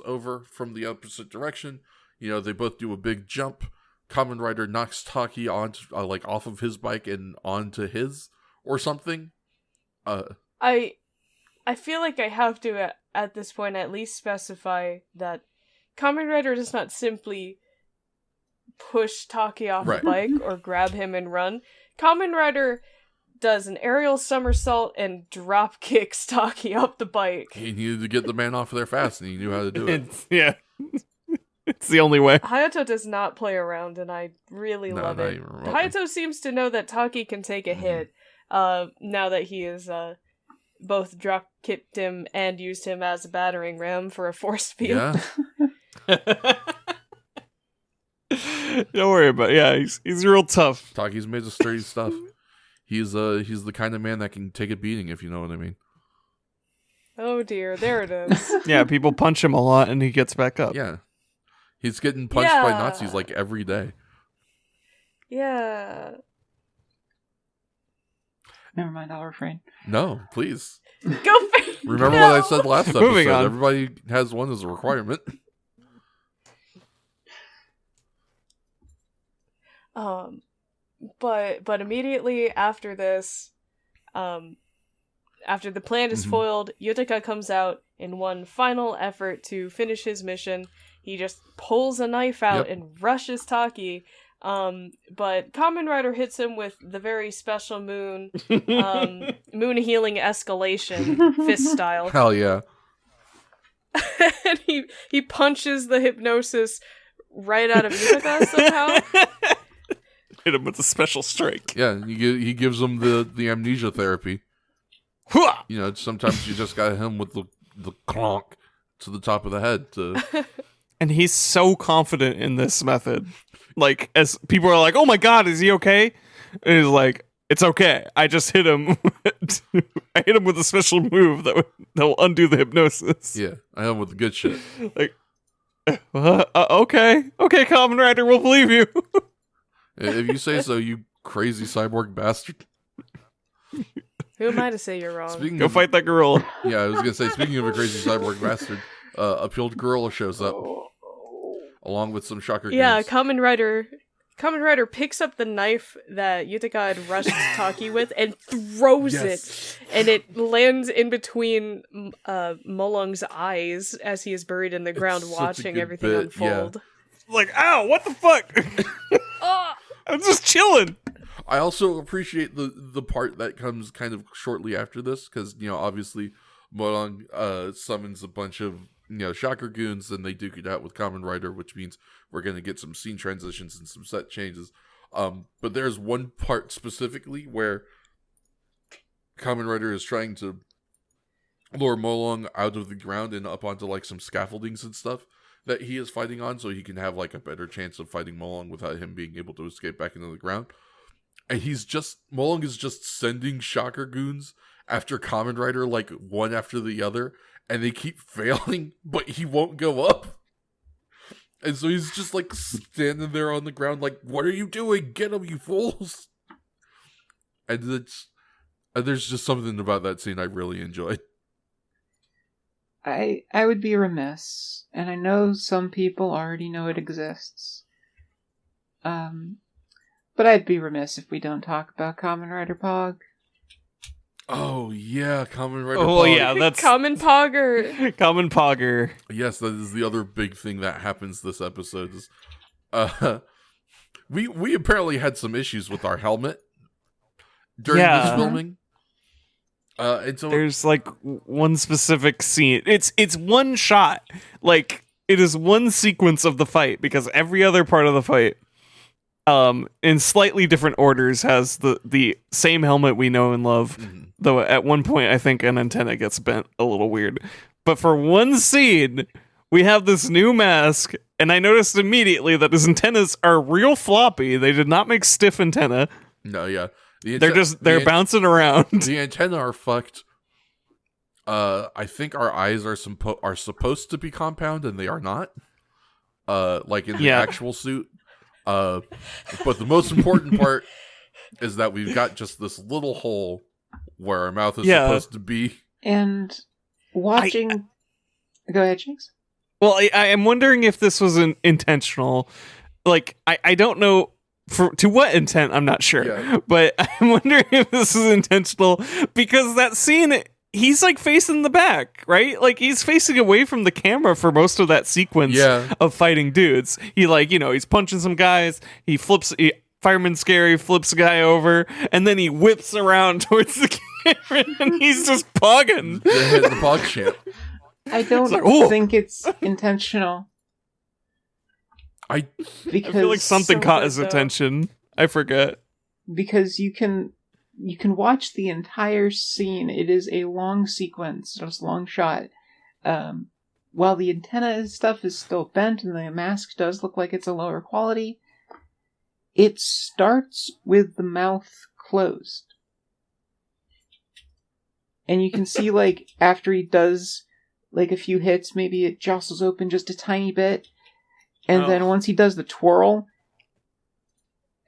Speaker 1: over from the opposite direction. They both do a big jump. Kamen Rider knocks Taki onto, off of his bike and onto his or something.
Speaker 3: I feel like I have to at this point at least specify that Kamen Rider does not simply push Taki off the bike or grab him and run. Kamen Rider does an aerial somersault and drop kicks Taki up the bike.
Speaker 1: He needed to get the man off of there fast, and he knew how to do it.
Speaker 2: It's the only way.
Speaker 3: Hayato does not play around, and I really love it. Hayato seems to know that Taki can take a hit, now that he has both drop kicked him and used him as a battering ram for a force field.
Speaker 1: Yeah.
Speaker 2: Don't worry about it. Yeah, he's real tough.
Speaker 1: Taki's made of sturdy stuff. He's the kind of man that can take a beating, if you know what I mean.
Speaker 3: Oh dear, there it is.
Speaker 2: Yeah, people punch him a lot and he gets back up.
Speaker 1: Yeah. He's getting punched by Nazis every day.
Speaker 3: Yeah.
Speaker 4: Never mind, I'll refrain.
Speaker 1: No, please.
Speaker 3: Go
Speaker 1: Remember what I said last episode.
Speaker 2: Moving on.
Speaker 1: Everybody has one as a requirement.
Speaker 3: But immediately after this, after the plan is foiled, Yutaka comes out in one final effort to finish his mission. He just pulls a knife out and rushes Taki. But Kamen Rider hits him with the very special moon healing escalation, fist style.
Speaker 1: Hell yeah.
Speaker 3: and he punches the hypnosis right out of Yuta somehow.
Speaker 2: Hit him with a special strike.
Speaker 1: Yeah, he gives him the amnesia therapy.
Speaker 2: Hooah!
Speaker 1: You know, sometimes you just got to hit him with the clonk to the top of the head.
Speaker 2: And he's so confident in this method. Like, as people are like, oh my god, is he okay? And he's like, it's okay. I just hit him. I hit him with a special move that will undo the hypnosis.
Speaker 1: Yeah, I hit him with the good shit.
Speaker 2: Like, okay. Okay, Kamen Rider, we'll believe you.
Speaker 1: If you say so, you crazy cyborg bastard.
Speaker 3: Who am I to say you're wrong?
Speaker 2: Go fight that gorilla.
Speaker 1: Yeah, I was going to say, speaking of a crazy cyborg bastard, a peeled gorilla shows up. Along with some shocker
Speaker 3: Yeah,
Speaker 1: goons.
Speaker 3: Kamen Rider picks up the knife that Yutaka had rushed Taki with and throws it. And it lands in between Molong's eyes as he is buried in the ground watching everything unfold.
Speaker 1: Yeah.
Speaker 2: Like, ow, what the fuck? I'm just chilling.
Speaker 1: I also appreciate the part that comes kind of shortly after this, because, you know, obviously Molong summons a bunch of, you know, shocker goons, and they duke it out with Kamen Rider, which means we're going to get some scene transitions and some set changes. But there's one part specifically where Kamen Rider is trying to lure Molong out of the ground and up onto, like, some scaffoldings and stuff that he is fighting on, so he can have, like, a better chance of fighting Molong without him being able to escape back into the ground. And Molong is just sending shocker goons after Kamen Rider, like, one after the other, and they keep failing, but he won't go up. And so he's just, like, standing there on the ground, like, what are you doing? Get him, you fools! And there's just something about that scene I really enjoyed.
Speaker 4: I would be remiss, and I know some people already know it exists. But I'd be remiss if we don't talk about Kamen Rider Pog.
Speaker 1: Oh, yeah, Kamen Rider
Speaker 2: Oh,
Speaker 1: Pog.
Speaker 2: yeah, that's...
Speaker 3: Kamen Pogger!
Speaker 2: Kamen Pogger.
Speaker 1: Yes, that is the other big thing that happens this episode. Is, we apparently had some issues with our helmet during this filming. And so
Speaker 2: there's like one specific scene. It's one shot. Like, it is one sequence of the fight, because every other part of the fight, in slightly different orders, has the same helmet we know and love. Mm-hmm. Though at one point I think an antenna gets bent a little weird. But for one scene, we have this new mask, and I noticed immediately that his antennas are real floppy. They did not make stiff antenna.
Speaker 1: No, yeah.
Speaker 2: They're bouncing around.
Speaker 1: The antennae are fucked. I think our eyes are supposed to be compound, and they are not. Like in the actual suit. But the most important part is that we've got just this little hole where our mouth is supposed to be. And
Speaker 4: watching... Go ahead, Jinx.
Speaker 2: Well, I am wondering if this was intentional. Like, I don't know to what intent, I'm not sure. But I'm wondering if this is intentional, because that scene, he's like facing the back, right? Like, he's facing away from the camera for most of that sequence of fighting dudes. He, like, you know, he's punching some guys, Fireman Scary flips a guy over, and then he whips around towards the camera, and he's just pogging.
Speaker 1: They're hitting the pog champ.
Speaker 4: I don't think it's intentional.
Speaker 2: I feel like something caught his attention. I forget.
Speaker 4: Because you can watch the entire scene. It is a long sequence, just a long shot. While the antenna and stuff is still bent and the mask does look like it's a lower quality, it starts with the mouth closed. And you can see, like, after he does, like, a few hits, maybe it jostles open just a tiny bit. And then once he does the twirl,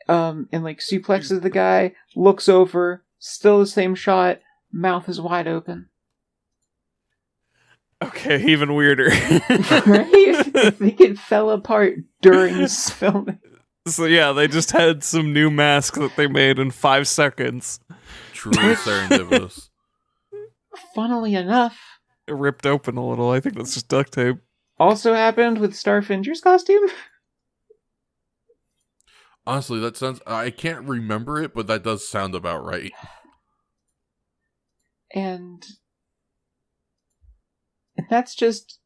Speaker 4: and, like, suplexes the guy, looks over, still the same shot, mouth is wide open.
Speaker 2: Okay, even weirder.
Speaker 4: Right? I think it fell apart during this filming.
Speaker 2: So yeah, they just had some new masks that they made in 5 seconds.
Speaker 1: Truly serendipitous.
Speaker 4: Funnily enough,
Speaker 2: it ripped open a little. I think that's just duct tape.
Speaker 4: Also happened with Starfinger's costume.
Speaker 1: Honestly, that sounds... I can't remember it, but that does sound about right.
Speaker 4: And that's just...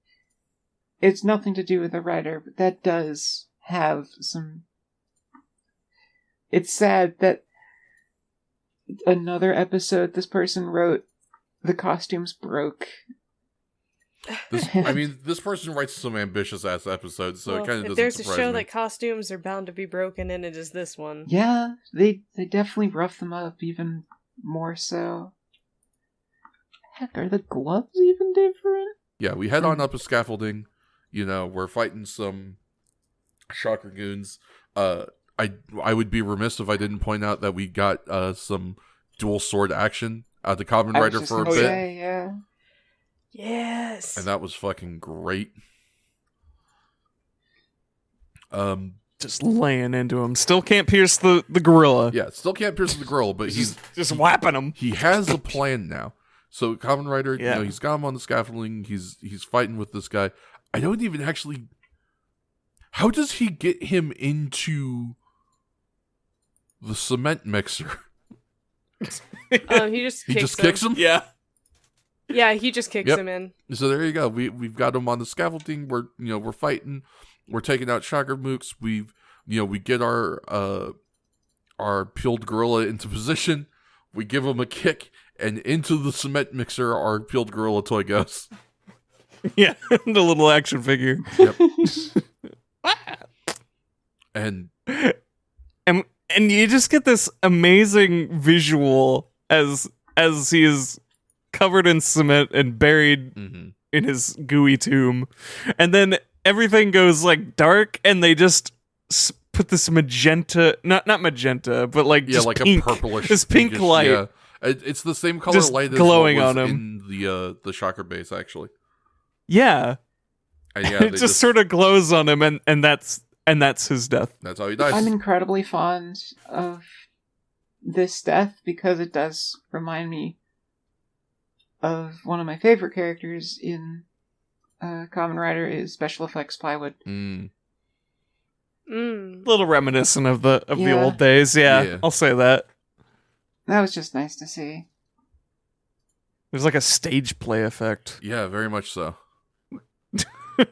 Speaker 4: it's nothing to do with the writer, but that does have some... It's sad that another episode this person wrote, the costumes broke.
Speaker 1: This person writes some ambitious-ass episodes, so it kind of doesn't
Speaker 3: if there's a
Speaker 1: surprise
Speaker 3: show
Speaker 1: me.
Speaker 3: that costumes are bound to be broken in, it is this one.
Speaker 4: Yeah, they definitely rough them up even more so. Heck, are the gloves even different?
Speaker 1: Yeah, we head on up a scaffolding. We're fighting some shocker goons. I would be remiss if I didn't point out that we got some dual sword action out the Common Rider for a bit.
Speaker 4: Yeah.
Speaker 3: Yes.
Speaker 1: And that was fucking great.
Speaker 2: Just laying into him. Still can't pierce the gorilla.
Speaker 1: Yeah, still can't pierce the gorilla, but he's
Speaker 2: just whapping him.
Speaker 1: He has a plan now. So Common Rider,
Speaker 2: Yeah.
Speaker 1: He's got him on the scaffolding. He's fighting with this guy. I don't even actually. How does he get him into the cement mixer?
Speaker 3: He just
Speaker 1: kicks him.
Speaker 2: Yeah.
Speaker 3: Yeah, he just kicks him in.
Speaker 1: So there you go. We've got him on the scaffolding. We're fighting. We're taking out shocker mooks. We get our peeled gorilla into position. We give him a kick, and into the cement mixer our peeled gorilla toy goes.
Speaker 2: Yeah, the little action figure.
Speaker 1: Yep. and
Speaker 2: you just get this amazing visual as he is covered in cement and buried in his gooey tomb, and then everything goes like dark, and they just put this magenta, not magenta, but just
Speaker 1: like
Speaker 2: pink,
Speaker 1: a purplish,
Speaker 2: this pink
Speaker 1: pinkish,
Speaker 2: light.
Speaker 1: Yeah. It's the same color
Speaker 2: Just
Speaker 1: light as
Speaker 2: glowing
Speaker 1: what was
Speaker 2: on him.
Speaker 1: in the shocker base, actually.
Speaker 2: Yeah,
Speaker 1: and yeah,
Speaker 2: it just sort of glows on him, and that's his death.
Speaker 1: That's how he dies.
Speaker 4: I'm incredibly fond of this death because it does remind me of one of my favorite characters in Kamen Rider is Special Effects Plywood.
Speaker 2: Little reminiscent of the old days. Yeah, I'll say that.
Speaker 4: That was just nice to see.
Speaker 2: There's like a stage play effect.
Speaker 1: Yeah, very much so.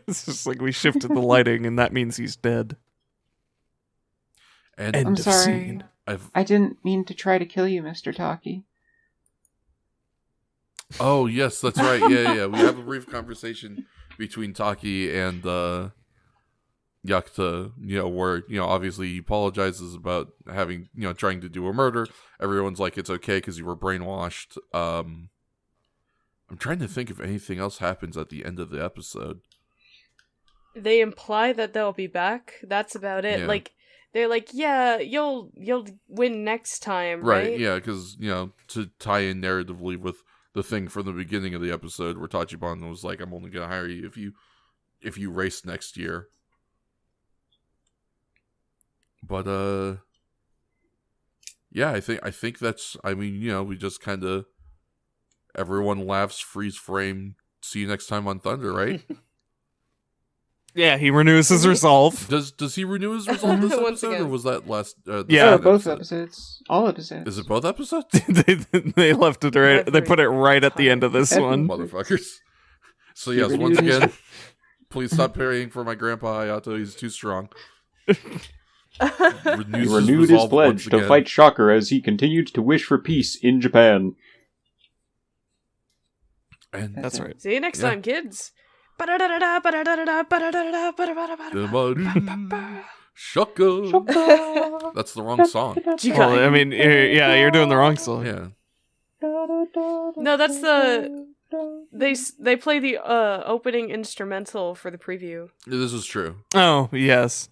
Speaker 2: It's just like we shifted the lighting, and that means he's dead.
Speaker 1: And
Speaker 4: I'm
Speaker 2: End of
Speaker 4: sorry.
Speaker 2: scene.
Speaker 4: I didn't mean to try to kill you, Mr. Taki.
Speaker 1: Oh, yes, that's right. Yeah. We have a brief conversation between Taki and Yakuta, where, obviously he apologizes about having, trying to do a murder. Everyone's like, it's okay because you were brainwashed. I'm trying to think if anything else happens at the end of the episode.
Speaker 3: They imply that they'll be back. That's about it.
Speaker 1: Yeah.
Speaker 3: Like, they're like, yeah, you'll win next time, right?
Speaker 1: Yeah, because, to tie in narratively with the thing from the beginning of the episode where Tachibana was like, I'm only going to hire you if you race next year. But, yeah, I think that's, we just kind of, everyone laughs, freeze frame, see you next time on Thunder, right?
Speaker 2: Yeah, he renews his resolve.
Speaker 1: Does he renew his resolve this
Speaker 3: Once
Speaker 1: episode, or
Speaker 3: again.
Speaker 1: was that last?
Speaker 2: Yeah,
Speaker 4: both episodes. All episodes.
Speaker 1: Is it both episodes?
Speaker 2: they left it right. They put it right at the end of this one.
Speaker 1: Motherfuckers. So yes,
Speaker 4: He
Speaker 1: once
Speaker 4: renewed his-
Speaker 1: again, please stop praying for my grandpa Hayato. He's too strong.
Speaker 5: He renewed his
Speaker 1: resolve
Speaker 5: pledge
Speaker 1: once
Speaker 5: to
Speaker 1: again.
Speaker 5: fight Shocker as he continued to wish for peace in Japan.
Speaker 1: And
Speaker 2: That's right.
Speaker 3: See you next
Speaker 1: Yeah.
Speaker 3: time, kids.
Speaker 1: Shaka. That's the wrong song.
Speaker 2: Well, I mean, you're doing the wrong song.
Speaker 1: Yeah.
Speaker 3: No, that's the they play the opening instrumental for the preview.
Speaker 1: This is true.
Speaker 2: Oh, yes.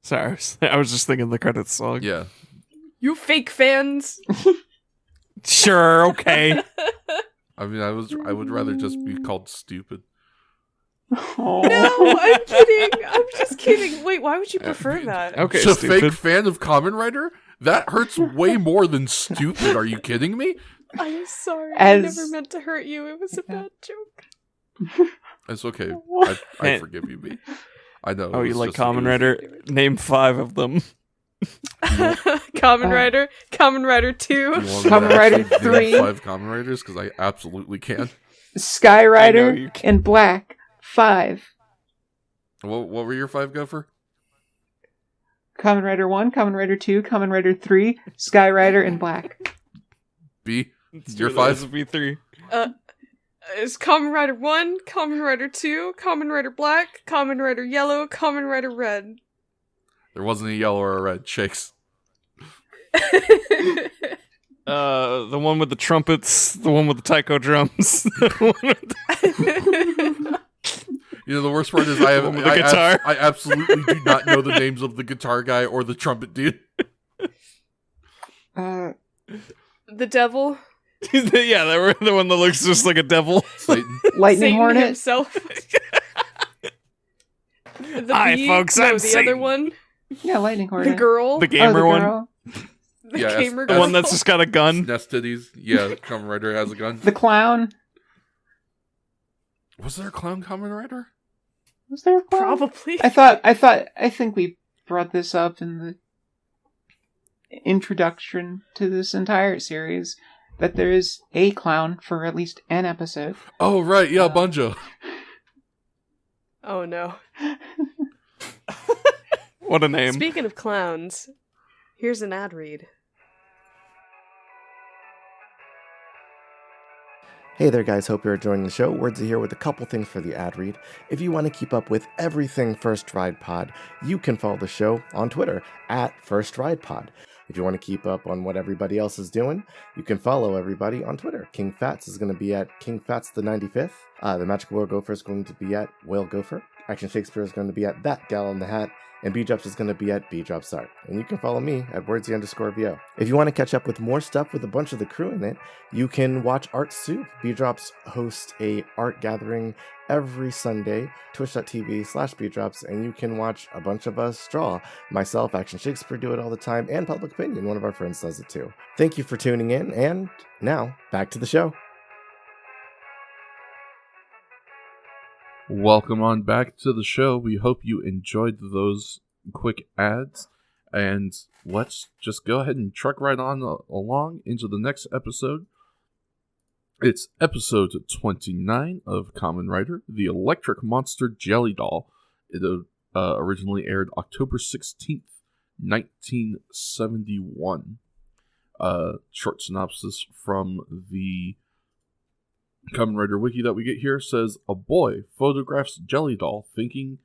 Speaker 2: Sorry, I was just thinking the credits song.
Speaker 1: Yeah.
Speaker 3: You fake fans.
Speaker 2: Sure, okay.
Speaker 1: I would rather just be called stupid.
Speaker 4: Oh.
Speaker 3: No, I'm kidding. I'm just kidding. Wait, why would you prefer that?
Speaker 2: Okay,
Speaker 1: It's a
Speaker 2: stupid.
Speaker 1: fake fan of Kamen Rider? That hurts way more than stupid. Are you kidding me?
Speaker 3: I'm sorry. I
Speaker 4: As-
Speaker 3: never meant to hurt you. It was a bad joke.
Speaker 1: It's okay. I
Speaker 2: And-
Speaker 1: forgive you, B. I know.
Speaker 2: Oh,
Speaker 1: it
Speaker 2: you
Speaker 1: was
Speaker 2: like
Speaker 1: just a
Speaker 2: Kamen
Speaker 1: goof.
Speaker 2: Rider? Name 5 of them.
Speaker 3: Kamen Rider, Kamen Rider 2.
Speaker 1: You want me to
Speaker 4: Kamen Rider
Speaker 1: actually name
Speaker 4: 3.
Speaker 1: 5 Kamen Riders? Because I absolutely can.
Speaker 4: Sky
Speaker 2: I know
Speaker 4: Rider
Speaker 2: you can.
Speaker 4: and Black 5.
Speaker 1: What were your 5, Gopher?
Speaker 4: Kamen Rider 1, Kamen Rider 2, Kamen Rider 3, Sky Rider, and Black.
Speaker 1: B? Your 5?
Speaker 2: B3.
Speaker 3: Is Kamen Rider 1, Kamen Rider 2, Kamen Rider Black, Kamen Rider Yellow, Kamen Rider Red.
Speaker 1: There wasn't a yellow or a red. Chicks.
Speaker 2: The one with the trumpets, the one with the taiko drums.
Speaker 1: You know, the worst part is I have
Speaker 2: the guitar.
Speaker 1: I absolutely do not know the names of the guitar guy or the trumpet dude.
Speaker 3: The devil.
Speaker 2: Yeah, the one that looks just like a devil.
Speaker 1: Satan.
Speaker 4: Lightning
Speaker 3: Satan
Speaker 4: Hornet.
Speaker 3: himself. The
Speaker 2: Hi,
Speaker 3: bee?
Speaker 2: folks,
Speaker 3: No,
Speaker 2: I'm
Speaker 3: the
Speaker 2: Satan.
Speaker 3: other one.
Speaker 4: Yeah, Lightning Hornet.
Speaker 3: The girl.
Speaker 2: The
Speaker 4: Oh,
Speaker 2: gamer
Speaker 4: the
Speaker 2: one.
Speaker 4: girl.
Speaker 3: The
Speaker 1: Yeah,
Speaker 3: gamer
Speaker 2: The
Speaker 3: girl.
Speaker 2: one that's just got a gun.
Speaker 1: Nest titties. Yeah, Kamen Rider has a gun.
Speaker 4: The clown.
Speaker 1: Was there a clown Kamen Rider?
Speaker 4: Was there a clown?
Speaker 3: Probably.
Speaker 4: I think we brought this up in the introduction to this entire series, that there is a clown for at least an episode.
Speaker 1: Oh, right. Yeah, Bunjo.
Speaker 3: Oh no.
Speaker 2: What a name.
Speaker 3: Speaking of clowns, here's an ad read.
Speaker 8: Hey there guys, hope you're enjoying the show. Wordsy here with a couple things for the ad read. If you want to keep up with everything First Ride Pod, you can follow the show on Twitter at First Ride Pod. If you want to keep up on what everybody else is doing, you can follow everybody on Twitter. King Fats is going to be at King Fats the 95th. The Magical Whale Gopher is going to be at Whale Gopher. Action Shakespeare is going to be at That Gal in the Hat. And B-Drops is going to be at B-Drops Art. And you can follow me at Wordsy_VO. If you want to catch up with more stuff with a bunch of the crew in it, you can watch Art Soup. B-Drops hosts a art gathering every Sunday, twitch.tv/B-Drops, and you can watch a bunch of us draw. Myself, Action Shakespeare do it all the time, and Public Opinion, one of our friends, does it too. Thank you for tuning in, and now, back to the show.
Speaker 1: Welcome on back to the show. We hope you enjoyed those quick ads. And let's just go ahead and truck right on along into the next episode. It's episode 29 of Kamen Rider, The Electric Monster Jelly Doll. It originally aired October 16th, 1971. Short synopsis from the Kamen Rider Wiki that we get here says, a boy photographs Jelly Doll thinking...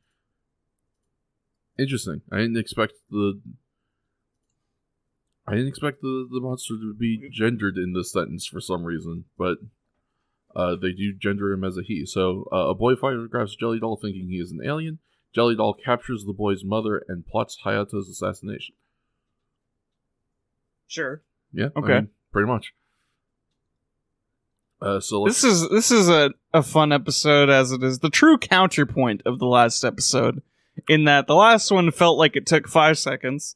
Speaker 1: Interesting. I didn't expect the monster to be gendered in this sentence for some reason, but they do gender him as a he. So, a boy photographs Jelly Doll thinking he is an alien. Jelly Doll captures the boy's mother and plots Hayato's assassination.
Speaker 2: Sure.
Speaker 1: Yeah,
Speaker 2: Okay.
Speaker 1: I mean, pretty much. So
Speaker 2: This is a fun episode, as it is the true counterpoint of the last episode, in that the last one felt like it took 5 seconds.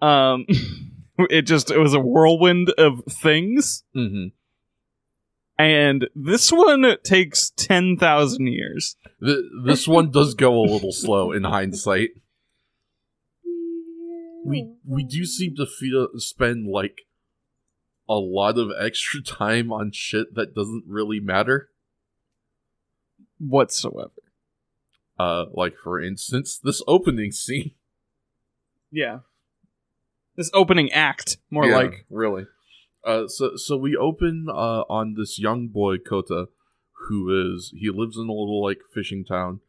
Speaker 2: It was a whirlwind of things.
Speaker 1: Mm-hmm.
Speaker 2: And this one takes 10,000 years.
Speaker 1: This one does go a little slow in hindsight. We do seem to spend like a lot of extra time on shit that doesn't really matter.
Speaker 2: Whatsoever.
Speaker 1: Like for instance, this opening scene.
Speaker 2: Yeah. This opening act, more
Speaker 1: Yeah,
Speaker 2: like.
Speaker 1: really. So we open on this young boy Kota, he lives in a little like fishing town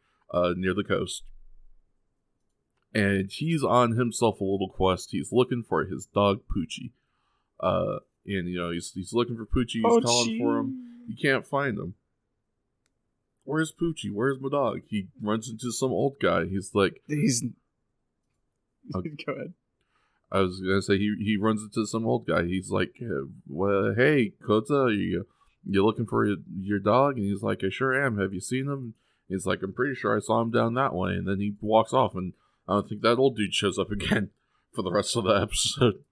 Speaker 1: near the coast, and he's on himself a little quest. He's looking for his dog Poochie, and he's looking for Poochie. He's calling for him. He can't find him. Where's Poochie? Where's my dog? He runs into some old guy. He's like,
Speaker 2: Okay. Go ahead.
Speaker 1: I was gonna say he runs into some old guy. He's like, well, "Hey, Kota, you looking for your dog?" And he's like, "I sure am. Have you seen him?" He's like, "I'm pretty sure I saw him down that way." And then he walks off, and I don't think that old dude shows up again for the rest of the episode.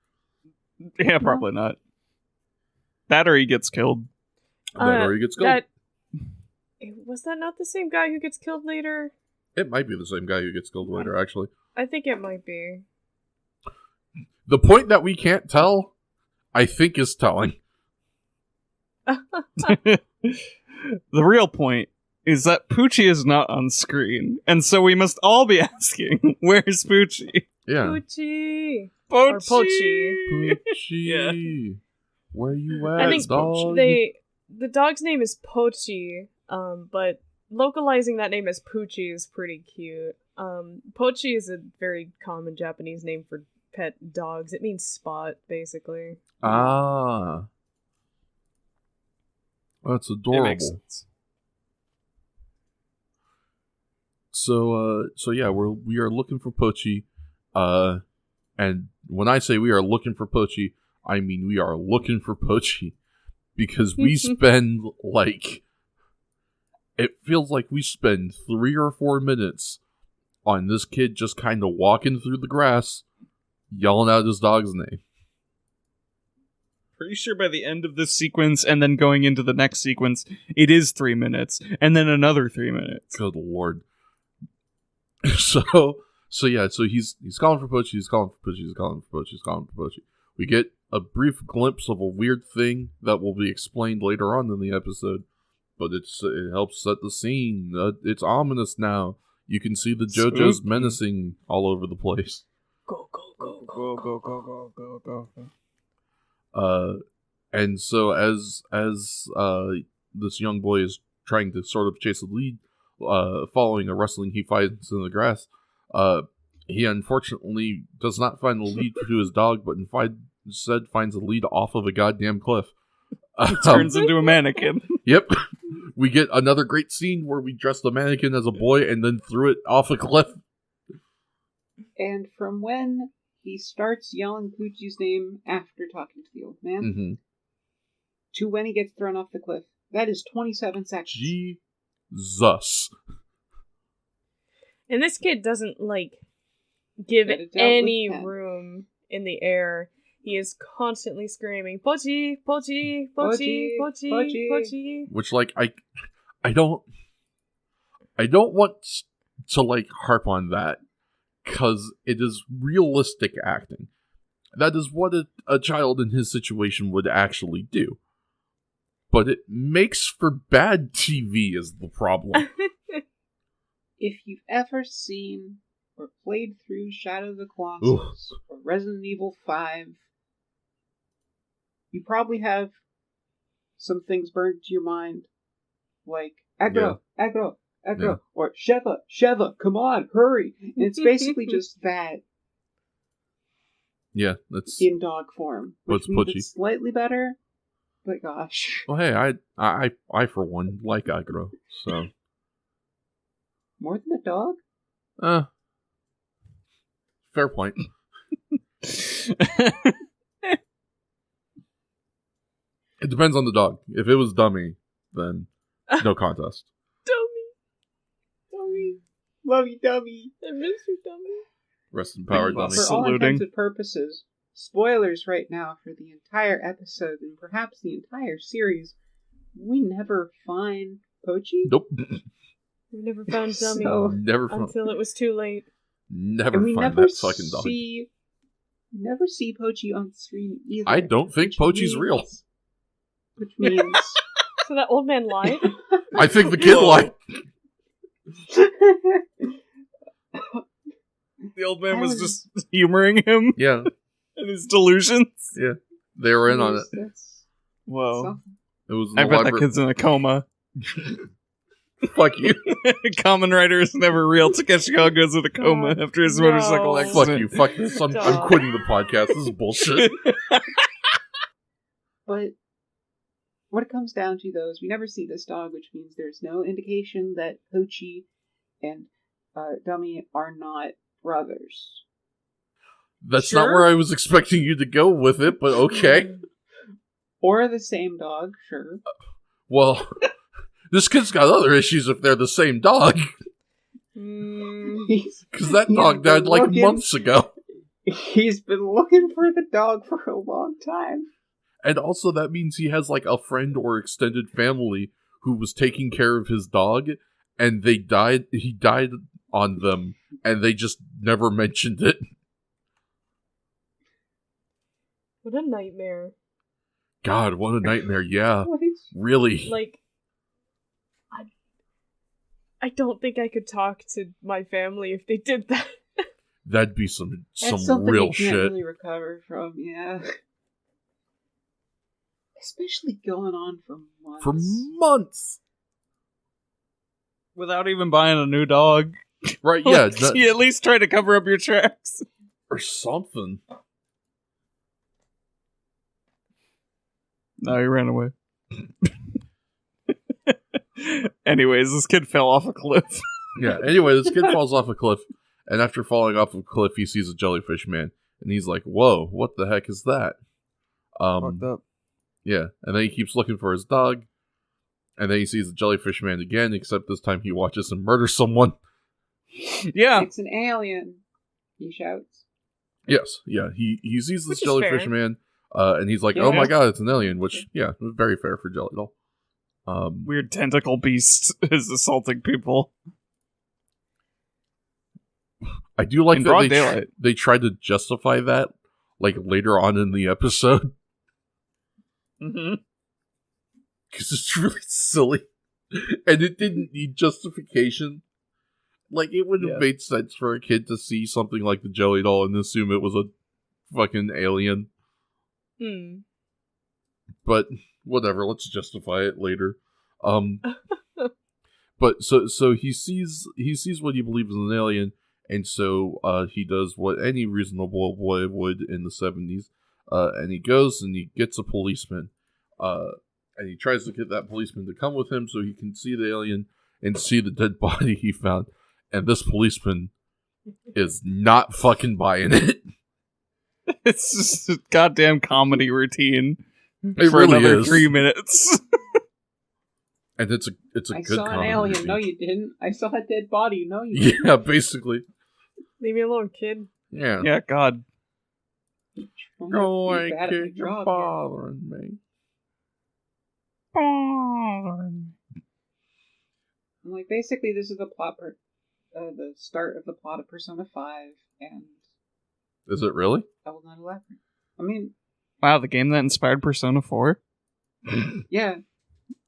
Speaker 2: Yeah, probably not. That or he gets killed.
Speaker 1: Or he gets killed.
Speaker 3: Was that not the same guy who gets killed later?
Speaker 1: It might be the same guy who gets killed later, actually.
Speaker 3: I think it might be.
Speaker 1: The point that we can't tell, I think, is telling.
Speaker 2: The real point is that Poochie is not on screen, and so we must all be asking, where's Poochie?
Speaker 1: Yeah.
Speaker 3: Poochie.
Speaker 2: Pochi!
Speaker 3: Or Pochi.
Speaker 1: Poochie. Where you at,
Speaker 3: I think
Speaker 1: dog?
Speaker 3: the dog's name is Pochi, but localizing that name as Poochie is pretty cute. Pochi is a very common Japanese name for pet dogs. It means spot, basically.
Speaker 1: Ah. That's adorable.
Speaker 2: It makes sense.
Speaker 1: So yeah, we are looking for Pochi, and when I say we are looking for Pochi, I mean we are looking for Pochi, because we spend it feels like we spend 3 or 4 minutes on this kid just kind of walking through the grass, yelling out his dog's name.
Speaker 2: Pretty sure by the end of this sequence, and then going into the next sequence, it is 3 minutes, and then another 3 minutes.
Speaker 1: Good lord. So yeah, so he's calling for Pochi, he's calling for Pochi, he's calling for Pochi, he's calling for Pochi. We get a brief glimpse of a weird thing that will be explained later on in the episode, but it helps set the scene. It's ominous now. You can see the JoJo's menacing all over the place.
Speaker 3: Go, go, go,
Speaker 2: Go, go, go, go, go, go, go.
Speaker 1: And so as this young boy is trying to sort of chase a lead, following a rustling he finds in the grass, he unfortunately does not find the lead to his dog, but instead finds a lead off of a goddamn cliff.
Speaker 2: He turns into a mannequin.
Speaker 1: Yep. We get another great scene where we dressed the mannequin as a boy and then threw it off a cliff.
Speaker 4: And from when he starts yelling Poochie's name after talking to the old man, to when he gets thrown off the cliff, that is 27 seconds.
Speaker 1: Jesus.
Speaker 3: And this kid doesn't, give it any room in the air. He is constantly screaming, Pochi, Pochi, Pochi, Pochi, Pochi, Pochi.
Speaker 1: Which, I don't want to, harp on that, because it is realistic acting. That is what a child in his situation would actually do. But it makes for bad TV is the problem.
Speaker 4: If you've ever seen or played through Shadow of the Colossus or Resident Evil 5, you probably have some things burned to your mind, like aggro, aggro, aggro, or Sheva, come on, hurry. And it's basically just that.
Speaker 1: Yeah, that's
Speaker 4: in dog form, which
Speaker 1: what's
Speaker 4: means
Speaker 1: Pochi.
Speaker 4: it's slightly better, but gosh.
Speaker 1: Well, hey, I for one like aggro, so
Speaker 4: More than a dog?
Speaker 1: Fair point. It depends on the dog. If it was Dummy, then no contest.
Speaker 4: Dummy. Love you, Dummy.
Speaker 3: I miss you, Dummy.
Speaker 1: Rest in power, Dummy.
Speaker 4: For all intents and purposes, spoilers right now for the entire episode and perhaps the entire series, we never find Pochi.
Speaker 1: Nope.
Speaker 3: We never found Dummy until it was too late.
Speaker 1: Never find that fucking dog.
Speaker 4: We never see Pochi on screen either.
Speaker 1: I don't think Pochi's real.
Speaker 4: Which means...
Speaker 3: So that old man lied?
Speaker 1: I think the kid lied.
Speaker 2: The old man was just humoring him.
Speaker 1: Yeah.
Speaker 2: And his delusions.
Speaker 1: Yeah. They were in on it.
Speaker 2: Whoa.
Speaker 1: It was
Speaker 2: I bet that kid's in a coma.
Speaker 1: Fuck you.
Speaker 2: Kamen Rider is never real. Takeshika goes in a coma after his motorcycle accident.
Speaker 1: Fuck you. Fuck this. I'm quitting the podcast. This is bullshit.
Speaker 4: But what it comes down to, though, is we never see this dog, which means there's no indication that Pochi and Dummy are not brothers.
Speaker 1: That's not where I was expecting you to go with it, but okay.
Speaker 4: Or the same dog, sure.
Speaker 1: Well, this kid's got other issues if they're the same dog. Because that dog died months ago.
Speaker 4: He's been looking for the dog for a long time.
Speaker 1: And also that means he has a friend or extended family who was taking care of his dog, and he died on them, and they just never mentioned it.
Speaker 3: What a nightmare.
Speaker 1: God, what a nightmare, yeah. Really.
Speaker 3: I don't think I could talk to my family if they did that.
Speaker 1: That'd be some
Speaker 4: That's something
Speaker 1: real
Speaker 4: you can't
Speaker 1: shit.
Speaker 4: really recover from, yeah. Especially going on for months.
Speaker 1: For months.
Speaker 2: Without even buying a new dog.
Speaker 1: Right, yeah.
Speaker 2: You at least try to cover up your tracks.
Speaker 1: Or something.
Speaker 2: No, he ran away. Anyways, this kid fell off a cliff.
Speaker 1: Yeah, anyway, this kid falls off a cliff, and after falling off a cliff, he sees a jellyfish man, and he's like, whoa, what the heck is that?
Speaker 2: Fucked up.
Speaker 1: Yeah, and then he keeps looking for his dog, and then he sees the jellyfish man again, except this time he watches him murder someone.
Speaker 2: Yeah.
Speaker 4: It's an alien, he shouts.
Speaker 1: Yes, yeah, he sees this
Speaker 3: Which is
Speaker 1: jellyfish
Speaker 3: fair.
Speaker 1: man, and he's like,
Speaker 4: Yeah.
Speaker 1: oh my god, it's an alien, which, yeah, was very fair for Jelly Doll.
Speaker 2: Weird tentacle beast is assaulting people.
Speaker 1: I do like
Speaker 2: In
Speaker 1: that
Speaker 2: broad daylight.
Speaker 1: they tried to justify that, like, later on in the episode,
Speaker 2: Mm-hmm.
Speaker 1: because it's really silly, and it didn't need justification. Like, it would have
Speaker 2: Yeah.
Speaker 1: made sense for a kid to see something like the Jelly Doll and assume it was a fucking alien, but whatever, let's justify it later. But so he sees what he believes is an alien, and so he does what any reasonable boy would in the 70s, and he goes and he gets a policeman, and he tries to get that policeman to come with him so he can see the alien and see the dead body he found, and this policeman is not fucking buying it.
Speaker 2: It's just a goddamn comedy routine
Speaker 1: It
Speaker 2: for
Speaker 1: really
Speaker 2: another
Speaker 1: is.
Speaker 2: 3 minutes.
Speaker 1: And it's a
Speaker 4: I
Speaker 1: good
Speaker 4: saw an
Speaker 1: comedy
Speaker 4: alien.
Speaker 1: routine.
Speaker 4: No, you didn't. I saw a dead body. No, you didn't.
Speaker 1: Yeah, basically.
Speaker 3: Leave me alone, kid.
Speaker 1: Yeah.
Speaker 2: Yeah, God.
Speaker 4: Well,
Speaker 1: Go
Speaker 4: you're
Speaker 1: away,
Speaker 4: bad at your
Speaker 1: kid. You're
Speaker 4: job,
Speaker 1: bothering me.
Speaker 4: I'm like, basically, this is the plot, the start of the plot of Persona 5, and
Speaker 1: Is it really?
Speaker 4: I will not elaborate. I mean,
Speaker 2: Wow, the game that inspired Persona 4?
Speaker 4: yeah,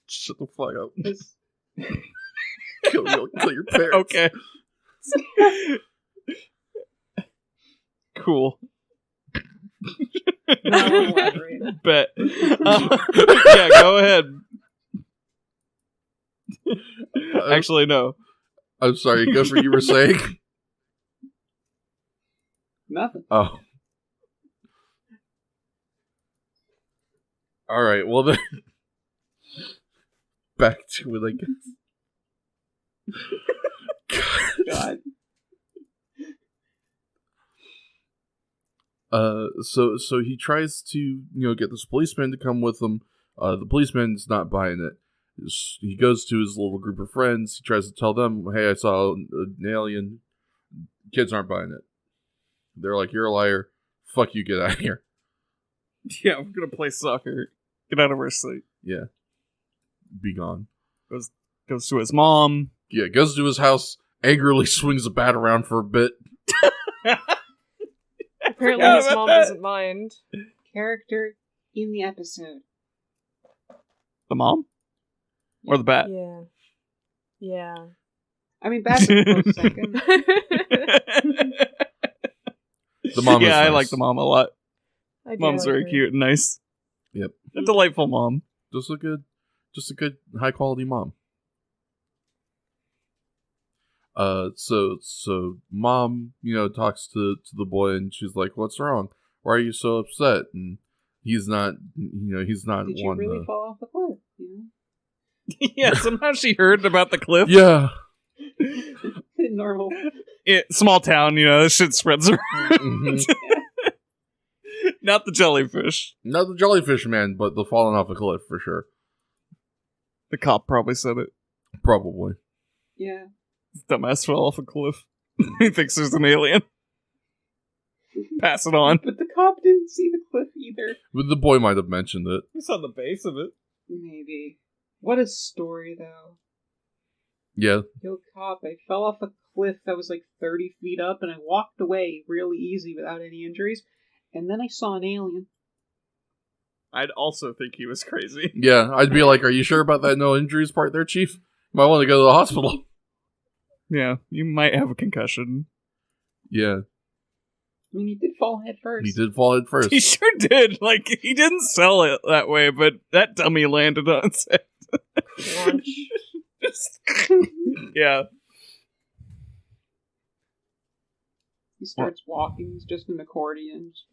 Speaker 1: Shut the fuck up.
Speaker 4: because
Speaker 1: Kill your parents.
Speaker 2: Okay. Cool.
Speaker 4: no, I won't elaborate.
Speaker 2: Bet. Yeah, go ahead. Actually, no.
Speaker 1: I'm sorry, go for you were saying?
Speaker 4: Nothing.
Speaker 1: Oh. Alright, well then. Back to it, I guess.
Speaker 4: God.
Speaker 1: So he tries to, get this policeman to come with him. The policeman's not buying it. He goes to his little group of friends. He tries to tell them, hey, I saw an alien. Kids aren't buying it. They're like, you're a liar. Fuck you, get out of here.
Speaker 2: Yeah, we're gonna play soccer. Get out of our seat.
Speaker 1: Yeah. Be gone.
Speaker 2: Goes to his mom.
Speaker 1: Yeah, goes to his house, angrily swings a bat around for a bit.
Speaker 3: Apparently
Speaker 2: forgot
Speaker 3: his
Speaker 2: about
Speaker 3: mom
Speaker 2: that.
Speaker 3: doesn't mind.
Speaker 4: Character in the episode.
Speaker 2: The mom? Or the bat?
Speaker 3: Yeah. Yeah.
Speaker 4: I mean, back in a close second.
Speaker 1: The mom is
Speaker 2: Yeah, I
Speaker 1: nice.
Speaker 2: like the mom a lot.
Speaker 3: I do
Speaker 2: Mom's
Speaker 3: like
Speaker 2: very
Speaker 3: her.
Speaker 2: cute and nice.
Speaker 1: Yep.
Speaker 2: A delightful mom.
Speaker 1: Just a good high quality mom. So mom, talks to the boy and she's like, "What's wrong? Why are you so upset?" And he's not, he's not
Speaker 4: Did you
Speaker 1: one.
Speaker 4: really fall off the cliff? You
Speaker 2: Yeah, somehow she heard about the cliff.
Speaker 1: Yeah.
Speaker 4: know? Normal.
Speaker 2: Small town, this shit spreads around.
Speaker 1: Mhm.
Speaker 2: Not the jellyfish.
Speaker 1: Not the jellyfish man, but the falling off a cliff for sure.
Speaker 2: The cop probably said it.
Speaker 1: Probably.
Speaker 4: Yeah.
Speaker 2: Dumbass fell off a cliff. He thinks there's an alien. Pass it on.
Speaker 4: But the cop didn't see the cliff either.
Speaker 1: But the boy might have mentioned it.
Speaker 2: He's on the base of it.
Speaker 4: Maybe. What a story, though.
Speaker 1: Yeah.
Speaker 4: Yo, cop, I fell off a cliff that was like 30 feet up, and I walked away really easy without any injuries, and then I saw an alien.
Speaker 2: I'd also think he was crazy.
Speaker 1: Yeah, I'd be like, "Are you sure about that no injuries part there, Chief? You might want to go to the hospital."
Speaker 2: Yeah, you might have a concussion.
Speaker 1: Yeah,
Speaker 4: I mean, he did fall head first.
Speaker 1: he did fall head first.
Speaker 2: He sure did. Like, he didn't sell it that way, but that dummy landed on its head.
Speaker 3: Crunch.
Speaker 2: Yeah.
Speaker 4: He starts walking. He's just an accordion. Just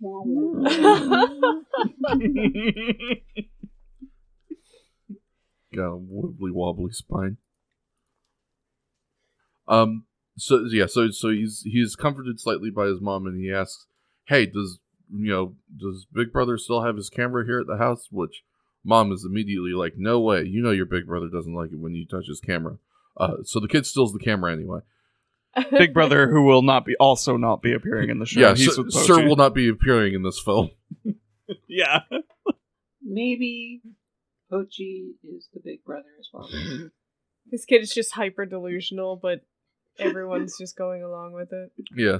Speaker 1: Got a wibbly wobbly spine. So he's comforted slightly by his mom, and he asks, "Hey, does Big Brother still have his camera here at the house?" Which mom is immediately like, "No way! You know your Big Brother doesn't like it when you touch his camera." So the kid steals the camera anyway.
Speaker 2: Big Brother, who will not be appearing in the show.
Speaker 1: Yeah,
Speaker 2: He's with
Speaker 1: Sir
Speaker 2: Pochi.
Speaker 1: will not be appearing in this film.
Speaker 2: Yeah.
Speaker 4: maybe Pochi is the Big Brother as well.
Speaker 3: This kid is just hyper delusional, but everyone's just going along with it.
Speaker 1: Yeah.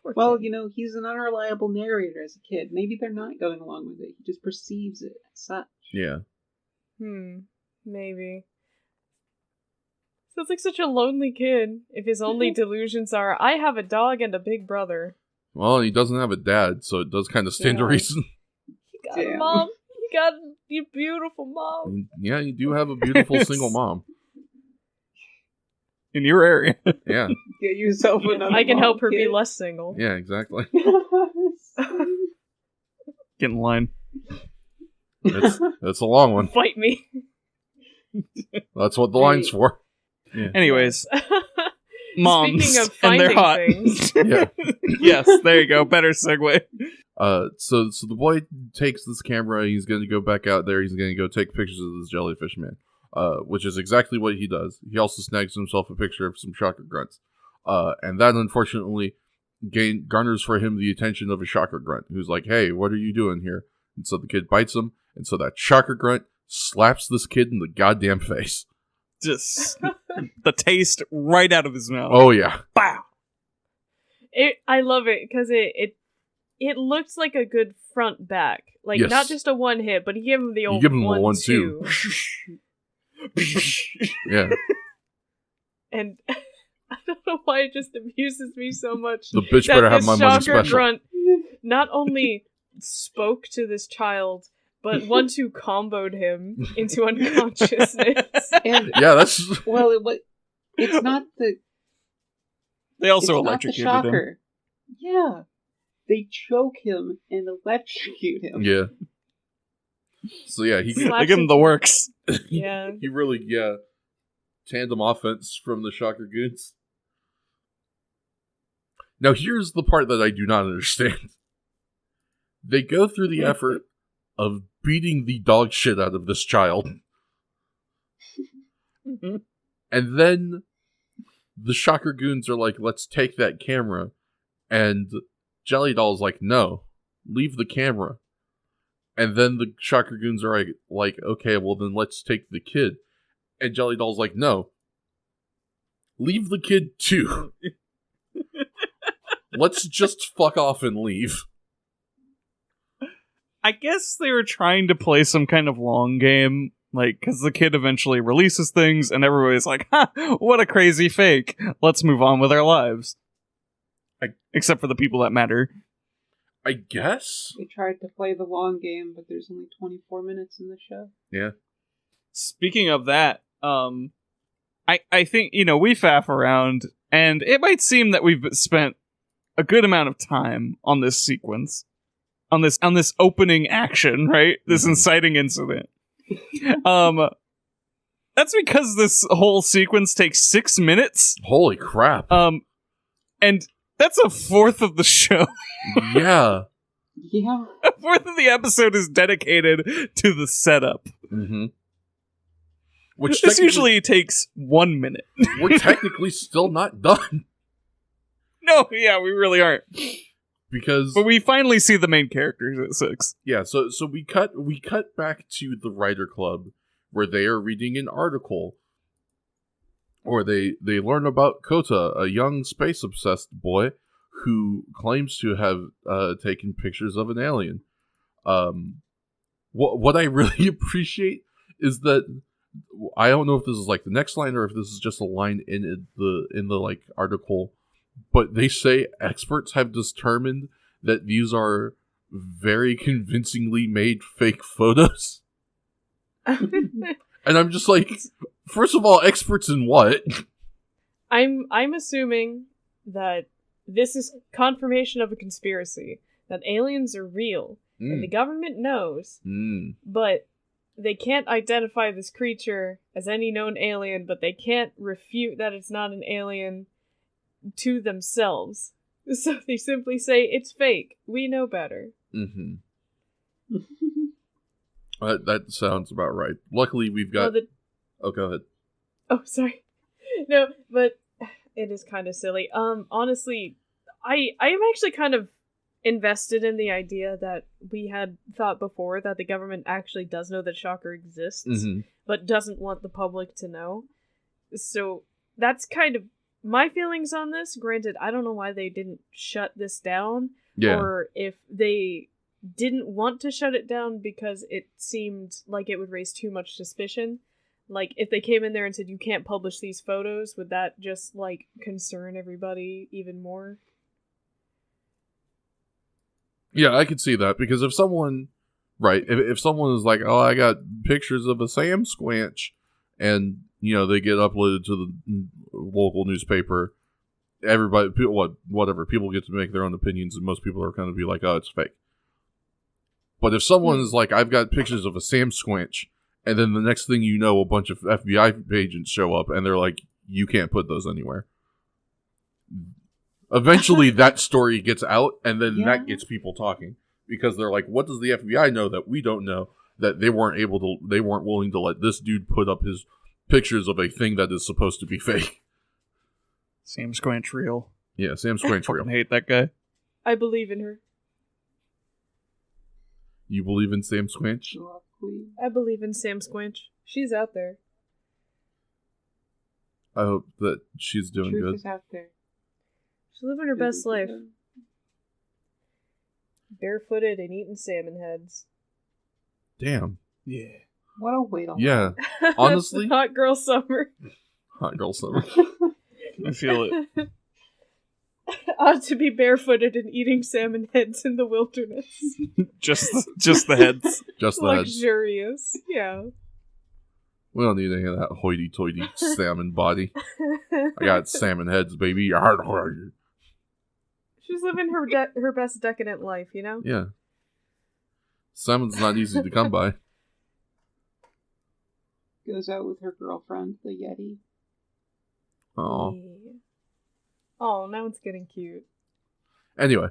Speaker 3: Poor
Speaker 4: Well,
Speaker 3: kid.
Speaker 4: you know, he's an unreliable narrator as a kid. Maybe they're not going along with it. He just perceives it as such.
Speaker 1: Yeah.
Speaker 3: Maybe. Sounds like such a lonely kid. If his only delusions are, I have a dog and a big brother.
Speaker 1: Well, he doesn't have a dad, so it does kind of stand to
Speaker 3: Yeah.
Speaker 1: reason.
Speaker 3: You got a
Speaker 4: Damn.
Speaker 3: mom. You got your beautiful mom.
Speaker 1: Yeah, you do have a beautiful single mom.
Speaker 2: In your area.
Speaker 1: Yeah.
Speaker 4: Get yourself another
Speaker 3: I can
Speaker 4: mom,
Speaker 3: help her be
Speaker 4: kid.
Speaker 3: less single.
Speaker 1: Yeah, exactly.
Speaker 2: Get in line.
Speaker 1: It's a long one.
Speaker 3: Fight me.
Speaker 1: That's what the line's for.
Speaker 2: Anyways, moms.
Speaker 3: Speaking of
Speaker 2: and they're
Speaker 3: finding
Speaker 2: hot.
Speaker 3: things.
Speaker 1: Yeah.
Speaker 2: Yes, there you go. Better segue.
Speaker 1: So the boy takes this camera. He's going to go back out there. He's going to go take pictures of this jellyfish man, which is exactly what he does. He also snags himself a picture of some shocker grunts, and that unfortunately garners for him the attention of a shocker grunt, who's like, "Hey, what are you doing here?" And so the kid bites him, and so that shocker grunt slaps this kid in the goddamn face.
Speaker 2: Just the taste right out of his mouth.
Speaker 1: Oh yeah,
Speaker 2: Bow.
Speaker 3: I love it because it looks like a good front back, like
Speaker 1: Yes.
Speaker 3: not just a one hit, but he gave him the old
Speaker 1: give him the
Speaker 3: 1-2.
Speaker 1: 1-2. Yeah,
Speaker 3: And I don't know why it just amuses me so much.
Speaker 1: the bitch
Speaker 3: that
Speaker 1: better have
Speaker 3: this
Speaker 1: my money
Speaker 3: shocker
Speaker 1: special.
Speaker 3: grunt not only spoke to this child, but 1-2 comboed him into unconsciousness.
Speaker 4: And
Speaker 1: Yeah, that's
Speaker 4: well, it's not the
Speaker 2: They also
Speaker 4: it's not the
Speaker 2: electrocuted him.
Speaker 4: shocker. Yeah, they choke him and electrocute him.
Speaker 1: yeah. So yeah, he
Speaker 3: Slap-
Speaker 2: They give him the works.
Speaker 3: Yeah.
Speaker 1: he really tandem offense from the shocker goons. Now here's the part that I do not understand. They go through the effort of beating the dog shit out of this child, and then the shocker goons are like, "Let's take that camera," and Jelly Doll's like, "No, leave the camera." And then the shocker goons are like, "Okay, well then let's take the kid." And Jelly Doll's like, "No, leave the kid too. Let's just fuck off and leave."
Speaker 2: I guess they were trying to play some kind of long game, like, because the kid eventually releases things, and everybody's like, "Ha, what a crazy fake. Let's move on with our lives." Except for the people that matter.
Speaker 1: I guess.
Speaker 4: They tried to play the long game, but there's only 24 minutes in the show.
Speaker 1: Yeah.
Speaker 2: Speaking of that, I think, we faff around, and it might seem that we've spent a good amount of time on this sequence. On this opening action, right? This inciting incident. That's because this whole sequence takes 6 minutes.
Speaker 1: Holy crap.
Speaker 2: And that's a fourth of the show.
Speaker 1: Yeah.
Speaker 4: Yeah.
Speaker 2: A fourth of the episode is dedicated to the setup.
Speaker 1: Mm-hmm. Which
Speaker 2: This usually takes 1 minute.
Speaker 1: we're technically still not done.
Speaker 2: No, yeah, we really aren't.
Speaker 1: Because
Speaker 2: But we finally see the main characters at 6.
Speaker 1: yeah, so we cut back to the writer club where they are reading an article, or they learn about Kota, a young space obsessed boy who claims to have taken pictures of an alien. What I really appreciate is that I don't know if this is like the next line or if this is just a line in the like article, but they say experts have determined that these are very convincingly made fake photos. And I'm just like, first of all, experts in what?
Speaker 3: I'm assuming that this is confirmation of a conspiracy, that aliens are real, and the government knows, but they can't identify this creature as any known alien, but they can't refute that it's not an alien to themselves. So they simply say, it's fake. We know better.
Speaker 1: Mm-hmm. That sounds about right. Luckily, we've got... Oh, go ahead.
Speaker 3: Oh, sorry. No, but it is kind of silly. Honestly, I am actually kind of invested in the idea that we had thought before that the government actually does know that Shocker exists, but doesn't want the public to know. So that's kind of my feelings on this. Granted, I don't know why they didn't shut this down, or if they didn't want to shut it down because it seemed like it would raise too much suspicion. Like, if they came in there and said, you can't publish these photos, would that just, like, concern everybody even more?
Speaker 1: Yeah, I could see that, because if someone, right, if someone is like, oh, I got pictures of a Sam Squanch, and, you know, they get uploaded to the local newspaper, everybody, whatever, people get to make their own opinions, and most people are going to be like, oh, it's fake. But if someone is like, I've got pictures of a Sam Squanch, and then the next thing you know, a bunch of FBI agents show up, and they're like, you can't put those anywhere. Eventually, that story gets out, and then that gets people talking. Because they're like, what does the FBI know that we don't know? That they weren't willing to let this dude put up his pictures of a thing that is supposed to be fake.
Speaker 2: Sam Squanch real.
Speaker 1: Yeah, Sam Squanch real.
Speaker 2: I hate that guy.
Speaker 3: I believe in her.
Speaker 1: You believe in Sam Squanch?
Speaker 3: I believe in Sam Squanch. She's out there.
Speaker 1: I hope that she's doing
Speaker 4: Truth
Speaker 1: good.
Speaker 4: is out there.
Speaker 3: She's living her best life. Barefooted and eating salmon heads.
Speaker 1: Damn.
Speaker 2: Yeah.
Speaker 4: What a way to
Speaker 1: Yeah. Honestly.
Speaker 3: Hot girl summer.
Speaker 1: Hot girl summer.
Speaker 2: I feel it.
Speaker 3: Ought to be barefooted and eating salmon heads in the wilderness.
Speaker 2: just the heads.
Speaker 1: Just the heads.
Speaker 3: Luxurious. Yeah.
Speaker 1: We don't need any of that hoity-toity salmon body. I got salmon heads, baby.
Speaker 3: She's living her best decadent life, you know?
Speaker 1: Yeah. Salmon's not easy to come by.
Speaker 4: Goes out with her girlfriend, the Yeti.
Speaker 1: Oh.
Speaker 3: Yeah. Oh, now it's getting cute.
Speaker 1: Anyway.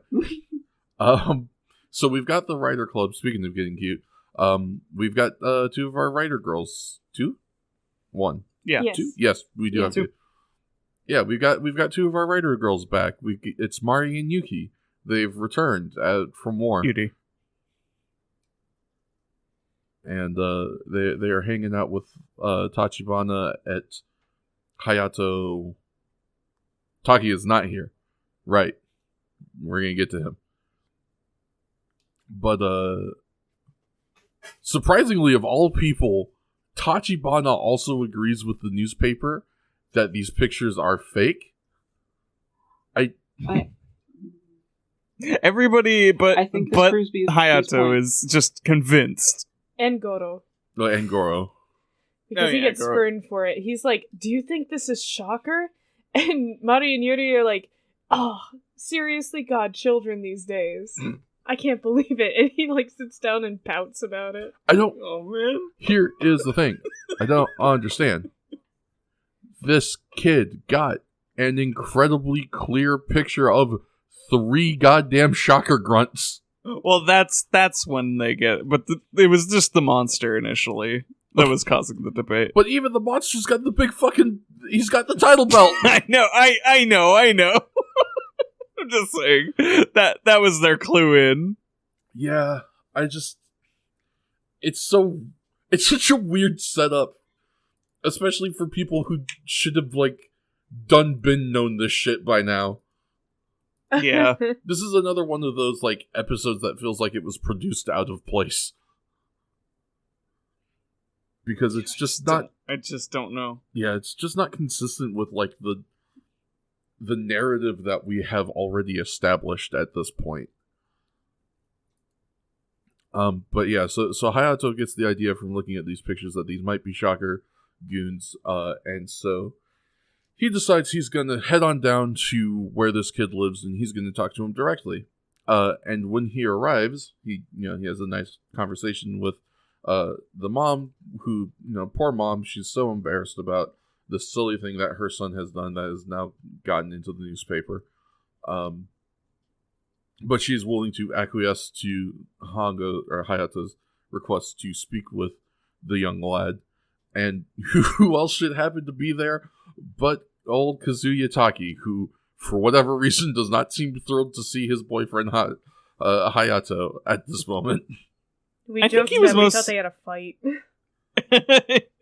Speaker 1: So we've got the writer club. Speaking of getting cute, we've got two of our writer girls. Two? One.
Speaker 2: Yeah.
Speaker 3: Yes.
Speaker 1: Two? Yes, we do have two. Yeah, we've got two of our writer girls back. It's Mari and Yuki. They've returned from war.
Speaker 2: Beauty.
Speaker 1: And they are hanging out with Tachibana at Hayato. Taki is not here. Right. We're going to get to him. But surprisingly, of all people, Tachibana also agrees with the newspaper that these pictures are fake.
Speaker 2: Everybody but Hayato
Speaker 4: point.
Speaker 2: is just convinced.
Speaker 3: And Goro.
Speaker 1: And Goro.
Speaker 3: Because he gets spurned for it. He's like, do you think this is Shocker? And Mari and Yuri are like, oh, seriously, God, children these days. I can't believe it. And he like sits down and pouts about it.
Speaker 2: Oh, man.
Speaker 1: Here is the thing. I don't understand. This kid got an incredibly clear picture of 3 goddamn Shocker grunts.
Speaker 2: Well, that's when they get... But it was just the monster initially that was causing the debate.
Speaker 1: But even the monster's got the big fucking... He's got the title belt.
Speaker 2: I know. I'm just saying. That was their clue in.
Speaker 1: Yeah, it's such a weird setup. Especially for people who should have, like, been known this shit by now.
Speaker 2: Yeah.
Speaker 1: This is another one of those, like, episodes that feels like it was produced out of place. because it's just not.
Speaker 2: I just don't know.
Speaker 1: Yeah, it's just not consistent with like the narrative that we have already established at this point. But yeah, so Hayato gets the idea from looking at these pictures that these might be Shocker goons, and so he decides he's gonna head on down to where this kid lives, and he's gonna talk to him directly. And when he arrives, he has a nice conversation with the mom, who, poor mom, she's so embarrassed about the silly thing that her son has done that has now gotten into the newspaper. But she's willing to acquiesce to Hayato's request to speak with the young lad. And who else should happen to be there but old Kazuya Taki, who, for whatever reason, does not seem thrilled to see his boyfriend Hayato at this moment.
Speaker 3: We thought they had a fight.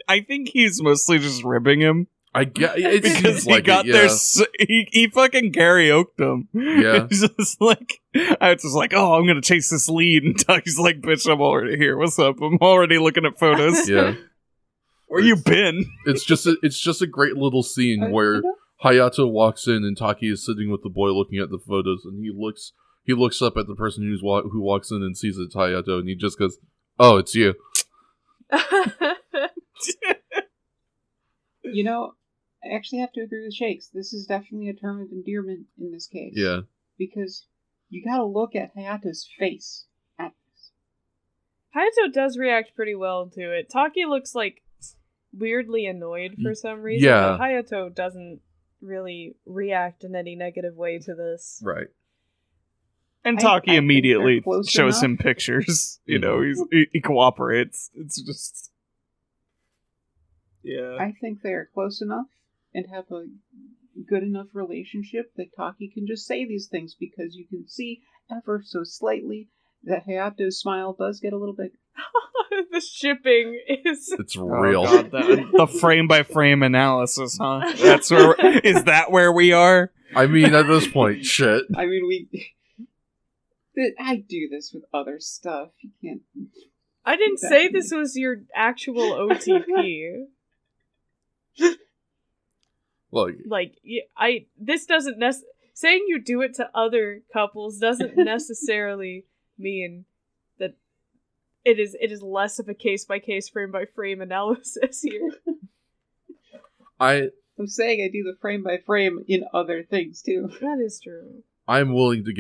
Speaker 2: I think he's mostly just ribbing him.
Speaker 1: I get it
Speaker 2: because
Speaker 1: seems like
Speaker 2: he got
Speaker 1: it,
Speaker 2: there.
Speaker 1: yeah.
Speaker 2: He fucking karaoke'd him.
Speaker 1: Yeah,
Speaker 2: it's just like I was just like, oh, I'm gonna chase this lead, and Taki's like, bitch, I'm already here. What's up? I'm already looking at photos.
Speaker 1: Yeah,
Speaker 2: where you been?
Speaker 1: It's just a great little scene where Hayato walks in and Taki is sitting with the boy looking at the photos, and he looks up at the person who walks in and sees it's Hayato, and he just goes, "Oh, it's you."
Speaker 4: I actually have to agree with Shakes. This is definitely a term of endearment in this case.
Speaker 1: Yeah.
Speaker 4: Because you gotta look at Hayato's face at this.
Speaker 3: Hayato does react pretty well to it. Taki looks like weirdly annoyed for some reason,
Speaker 1: yeah.
Speaker 3: But Hayato doesn't really react in any negative way to this.
Speaker 1: Right.
Speaker 2: And Taki immediately shows
Speaker 4: enough.
Speaker 2: him pictures. He cooperates. It's just... Yeah.
Speaker 4: I think they are close enough and have a good enough relationship that Taki can just say these things, because you can see ever so slightly that Hayato's smile does get a little bigger.
Speaker 3: The shipping is...
Speaker 1: It's real.
Speaker 2: Oh God, the frame-by-frame analysis, huh? Is that where we are?
Speaker 1: I mean, at this point, shit.
Speaker 4: I mean, I do this with other stuff. You can't...
Speaker 3: I didn't say this was your actual OTP.
Speaker 1: Look,
Speaker 3: this doesn't saying you do it to other couples doesn't necessarily mean that it is less of a case-by-case, frame-by-frame analysis here.
Speaker 4: I'm saying I do the frame-by-frame in other things, too.
Speaker 3: That is true.
Speaker 1: I'm willing to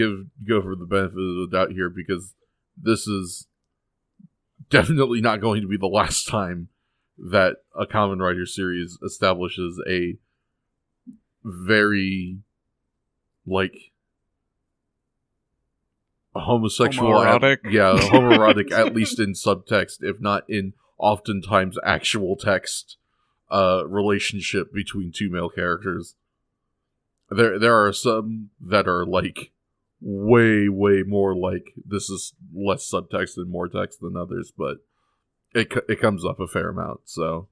Speaker 1: go for the benefit of the doubt here, because this is definitely not going to be the last time that a Kamen Rider series establishes a very, a homosexual...
Speaker 2: Homoerotic?
Speaker 1: Homoerotic, at least in subtext, if not in oftentimes actual text, relationship between two male characters. There are some that are, way, way more this is less subtext and more text than others, but it comes up a fair amount, so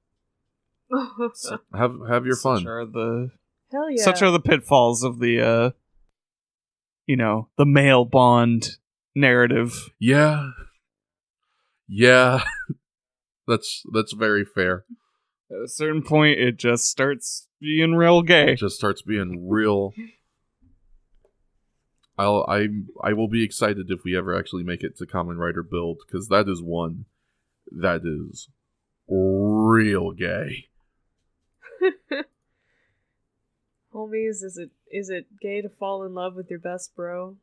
Speaker 1: have your fun.
Speaker 3: Hell yeah.
Speaker 2: Such are the pitfalls of the the male bond narrative.
Speaker 1: Yeah, that's very fair.
Speaker 2: At a certain point, it just starts being real gay.
Speaker 1: It just starts being real. I will be excited if we ever actually make it to Kamen Rider Build, because that is one that is real gay.
Speaker 3: Homies, is it gay to fall in love with your best bro?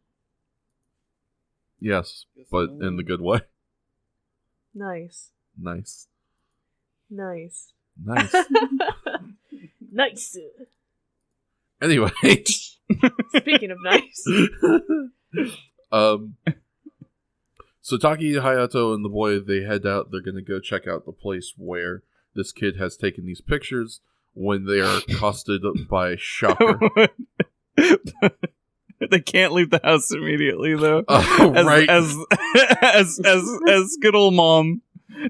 Speaker 1: Yes, but in the good way.
Speaker 3: Nice.
Speaker 1: Nice.
Speaker 3: Nice.
Speaker 1: Nice.
Speaker 3: Nice.
Speaker 1: Anyway.
Speaker 3: Speaking of nice.
Speaker 1: So Taki, Hayato, and the boy, they head out. They're going to go check out the place where this kid has taken these pictures when they are accosted by Shocker.
Speaker 2: They can't leave the house immediately, though.
Speaker 1: Right.
Speaker 2: As good old mom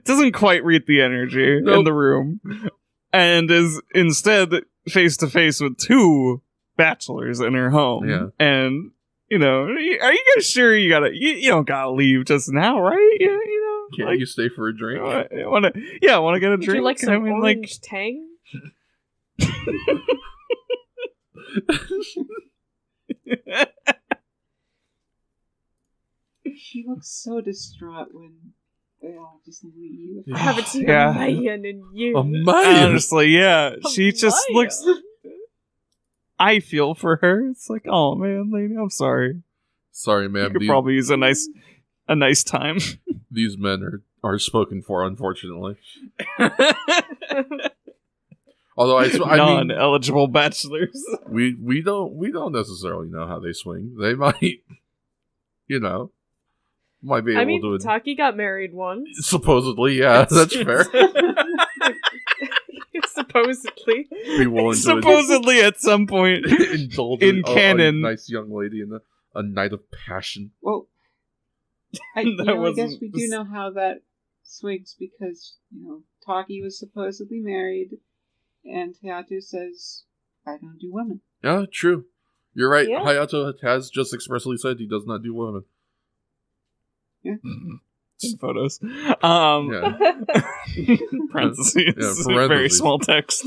Speaker 2: doesn't quite read the energy in the room, and is instead face to face with two bachelors in her home.
Speaker 1: Yeah.
Speaker 2: And are you guys sure you don't gotta leave just now, right?
Speaker 1: Can't you stay for a drink?
Speaker 2: I want to get a
Speaker 3: Would
Speaker 2: drink.
Speaker 3: you like some orange tang?
Speaker 4: She looks so distraught when they all just leave.
Speaker 3: I haven't seen
Speaker 2: Yeah.
Speaker 3: a man in years.
Speaker 1: A man.
Speaker 2: Honestly, yeah. She just
Speaker 3: Maya.
Speaker 2: looks. I feel for her. It's like, oh man, lady, I'm sorry.
Speaker 1: Sorry,
Speaker 2: You
Speaker 1: ma'am.
Speaker 2: could probably use a nice time.
Speaker 1: These men are spoken for, unfortunately. Although I mean,
Speaker 2: Non-eligible bachelors.
Speaker 1: we don't necessarily know how they swing. They might, might be able
Speaker 3: I mean,
Speaker 1: to.
Speaker 3: Taki got married once.
Speaker 1: Supposedly, yeah, that's fair.
Speaker 3: Supposedly.
Speaker 1: Be willing to
Speaker 2: Supposedly, at some point
Speaker 1: indulge
Speaker 2: in
Speaker 1: a
Speaker 2: canon.
Speaker 1: nice young lady in a night of passion.
Speaker 4: Well, I guess we do know how that swings because, Taki was supposedly married, and Hayato says, I don't do women.
Speaker 1: Yeah, true. You're right.
Speaker 3: Yeah.
Speaker 1: Hayato has just expressly said he does not do women.
Speaker 4: Yeah.
Speaker 2: In photos.
Speaker 1: Yeah.
Speaker 2: Parentheses.
Speaker 1: Yeah,
Speaker 2: Very
Speaker 1: parentheses.
Speaker 2: small text.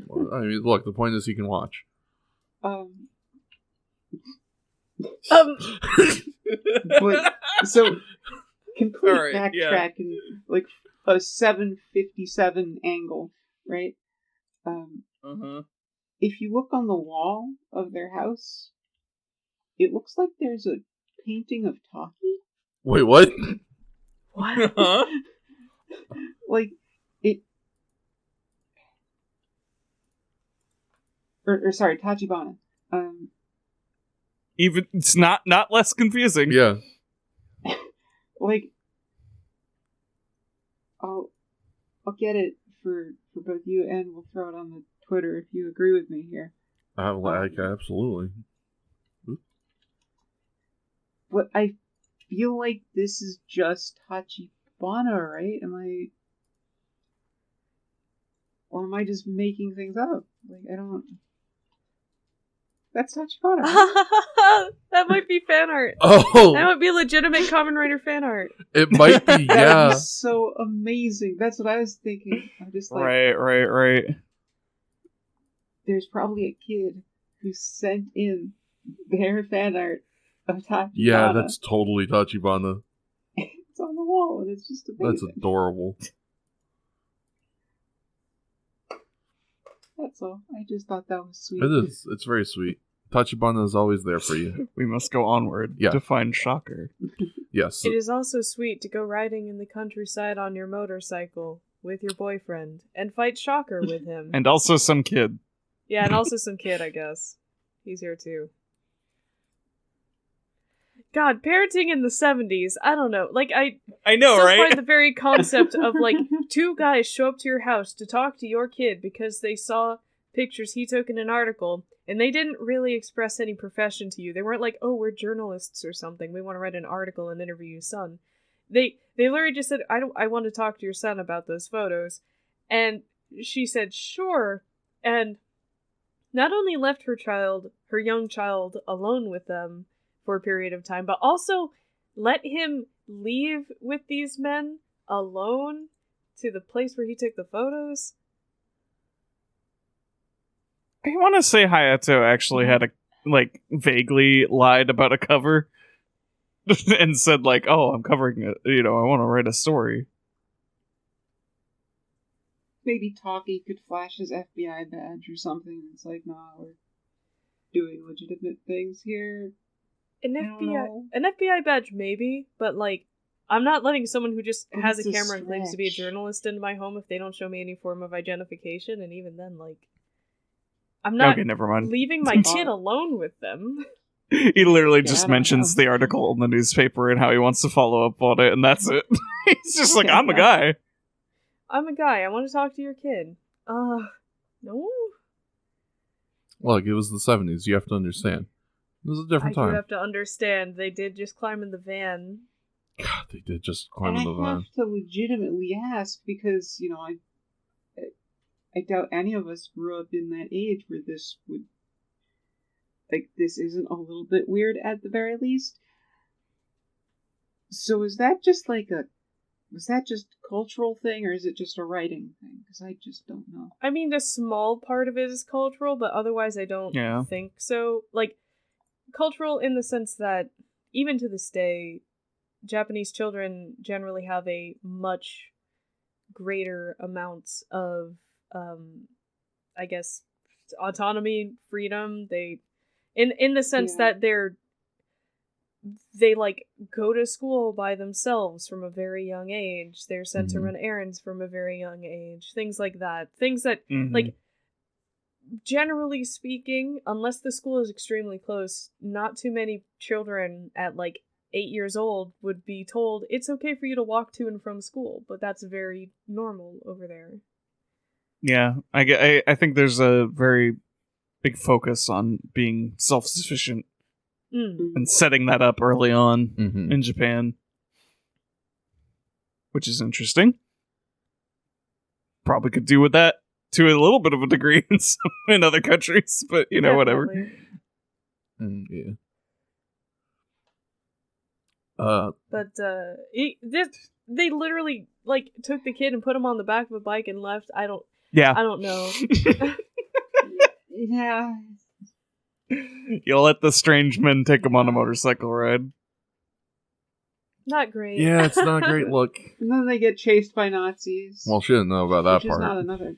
Speaker 1: Well, I mean, look, the point is he can watch.
Speaker 4: But so complete
Speaker 2: All right, yeah.
Speaker 4: backtracking, like a 757 angle, right? If you look on the wall of their house, it looks like there's a painting of Taki.
Speaker 1: Wait, what?
Speaker 3: What?
Speaker 2: Huh?
Speaker 4: Like it, or sorry, Tachibana.
Speaker 2: Even it's not less confusing.
Speaker 1: Yeah.
Speaker 4: Like, I'll get it for both you, and we'll throw it on the Twitter if you agree with me here.
Speaker 1: Absolutely.
Speaker 4: But I feel like this is just Tachibana, right? Or am I just making things up? Like, I don't. That's Tachibana. Right?
Speaker 3: That might be fan art.
Speaker 1: Oh,
Speaker 3: That might be legitimate Kamen Rider fan art.
Speaker 1: it might be,
Speaker 4: That would
Speaker 1: yeah.
Speaker 4: be so amazing. That's what I was thinking. I'm just like,
Speaker 2: Right.
Speaker 4: there's probably a kid who sent in their fan art of Tachibana.
Speaker 1: Yeah, that's totally Tachibana.
Speaker 4: It's on the wall, and it's just
Speaker 1: That's
Speaker 4: amazing.
Speaker 1: adorable.
Speaker 4: That's all. I just thought that was sweet.
Speaker 1: It is. It's very sweet. Tachibana is always there for you.
Speaker 2: We must go onward
Speaker 1: Yeah.
Speaker 2: to find Shocker.
Speaker 1: Yes.
Speaker 3: It is also sweet to go riding in the countryside on your motorcycle with your boyfriend and fight Shocker with him.
Speaker 2: And also some kid.
Speaker 3: Yeah, and also some kid, I guess. He's here too. God, parenting in the 70s, I don't know. Like, I
Speaker 2: know,
Speaker 3: still
Speaker 2: right?
Speaker 3: find the very concept of, like, two guys show up to your house to talk to your kid because they saw pictures he took in an article, and they didn't really express any profession to you. They weren't like, oh, we're journalists or something. We want to write an article and interview your son. They literally just said, I want to talk to your son about those photos. And she said, sure. And not only left her young child alone with them for a period of time, but also let him leave with these men alone to the place where he took the photos.
Speaker 2: I want to say Hayato actually had vaguely lied about a cover and said oh, I'm covering it. I want to write a story.
Speaker 4: Maybe Taki could flash his FBI badge or something. It's like, nah, we're doing legitimate things here.
Speaker 3: An
Speaker 4: I don't know.
Speaker 3: FBI badge, maybe, but I'm not letting someone who just
Speaker 4: But
Speaker 3: has
Speaker 4: it's
Speaker 3: a
Speaker 4: a
Speaker 3: camera and claims to be a
Speaker 4: stretch.
Speaker 3: journalist into my home if they don't show me any form of identification, and even then, I'm not
Speaker 2: Okay, never mind.
Speaker 3: leaving my kid alone with them.
Speaker 2: He literally
Speaker 4: Yeah, I
Speaker 2: just
Speaker 4: don't
Speaker 2: mentions
Speaker 4: know.
Speaker 2: the article in the newspaper and how he wants to follow up on it, and that's it. He's just like, I'm a guy.
Speaker 3: I'm a guy. I want to talk to your kid. No.
Speaker 1: Look, it was the 70s. You have to understand. It was a
Speaker 3: I
Speaker 1: different
Speaker 3: do
Speaker 1: time.
Speaker 3: have to understand. They did just climb in the van.
Speaker 1: God, they did just climb
Speaker 4: And
Speaker 1: in
Speaker 4: I
Speaker 1: the van.
Speaker 4: have to legitimately ask because, I doubt any of us grew up in that age where this would, this isn't a little bit weird at the very least. So is that just like was that just a cultural thing, or is it just a writing thing? Because I just don't know.
Speaker 3: I mean, a small part of it is cultural, but otherwise I don't think so. Like, cultural in the sense that, even to this day, Japanese children generally have a much greater amounts of, I guess, autonomy, freedom. They, in the sense that they like go to school by themselves from a very young age. They're sent to run errands from a very young age. Things like that. Things that like, generally speaking, unless the school is extremely close, not too many children at like 8 years old would be told it's okay for you to walk to and from school, but that's very normal over there.
Speaker 2: Yeah, I think there's a very big focus on being self-sufficient and setting that up early on in Japan, which is interesting. Probably could do with that to a little bit of a degree in other countries, but you know, whatever.
Speaker 1: Yeah.
Speaker 3: But they literally like took the kid and put him on the back of a bike and left. I don't know.
Speaker 4: Yeah.
Speaker 2: You'll let the strange men take him on a motorcycle ride.
Speaker 3: Not great.
Speaker 1: Yeah, it's not a great look.
Speaker 4: And then they get chased by Nazis.
Speaker 1: Well, she didn't know about that
Speaker 4: which
Speaker 1: part.
Speaker 4: Is not another.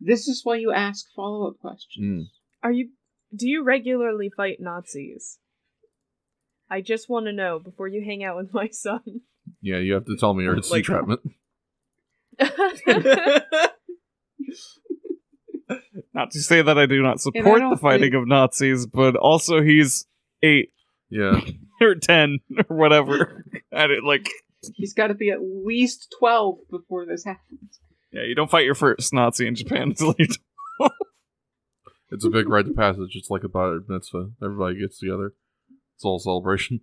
Speaker 4: This is why you ask follow-up questions.
Speaker 3: Do you regularly fight Nazis? I just want to know before you hang out with my son.
Speaker 1: Yeah, you have to tell me or it's entrapment.
Speaker 2: Not to say that I do not support the fighting of Nazis, but also he's 8.
Speaker 1: Yeah.
Speaker 2: Or 10, or whatever.
Speaker 4: He's got to be at least 12 before this happens.
Speaker 2: Yeah, you don't fight your first Nazi in Japan until you do.
Speaker 1: It's a big rite of passage. It's like a bar mitzvah. Everybody gets together. It's all celebration.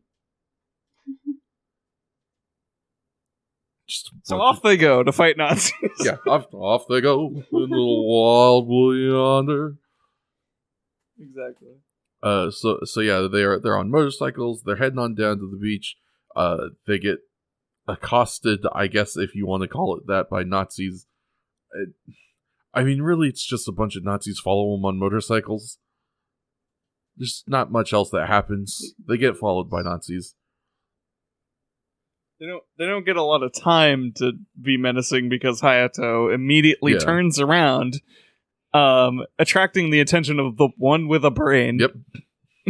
Speaker 2: So off they go to fight Nazis.
Speaker 1: Yeah, off they go in the wild blue yonder.
Speaker 2: Exactly.
Speaker 1: So yeah, they're on motorcycles. They're heading on down to the beach. They get accosted, I guess, if you want to call it that, by Nazis. I mean, really, it's just a bunch of Nazis follow them on motorcycles. There's not much else that happens. They get followed by Nazis.
Speaker 2: They don't get a lot of time to be menacing because Hayato immediately turns around, attracting the attention of the one with a brain.
Speaker 1: Yep.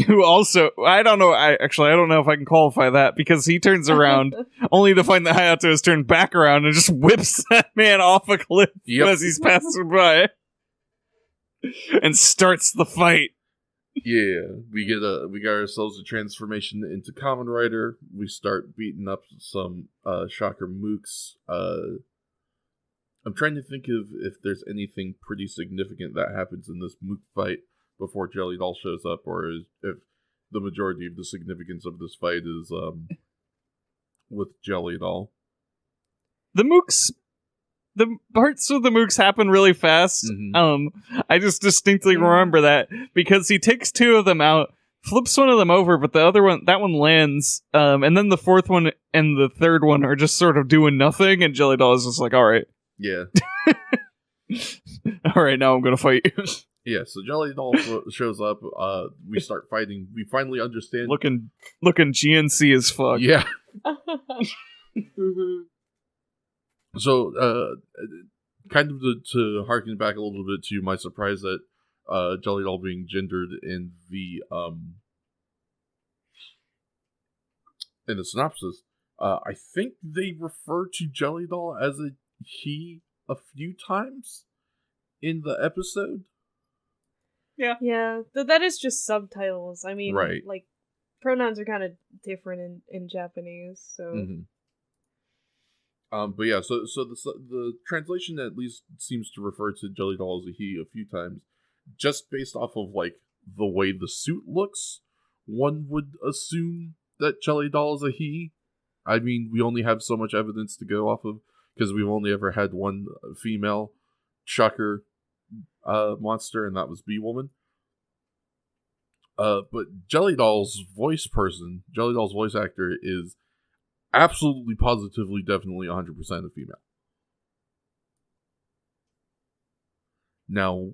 Speaker 2: Who also, I don't know if I can qualify that, because he turns around only to find that Hayato has turned back around and just whips that man off a cliff as he's passing by. And starts the fight.
Speaker 1: Yeah, we got ourselves a transformation into Kamen Rider. We start beating up some Shocker Mooks. I'm trying to think of if there's anything pretty significant that happens in this Mook fight before Jelly Doll shows up, or if the majority of the significance of this fight is with Jelly Doll.
Speaker 2: The parts of the Mooks happen really fast. I just distinctly remember that because he takes 2 of them out, flips one of them over, but that one lands, and then the 4th one and the 3rd one are just sort of doing nothing, and Jelly Doll is just like, alright.
Speaker 1: Yeah.
Speaker 2: Alright, now I'm gonna fight you.
Speaker 1: Yeah, so Jelly Doll shows up, we start fighting, we finally understand.
Speaker 2: Looking GNC as fuck.
Speaker 1: Yeah. So, kind of to harken back a little bit to my surprise that Jelly Doll being gendered in the synopsis, I think they refer to Jelly Doll as a he a few times in the episode.
Speaker 3: Yeah, that is just subtitles. I mean,
Speaker 1: right.
Speaker 3: Like, pronouns are kind of different in Japanese, so...
Speaker 1: But yeah, so the translation at least seems to refer to Jelly Doll as a he a few times, just based off of like the way the suit looks. One would assume that Jelly Doll is a he. I mean, we only have so much evidence to go off of because we've only ever had one female Shocker monster, and that was Bee Woman. But Jelly Doll's voice actor is absolutely, positively, definitely 100% a female. Now,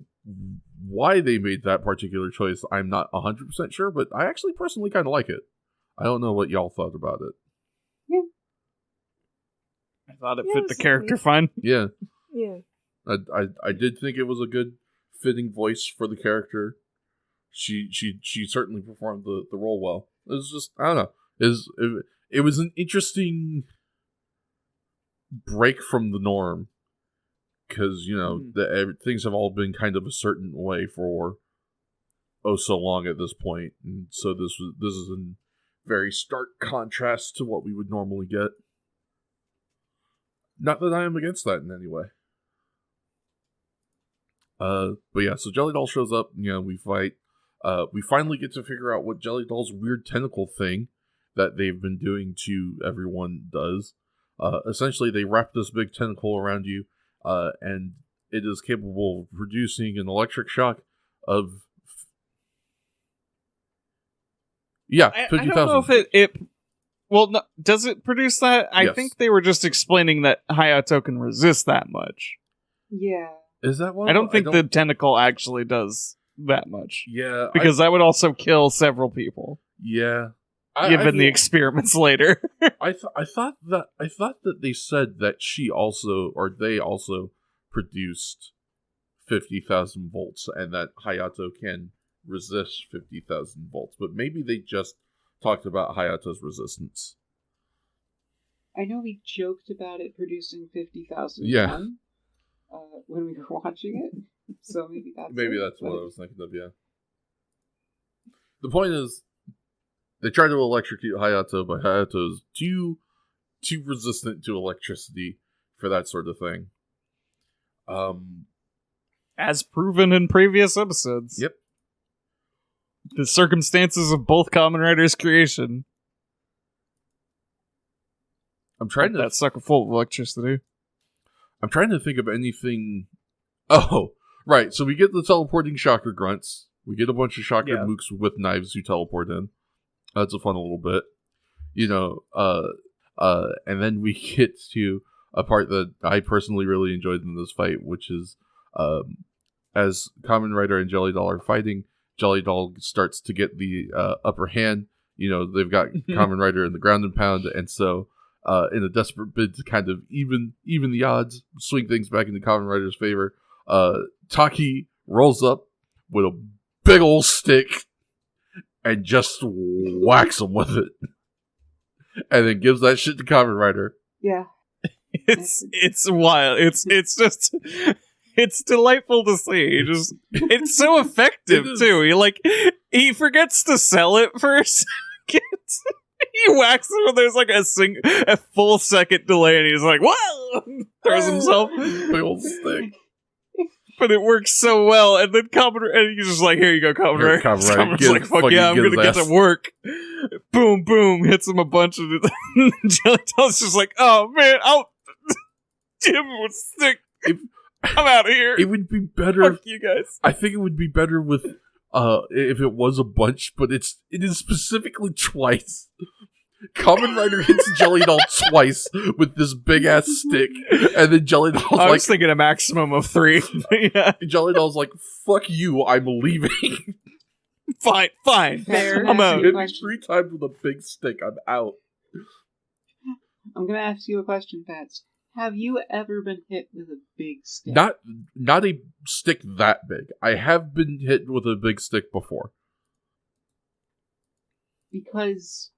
Speaker 1: why they made that particular choice, I'm not 100% sure, but I actually personally kind of like it. I don't know what y'all thought about it.
Speaker 4: Yeah.
Speaker 2: I thought it fit the character fine.
Speaker 1: Yeah.
Speaker 3: Yeah.
Speaker 1: I did think it was a good fitting voice for the character. She certainly performed the role well. It was just, I don't know. It was an interesting break from the norm. Because, things have all been kind of a certain way for so long at this point. And so this is in very stark contrast to what we would normally get. Not that I am against that in any way. But yeah, so Jelly Doll shows up, we fight. We finally get to figure out what Jelly Doll's weird tentacle thing that they've been doing to everyone does. Essentially, they wrap this big tentacle around you, and it is capable of producing an electric shock of... Yeah, 50,000.
Speaker 2: I don't know if it well, no, does it produce that? I
Speaker 1: Yes.
Speaker 2: think they were just explaining that Hayato can resist that much.
Speaker 4: Yeah.
Speaker 1: Is that one?
Speaker 2: I don't think the tentacle actually does that much.
Speaker 1: Yeah.
Speaker 2: Because that would also kill several people.
Speaker 1: Yeah.
Speaker 2: Given the experiments later.
Speaker 1: I thought that they said that they also produced 50,000 volts, and that Hayato can resist 50,000 volts. But maybe they just talked about Hayato's resistance.
Speaker 4: I know we joked about it producing 50,000
Speaker 1: Yeah.
Speaker 4: when we were watching it, so maybe that's
Speaker 1: what I was thinking of. Yeah. The point is, they try to electrocute Hayato, but Hayato is too resistant to electricity for that sort of thing.
Speaker 2: As proven in previous episodes.
Speaker 1: Yep.
Speaker 2: The circumstances of both Kamen Rider's creation. That sucker full of electricity.
Speaker 1: I'm trying to think of anything. Oh, right. So we get the teleporting shocker grunts. We get a bunch of shocker mooks with knives who teleport in. That's a fun little bit. And then we get to a part that I personally really enjoyed in this fight, which is as Kamen Rider and Jelly Doll are fighting, Jelly Doll starts to get the upper hand. They've got Kamen Rider in the ground and pound, and so in a desperate bid to kind of even the odds, swing things back into Kamen Rider's favor, Taki rolls up with a big old stick and just whacks him with it. And then gives that shit to Kamen Rider.
Speaker 4: Yeah.
Speaker 2: It's wild. It's just it's delightful to see. It's so effective too. He forgets to sell it for a second. He whacks him and there's a full second delay and he's like, whoa! Throws himself.
Speaker 1: Big old stick.
Speaker 2: But it works so well, and then and he's just like, here you go, Kamen Rider. Kamen like, fuck yeah, I'm gonna get to work. Boom, boom, hits him a bunch of Jelly Doll's just like, oh man, I'll hit him with stick. I'm out of here.
Speaker 1: It would be better.
Speaker 2: Fuck you guys.
Speaker 1: I think it would be better with if it was a bunch, but it is specifically twice. Kamen Rider hits Jelly Doll twice with this big ass stick, and then Jelly Doll's
Speaker 2: I was thinking a maximum of 3. Yeah.
Speaker 1: Jelly Doll's like, "Fuck you, I'm leaving."
Speaker 2: Fine.
Speaker 4: Fair.
Speaker 2: I'm out.
Speaker 1: Hit me 3 times with a big stick. I'm out.
Speaker 4: I'm gonna ask you a question, Fats. Have you ever been hit with a big stick?
Speaker 1: Not a stick that big. I have been hit with a big stick before.
Speaker 4: Because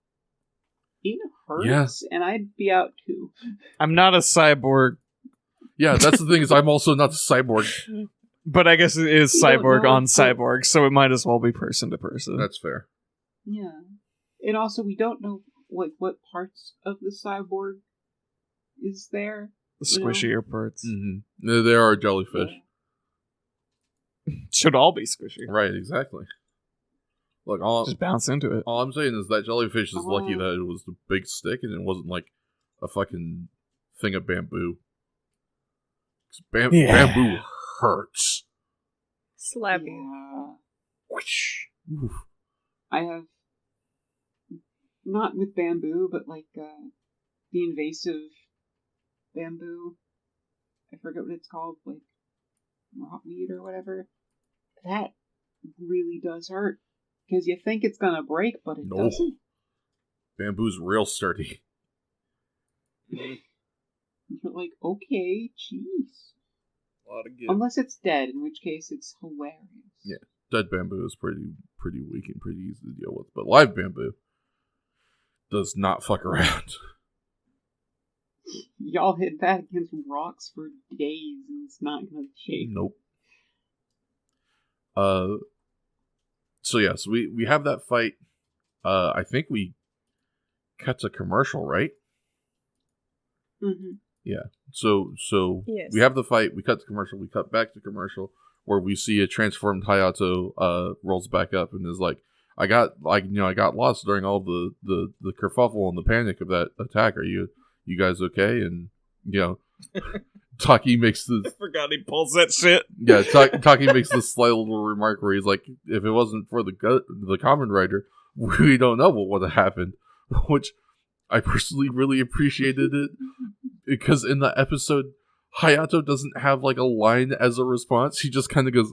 Speaker 4: it hurts, and I'd be out too.
Speaker 2: I'm not a cyborg.
Speaker 1: Yeah, that's the thing, is I'm also not a cyborg.
Speaker 2: But I guess it is cyborg on cyborg, so it might as well be person to person.
Speaker 1: That's fair.
Speaker 4: Yeah. And also, we don't know what parts of the cyborg is there.
Speaker 2: The squishier parts.
Speaker 1: Mm-hmm. There are jellyfish.
Speaker 4: Yeah.
Speaker 2: Should all be squishy.
Speaker 1: Right, exactly. Look,
Speaker 2: just bounce into it.
Speaker 1: All I'm saying is that jellyfish is lucky that it was the big stick and it wasn't like a fucking thing of bamboo. Bamboo hurts.
Speaker 3: Slappy.
Speaker 4: Yeah.
Speaker 1: Whoosh. Oof.
Speaker 4: I have not with bamboo, but like the invasive bamboo. I forget what it's called, like rotweed or whatever. That really does hurt because you think it's gonna break, but it doesn't.
Speaker 1: Bamboo's real sturdy.
Speaker 4: You're like, okay, jeez.
Speaker 1: A lot of give.
Speaker 4: Unless it's dead, in which case it's hilarious.
Speaker 1: Yeah, dead bamboo is pretty weak and pretty easy to deal with, but live bamboo does not fuck around.
Speaker 4: Y'all hit that against rocks for days and it's not gonna shake.
Speaker 1: Nope. So yes, we have that fight. I think we cut to commercial, right?
Speaker 4: Mm-hmm.
Speaker 1: Yeah. So
Speaker 3: Yes.
Speaker 1: we have the fight. We cut to commercial. We cut back to commercial where we see a transformed Hayato rolls back up and is like, I got lost during all the kerfuffle and the panic of that attack. Are you guys okay? And Taki makes the
Speaker 2: I forgot he pulls that shit.
Speaker 1: Yeah, Taki makes this slight little remark where he's like, if it wasn't for the Kamen Rider, we don't know what would have happened. Which I personally really appreciated it because in the episode, Hayato doesn't have like a line as a response. He just kind of goes,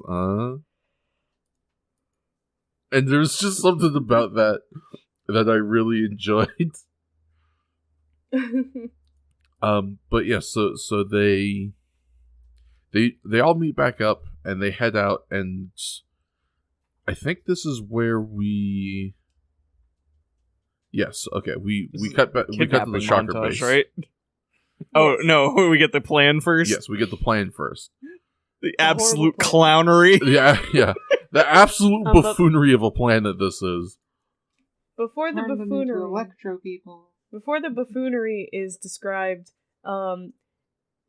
Speaker 1: and there's just something about that I really enjoyed. But yeah, so they all meet back up and they head out, and I think this is where we. Yes, okay. We cut to the shocker
Speaker 2: montage,
Speaker 1: base,
Speaker 2: right? Oh no, we get the plan first.
Speaker 1: Yes, we get the plan first.
Speaker 2: The absolute clownery.
Speaker 1: Yeah. The absolute buffoonery of a plan that this is.
Speaker 3: Before the
Speaker 4: Turn them into
Speaker 3: buffoonery,
Speaker 4: electro people.
Speaker 3: before the buffoonery is described,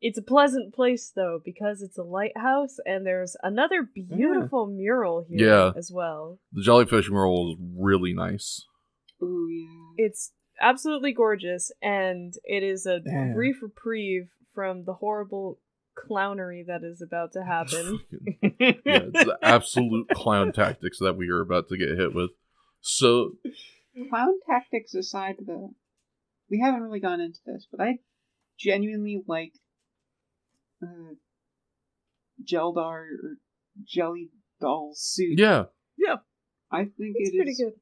Speaker 3: it's a pleasant place though because it's a lighthouse and there's another beautiful mural here as well.
Speaker 1: The jellyfish mural is really nice.
Speaker 4: Ooh, yeah.
Speaker 3: It's absolutely gorgeous, and it is a brief reprieve from the horrible clownery that is about to happen.
Speaker 1: It's the absolute clown tactics that we are about to get hit with. So,
Speaker 4: Clown tactics aside, though, we haven't really gone into this, but I genuinely like Jeldar or Jelly Doll's suit.
Speaker 1: Yeah.
Speaker 4: I think
Speaker 3: It's pretty good.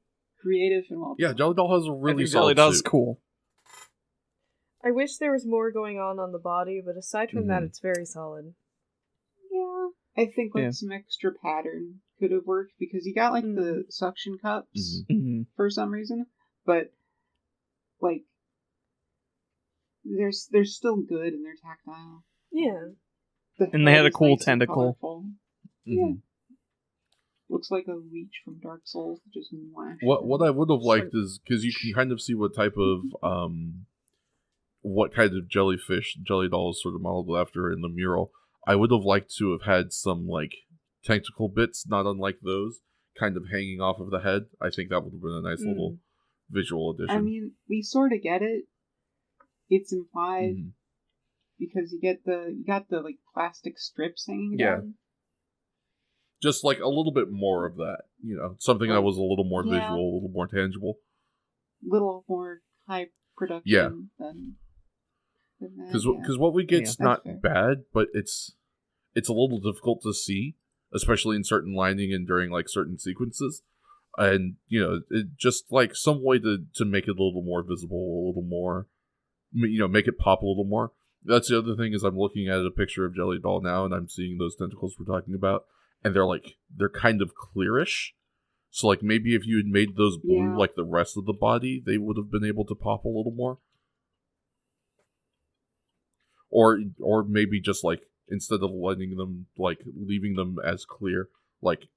Speaker 4: Creative and well.
Speaker 1: Yeah, Jelly Doll has a really
Speaker 2: Jelly
Speaker 1: solid
Speaker 2: Doll's
Speaker 1: suit.
Speaker 2: cool.
Speaker 3: I wish there was more going on the body, but aside from that, it's very solid.
Speaker 4: Yeah. I think some extra pattern could have worked because you got the suction cups for some reason, but like they're still good and they're tactile.
Speaker 3: Yeah.
Speaker 2: And they had a cool tentacle.
Speaker 4: Yeah. Looks like a leech from Dark Souls that just lashed.
Speaker 1: What I would have liked is because you can kind of see what type of what kind of jellyfish Jelly Doll is sort of modeled after in the mural. I would have liked to have had some like tentacle bits, not unlike those, kind of hanging off of the head. I think that would have been a nice little visual addition.
Speaker 4: I mean, we sort of get it. It's implied because you got the like plastic strips hanging down.
Speaker 1: Just like a little bit more of that, something that was a little more visual, a little more tangible.
Speaker 4: Little more high production than that.
Speaker 1: Because what we get's not bad, but it's a little difficult to see, especially in certain lighting and during like certain sequences. And, it just like some way to make it a little more visible, a little more, make it pop a little more. That's the other thing is I'm looking at a picture of Jelly Doll now and I'm seeing those tentacles we're talking about. And they're kind of clearish. So like maybe if you had made those blue like the rest of the body, they would have been able to pop a little more. Or maybe just like instead of letting them like leaving them as clear, like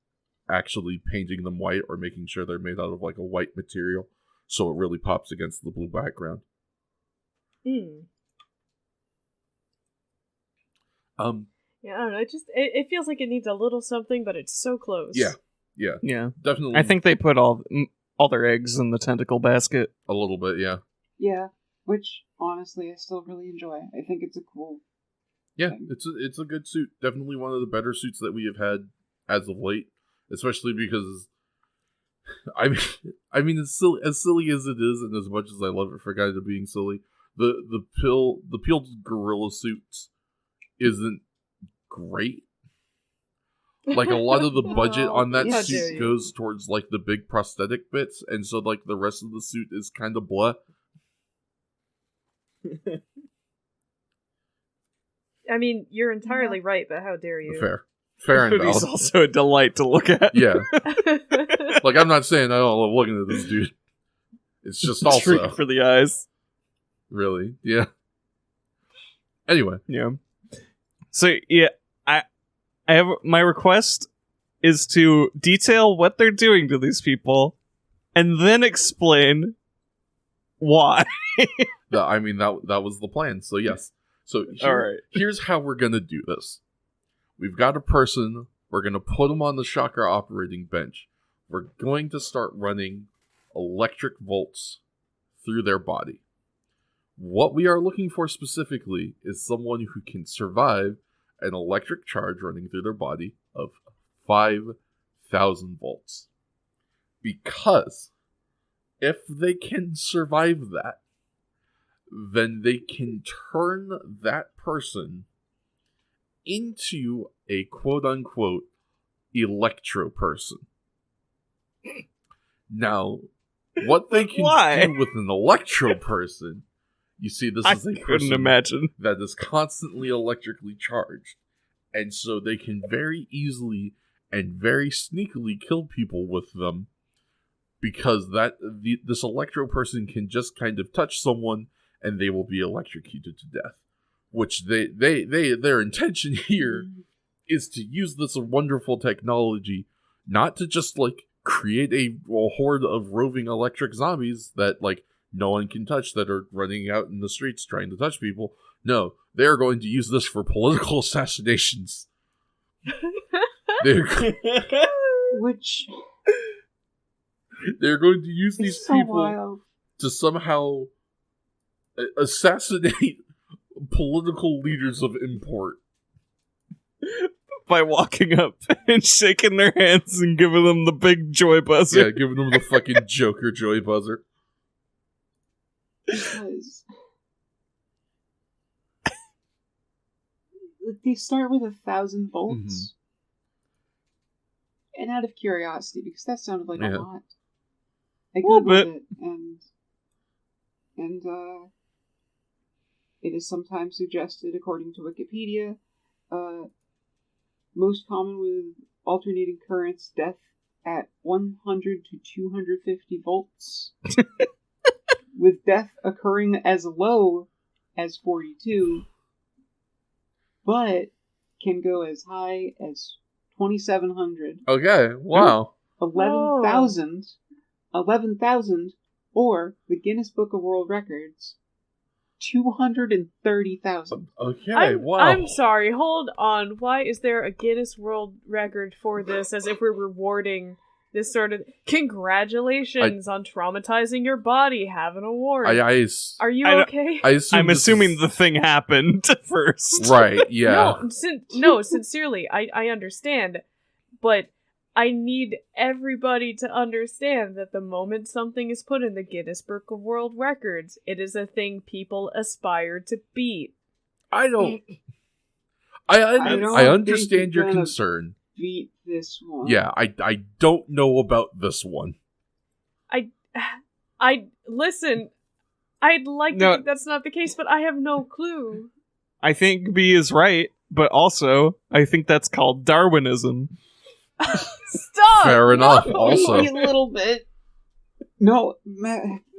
Speaker 1: actually painting them white or making sure they're made out of like a white material so it really pops against the blue background.
Speaker 3: Yeah, I don't know. It feels like it needs a little something, but it's so close.
Speaker 1: Yeah, definitely.
Speaker 2: I think they put all their eggs in the tentacle basket.
Speaker 1: A little bit, yeah.
Speaker 4: Yeah, which honestly I still really enjoy. I think it's a cool.
Speaker 1: thing. It's a good suit. Definitely one of the better suits that we have had as of late, especially because I mean, as silly as it is, and as much as I love it for kind of being silly, the peeled gorilla suits isn't great. Like, a lot of the budget on that
Speaker 3: How
Speaker 1: suit
Speaker 3: dare you.
Speaker 1: goes towards like the big prosthetic bits, and so like the rest of the suit is kind of blah.
Speaker 3: I mean, you're entirely right, but how dare you?
Speaker 1: Fair and
Speaker 2: But he's
Speaker 1: valid.
Speaker 2: also a delight to look at.
Speaker 1: Yeah, like I'm not saying I don't love looking at this dude. It's just also
Speaker 2: Treat for the eyes.
Speaker 1: really, yeah. Anyway,
Speaker 2: Yeah. So yeah, I have my request is to detail what they're doing to these people, and then explain why.
Speaker 1: I mean that was the plan. So yes. So here's how we're gonna do this. We've got a person. We're gonna put them on the chakra operating bench. We're going to start running electric volts through their body. What we are looking for specifically is someone who can survive an electric charge running through their body of 5,000 volts. Because if they can survive that, then they can turn that person into a quote-unquote electro person. Now, what they can
Speaker 2: Why?
Speaker 1: do with an electro person, you see, this is a
Speaker 2: couldn't
Speaker 1: person
Speaker 2: imagine.
Speaker 1: that is constantly electrically charged. And so they can very easily and very sneakily kill people with them, because this electro person can just kind of touch someone and they will be electrocuted to death. Which their intention here is to use this wonderful technology not to just like create a horde of roving electric zombies that like no one can touch that are running out in the streets trying to touch people. No, they're going to use this for political assassinations.
Speaker 4: Which
Speaker 1: They're going to use these
Speaker 4: is so
Speaker 1: people
Speaker 4: wild.
Speaker 1: to somehow assassinate political leaders of import.
Speaker 2: By walking up and shaking their hands and giving them the big joy buzzer.
Speaker 1: Yeah, giving them the fucking Joker joy buzzer.
Speaker 4: Because they start with 1,000 volts. And out of curiosity, because that sounded like a lot, I googled it, and it is sometimes suggested, according to Wikipedia, most common with alternating currents, death at 100 to 250 volts, with death occurring as low as 42, but can go as high as 2,700.
Speaker 1: Okay, wow.
Speaker 4: 11,000, or the Guinness Book of World Records, 230,000.
Speaker 1: Okay, wow.
Speaker 3: I'm sorry, hold on. Why is there a Guinness World Record for this, as if we're rewarding this sort of... Congratulations on traumatizing your body, have an award. Are you okay?
Speaker 2: I'm assuming the thing happened first.
Speaker 1: Right, yeah.
Speaker 3: No, sincerely, I understand, but I need everybody to understand that the moment something is put in the Guinness Book of World Records, it is a thing people aspire to beat.
Speaker 1: I understand your concern.
Speaker 4: Beat this one.
Speaker 1: Yeah, I don't know about this one.
Speaker 3: I listen, I'd like to think that's not the case, but I have no clue.
Speaker 2: I think B is right, but also, I think that's called Darwinism.
Speaker 3: Stop!
Speaker 1: Fair enough,
Speaker 4: No,
Speaker 1: also.
Speaker 4: maybe a little bit. No,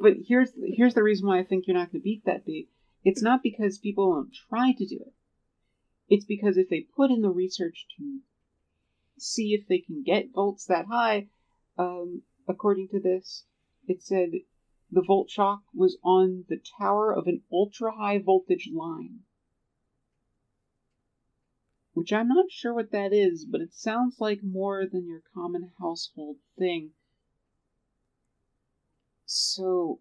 Speaker 4: but here's the reason why I think you're not going to beat that beat. It's not because people don't try to do it. It's because if they put in the research to see if they can get volts that high, according to this, it said the volt shock was on the tower of an ultra-high voltage line. Which I'm not sure what that is, but it sounds like more than your common household thing. So,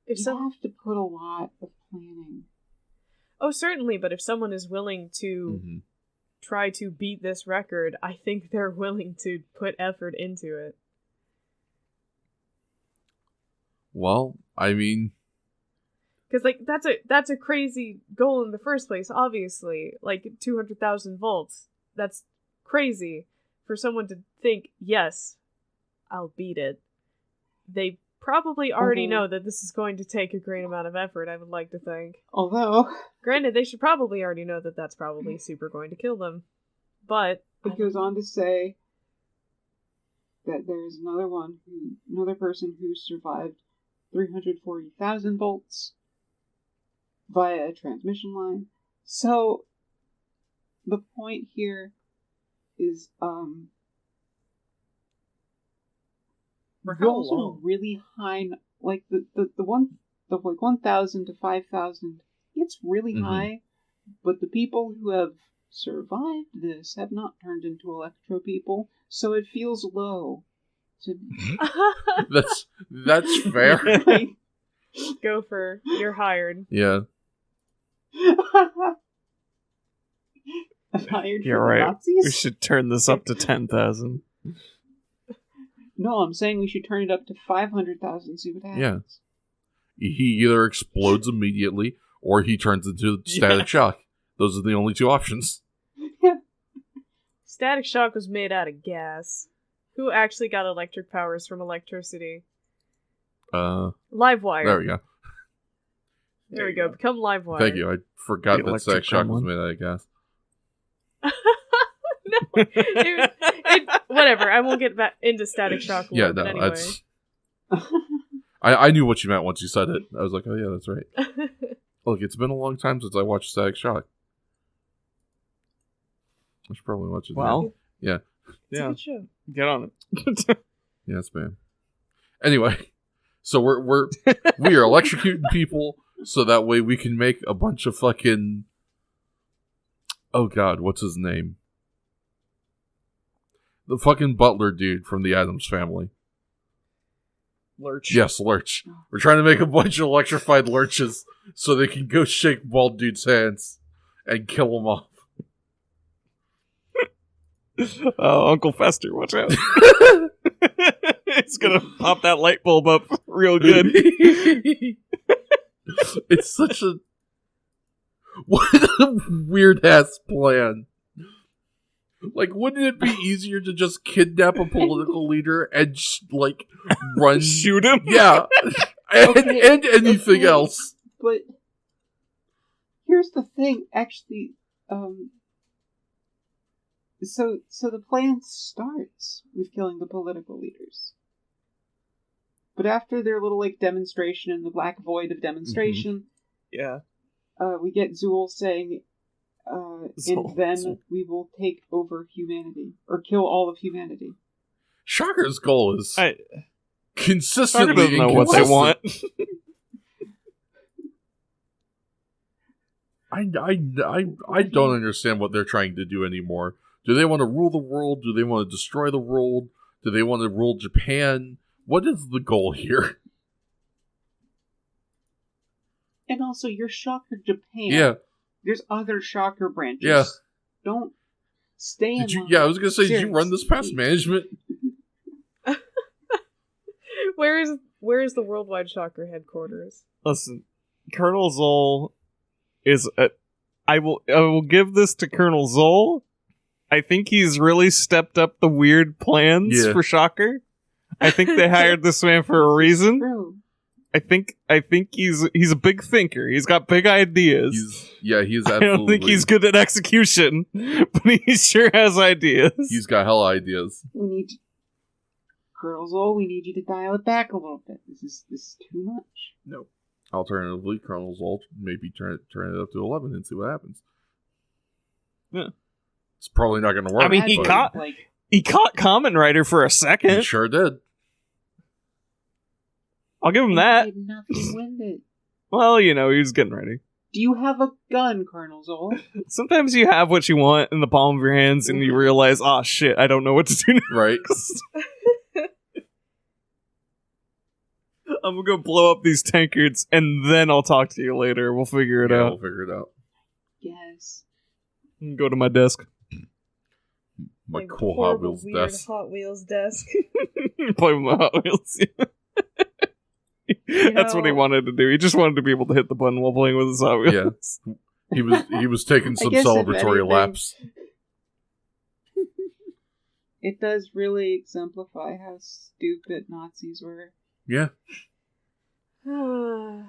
Speaker 4: you have to put a lot of planning.
Speaker 3: Oh, certainly, but if someone is willing to try to beat this record, I think they're willing to put effort into it.
Speaker 1: Well, I mean,
Speaker 3: Because like that's a crazy goal in the first place. Obviously, like 200,000 volts. That's crazy for someone to think. Yes, I'll beat it. They probably already know that this is going to take a great amount of effort. I would like to think.
Speaker 4: Although,
Speaker 3: Granted, they should probably already know that that's probably super going to kill them. But
Speaker 4: it goes on to say that there's another person who survived 340,000 volts via a transmission line. So, the point here is, volts are really high, like the 1,000 to 5,000, it's really high, but the people who have survived this have not turned into electro people, so it feels low to me.
Speaker 1: that's fair.
Speaker 4: Like,
Speaker 3: Gopher, you're hired.
Speaker 1: Yeah.
Speaker 4: I'm hired
Speaker 2: You're
Speaker 4: for the
Speaker 2: right.
Speaker 4: Nazis?
Speaker 2: We should turn this up to 10,000.
Speaker 4: No, I'm saying we should turn it up to 500,000, see what happens.
Speaker 1: Yeah. He either explodes immediately or he turns into static shock. Those are the only two options.
Speaker 3: Static shock was made out of gas. Who actually got electric powers from electricity? Livewire.
Speaker 1: There we go.
Speaker 3: There we go. Become Livewire.
Speaker 1: Thank you. I forgot that static shock was made out of gas.
Speaker 3: No, whatever. I won't get back into static shock.
Speaker 1: Yeah,
Speaker 3: lore,
Speaker 1: no,
Speaker 3: but anyway.
Speaker 1: that's. I knew what you meant once you said it. I was like, oh yeah, that's right. Look, it's been a long time since I watched Static Shock. I should probably watch it.
Speaker 2: Well,
Speaker 1: yeah.
Speaker 3: It's a good show.
Speaker 2: Get on it.
Speaker 1: Yes, man. Anyway, so we are electrocuting people so that way we can make a bunch of fucking. Oh God, what's his name? The fucking butler dude from the Addams Family.
Speaker 2: Lurch.
Speaker 1: Yes, Lurch. We're trying to make a bunch of electrified lurches so they can go shake bald dude's hands and kill him off.
Speaker 2: Oh, Uncle Fester, watch out. It's gonna pop that light bulb up real good.
Speaker 1: It's such a... What a weird-ass plan. Like, wouldn't it be easier to just kidnap a political leader and, like, run...
Speaker 2: Shoot him?
Speaker 1: Yeah. And anything else.
Speaker 4: But here's the thing, actually, so the plan starts with killing the political leaders. But after their little, like, demonstration in the black void of demonstration,
Speaker 2: Yeah.
Speaker 4: We get Zool saying, and then we will take over humanity, or kill all of humanity.
Speaker 1: Shocker's goal is
Speaker 2: Shocker
Speaker 1: consistently
Speaker 2: doesn't know what they want.
Speaker 1: I don't understand what they're trying to do anymore. Do they want to rule the world? Do they want to destroy the world? Do they want to rule Japan? What is the goal here?
Speaker 4: And also, you're Shocker Japan.
Speaker 1: Yeah.
Speaker 4: There's other Shocker branches.
Speaker 1: Yeah.
Speaker 4: Don't stay in line.
Speaker 1: Yeah, I was going to say, did you run this past management?
Speaker 3: Where is the Worldwide Shocker headquarters?
Speaker 2: Listen, Colonel Zoll is I will give this to Colonel Zoll. I think he's really stepped up the weird plans for Shocker. I think they hired this man for a reason.
Speaker 4: True.
Speaker 2: I think he's a big thinker. He's got big ideas.
Speaker 1: He's absolutely.
Speaker 2: I don't think he's good at execution, but he sure has ideas.
Speaker 1: He's got hell ideas.
Speaker 4: Colonel Zoll, we need you to dial it back a little bit. This is too much.
Speaker 1: Nope. Alternatively, Colonel Zoll maybe turn it up to 11 and see what happens.
Speaker 2: Yeah.
Speaker 1: It's probably not going to work.
Speaker 2: I mean, he caught Kamen Rider for a second.
Speaker 1: He sure did.
Speaker 2: I'll give him that.
Speaker 4: Did nothing with it.
Speaker 2: Well, he was getting ready.
Speaker 4: Do you have a gun, Colonel Zoll?
Speaker 2: Sometimes you have what you want in the palm of your hands and you realize, oh shit, I don't know what to do next.
Speaker 1: Right.
Speaker 2: I'm gonna go blow up these tankards and then I'll talk to you later. We'll figure it out.
Speaker 1: We'll figure it out.
Speaker 4: Yes.
Speaker 2: Go to my desk.
Speaker 1: My
Speaker 3: Like
Speaker 1: cool
Speaker 3: horrible,
Speaker 1: Hot Wheels
Speaker 3: weird
Speaker 1: desk.
Speaker 3: Hot Wheels desk.
Speaker 2: Play with my Hot Wheels. That's what he wanted to do. He just wanted to be able to hit the button while playing with his Hot Wheels.
Speaker 1: Yeah. He was taking some
Speaker 4: guess if
Speaker 1: celebratory
Speaker 4: anything-
Speaker 1: laps.
Speaker 4: It does really exemplify how stupid Nazis were.
Speaker 1: Yeah. Good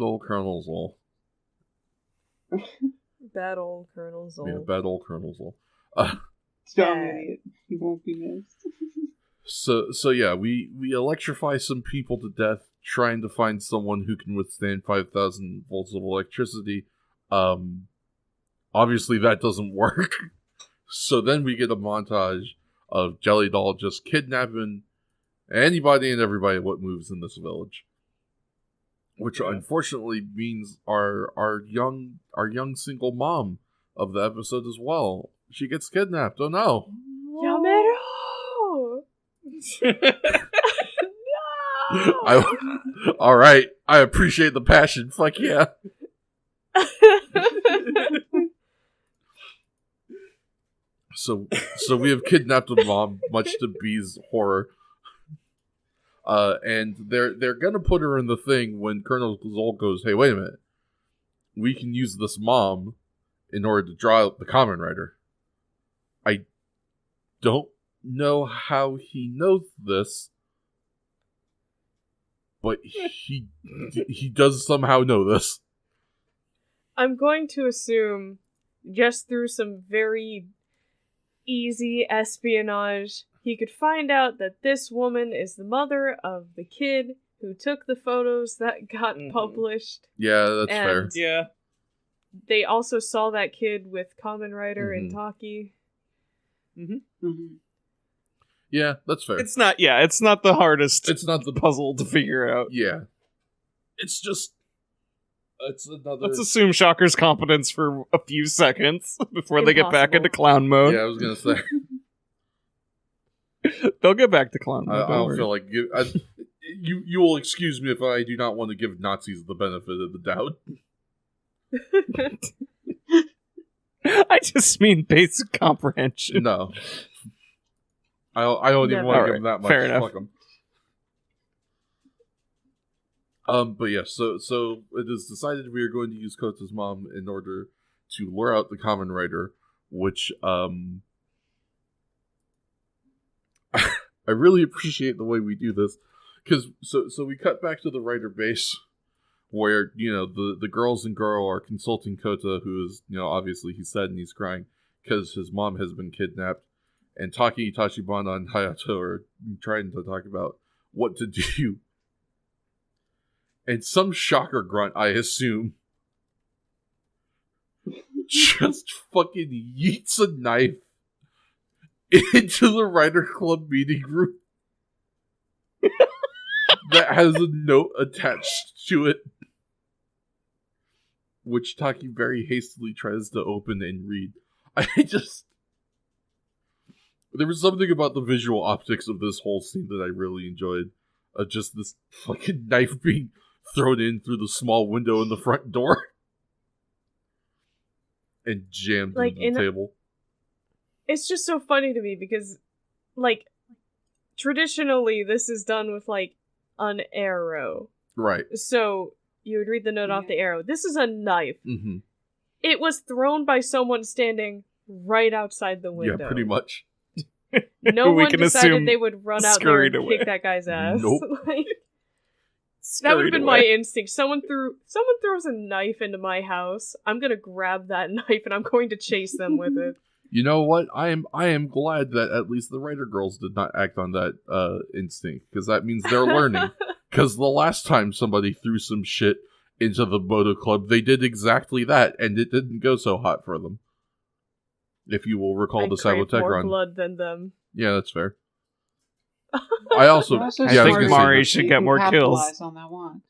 Speaker 1: old Colonel Zoll.
Speaker 3: Bad old Colonel Zoll.
Speaker 1: Yeah, bad old Colonel Zoll.
Speaker 4: Dumb idiot. He won't be missed.
Speaker 1: So yeah, we electrify some people to death trying to find someone who can withstand 5,000 volts of electricity. Obviously that doesn't work. So then we get a montage of Jelly Doll just kidnapping anybody and everybody what moves in this village. Which unfortunately means our young single mom of the episode as well. She gets kidnapped. Oh no.
Speaker 3: Yamero! No!
Speaker 1: All right. I appreciate the passion. Fuck yeah. So we have kidnapped a mom, much to B's horror. And they're gonna put her in the thing when Colonel Zoll goes, hey, wait a minute. We can use this mom in order to draw out the Kamen Rider. I don't know how he knows this, but he does somehow know this.
Speaker 3: I'm going to assume, just through some very easy espionage, he could find out that this woman is the mother of the kid who took the photos that got published.
Speaker 1: Yeah, that's
Speaker 3: And
Speaker 1: fair.
Speaker 2: Yeah.
Speaker 3: They also saw that kid with Kamen Rider and Taki.
Speaker 1: Yeah, that's fair.
Speaker 2: It's not the hardest
Speaker 1: It's not the
Speaker 2: puzzle to figure out.
Speaker 1: Yeah. It's just it's another
Speaker 2: Let's assume Shocker's competence for a few seconds before they get back
Speaker 3: Impossible.
Speaker 2: into clown mode.
Speaker 1: Yeah, I was gonna say.
Speaker 2: They'll get back to clown
Speaker 1: I
Speaker 2: mode.
Speaker 1: don't feel like you will excuse me if I do not want to give Nazis the benefit of the doubt.
Speaker 2: I just mean basic comprehension.
Speaker 1: No. I don't even
Speaker 3: Never.
Speaker 1: want to give
Speaker 2: Alright,
Speaker 1: them that much.
Speaker 2: fair enough.
Speaker 1: Fuck 'em. But yeah, so it is decided we are going to use Kota's mom in order to lure out the Kamen Rider, which I really appreciate the way we do this, because so we cut back to the Rider base, where the girls and girl are consulting Kota, who is obviously he's sad and he's crying because his mom has been kidnapped, and Taki, Tachibana, and Hayato are trying to talk about what to do. And some shocker grunt, I assume, just fucking yeets a knife into the Rider Club meeting room that has a note attached to it, which Taki very hastily tries to open and read. There was something about the visual optics of this whole scene that I really enjoyed. Just this fucking knife being thrown in through the small window in the front door and jammed into the table.
Speaker 3: It's just so funny to me because, traditionally this is done with, an arrow.
Speaker 1: Right.
Speaker 3: So, you would read the note off the arrow. This is a knife.
Speaker 1: Mm-hmm.
Speaker 3: It was thrown by someone standing right outside the window.
Speaker 1: Yeah, pretty much.
Speaker 3: No
Speaker 2: We
Speaker 3: one
Speaker 2: can
Speaker 3: decided
Speaker 2: assume
Speaker 3: they would run out there
Speaker 2: scurried
Speaker 3: and
Speaker 2: away.
Speaker 3: kick that guy's ass.
Speaker 1: Nope.
Speaker 3: That would have been my
Speaker 2: away.
Speaker 3: instinct. Someone throws a knife into my house. I'm gonna grab that knife and I'm going to chase them with it.
Speaker 1: You know what? I am glad that at least the Rider girls did not act on that instinct, because that means they're learning. Because the last time somebody threw some shit into the Moto Club, they did exactly that, and it didn't go so hot for them. If you will recall
Speaker 3: I
Speaker 1: the
Speaker 3: crave more
Speaker 1: Sabotech run.
Speaker 3: blood than them.
Speaker 1: Yeah, that's fair. I also,
Speaker 4: You're also
Speaker 2: I
Speaker 1: yeah, I was
Speaker 2: think
Speaker 1: gonna
Speaker 2: Mari
Speaker 1: say,
Speaker 2: should
Speaker 4: You
Speaker 2: get
Speaker 4: can
Speaker 2: more kills.
Speaker 4: capitalize on that one.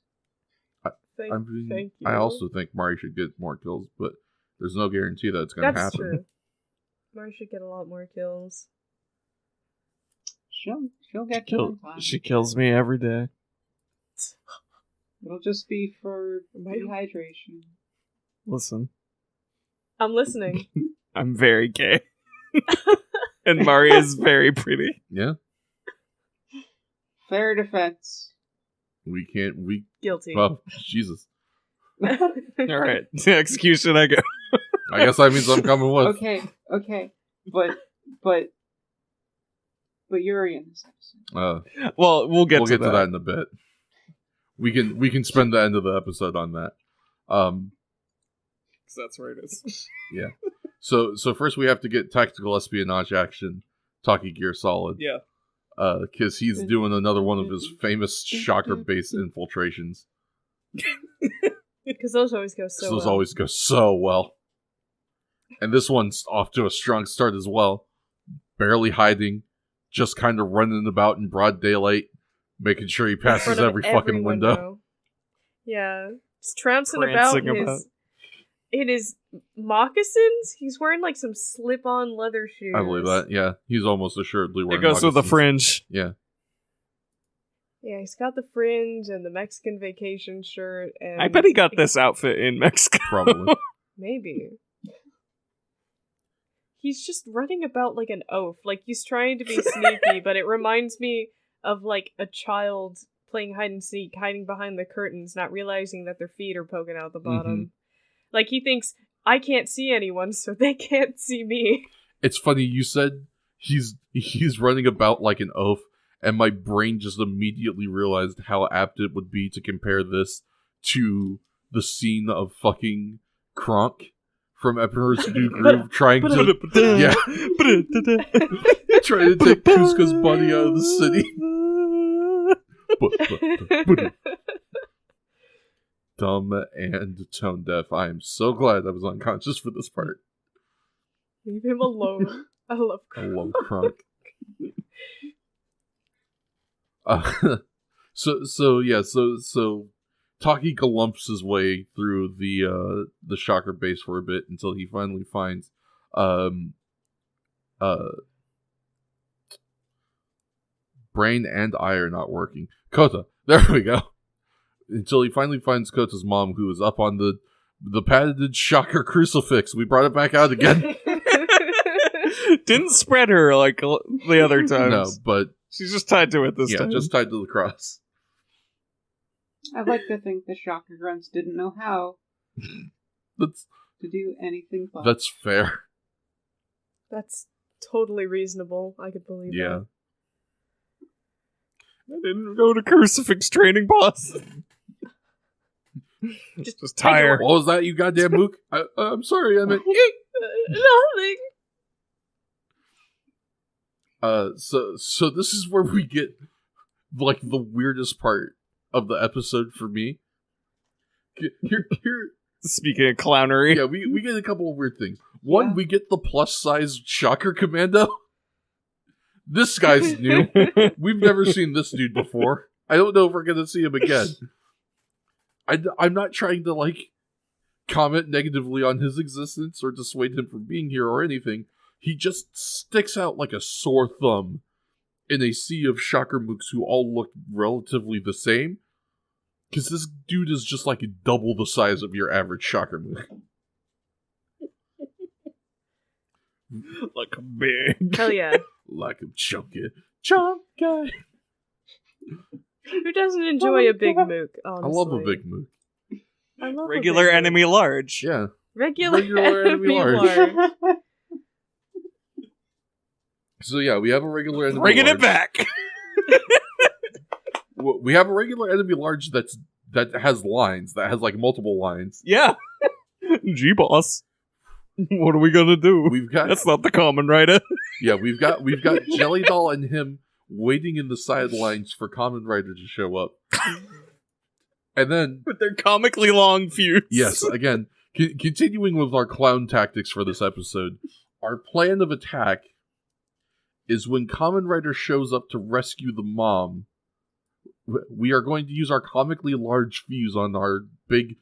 Speaker 3: Thank you.
Speaker 1: I also think Mari should get more kills, but there's no guarantee that it's going to
Speaker 3: That's
Speaker 1: happen.
Speaker 3: true. Mari should get a lot more kills.
Speaker 4: She'll get killed.
Speaker 2: She kills me every day.
Speaker 4: It'll just be for dehydration.
Speaker 2: Listen,
Speaker 3: I'm listening.
Speaker 2: I'm very gay. And Mari is very pretty.
Speaker 1: Yeah.
Speaker 4: Fair defense.
Speaker 1: We can't. We
Speaker 3: Guilty.
Speaker 1: well, Jesus.
Speaker 2: All right, execution. I go.
Speaker 1: I guess that means I'm coming with.
Speaker 4: Okay, but Yuri in this episode.
Speaker 2: Well, we'll get
Speaker 1: to that in a bit. We can spend the end of the episode on that.
Speaker 2: That's where it is.
Speaker 1: Yeah. So first we have to get tactical espionage action. Taki Gear Solid.
Speaker 2: Yeah.
Speaker 1: Because he's doing another one of his famous shocker-based infiltrations.
Speaker 3: Because those always go so
Speaker 1: Those
Speaker 3: well.
Speaker 1: always go so well. And this one's off to a strong start as well. Barely hiding, just kind of running about in broad daylight, making sure he passes every fucking window.
Speaker 3: Yeah. Just trouncing
Speaker 2: Prancing
Speaker 3: about in his moccasins. He's wearing like some slip-on leather shoes.
Speaker 1: I believe that, yeah. He's almost assuredly wearing
Speaker 2: It goes with the
Speaker 1: moccasins.
Speaker 2: fringe.
Speaker 1: Yeah.
Speaker 3: Yeah, he's got the fringe and the Mexican vacation shirt. And
Speaker 2: I bet he got this outfit in Mexico.
Speaker 1: Probably.
Speaker 3: Maybe. He's just running about like an oaf. Like, he's trying to be sneaky, but it reminds me of, like, a child playing hide and seek, hiding behind the curtains, not realizing that their feet are poking out the bottom.
Speaker 1: Mm-hmm.
Speaker 3: Like, he thinks, I can't see anyone, so they can't see me.
Speaker 1: It's funny, you said he's running about like an oaf, and my brain just immediately realized how apt it would be to compare this to the scene of fucking Kronk from Emperor's New Groove trying to trying to take Cusco's body out of the city. Dumb and tone deaf. I am so glad I was unconscious for this part.
Speaker 3: Leave him alone. I love
Speaker 1: I
Speaker 3: Kronk.
Speaker 1: love Kronk. So Taki galumps his way through the shocker base for a bit until he finally finds brain and eye are not working. Kota, there we go. Until he finally finds Kota's mom, who is up on the patented shocker crucifix. We brought it back out again.
Speaker 2: Didn't spread her like the other times.
Speaker 1: No, but
Speaker 2: she's just tied to it this
Speaker 1: yeah,
Speaker 2: time.
Speaker 1: just tied to the cross.
Speaker 4: I'd like to think the shocker grunts didn't know how
Speaker 1: That's
Speaker 4: to do anything fun.
Speaker 1: that's fair.
Speaker 3: That's totally reasonable. I could believe
Speaker 1: Yeah.
Speaker 2: I didn't go to crucifix training, boss. Just tire.
Speaker 1: What was that, you goddamn mook? I'm sorry, I meant
Speaker 3: Nothing.
Speaker 1: So this is where we get like the weirdest part of the episode for me. Here
Speaker 2: Speaking of clownery.
Speaker 1: yeah, we get a couple of weird things. One,
Speaker 4: Yeah.
Speaker 1: we get the plus-size shocker commando. This guy's new. We've never seen this dude before. I don't know if we're gonna see him again. I'm not trying to like comment negatively on his existence or dissuade him from being here or anything. He just sticks out like a sore thumb in a sea of shocker mooks who all look relatively the same. Because this dude is just like double the size of your average shocker mook.
Speaker 2: Like a big.
Speaker 3: Hell yeah.
Speaker 1: Like a chunky chunk guy.
Speaker 3: Who doesn't enjoy a big mook, honestly?
Speaker 1: I love a big mook.
Speaker 3: I love a
Speaker 2: Regular
Speaker 3: big
Speaker 2: enemy
Speaker 3: mook.
Speaker 2: large.
Speaker 1: Yeah.
Speaker 3: Regular enemy large.
Speaker 1: So yeah, we have a regular enemy
Speaker 2: Bringing
Speaker 1: large.
Speaker 2: it back.
Speaker 1: We have a regular enemy large that has lines, that has like multiple lines.
Speaker 2: Yeah. G-boss. What are we gonna do?
Speaker 1: We've got
Speaker 2: That's not the common Rider.
Speaker 1: yeah, we've got Jelly Doll and him waiting in the sidelines for Kamen Rider to show up. And then
Speaker 2: With their comically long fuse.
Speaker 1: yes, again, continuing with our clown tactics for this episode, our plan of attack is when Kamen Rider shows up to rescue the mom, we are going to use our comically large fuse on our big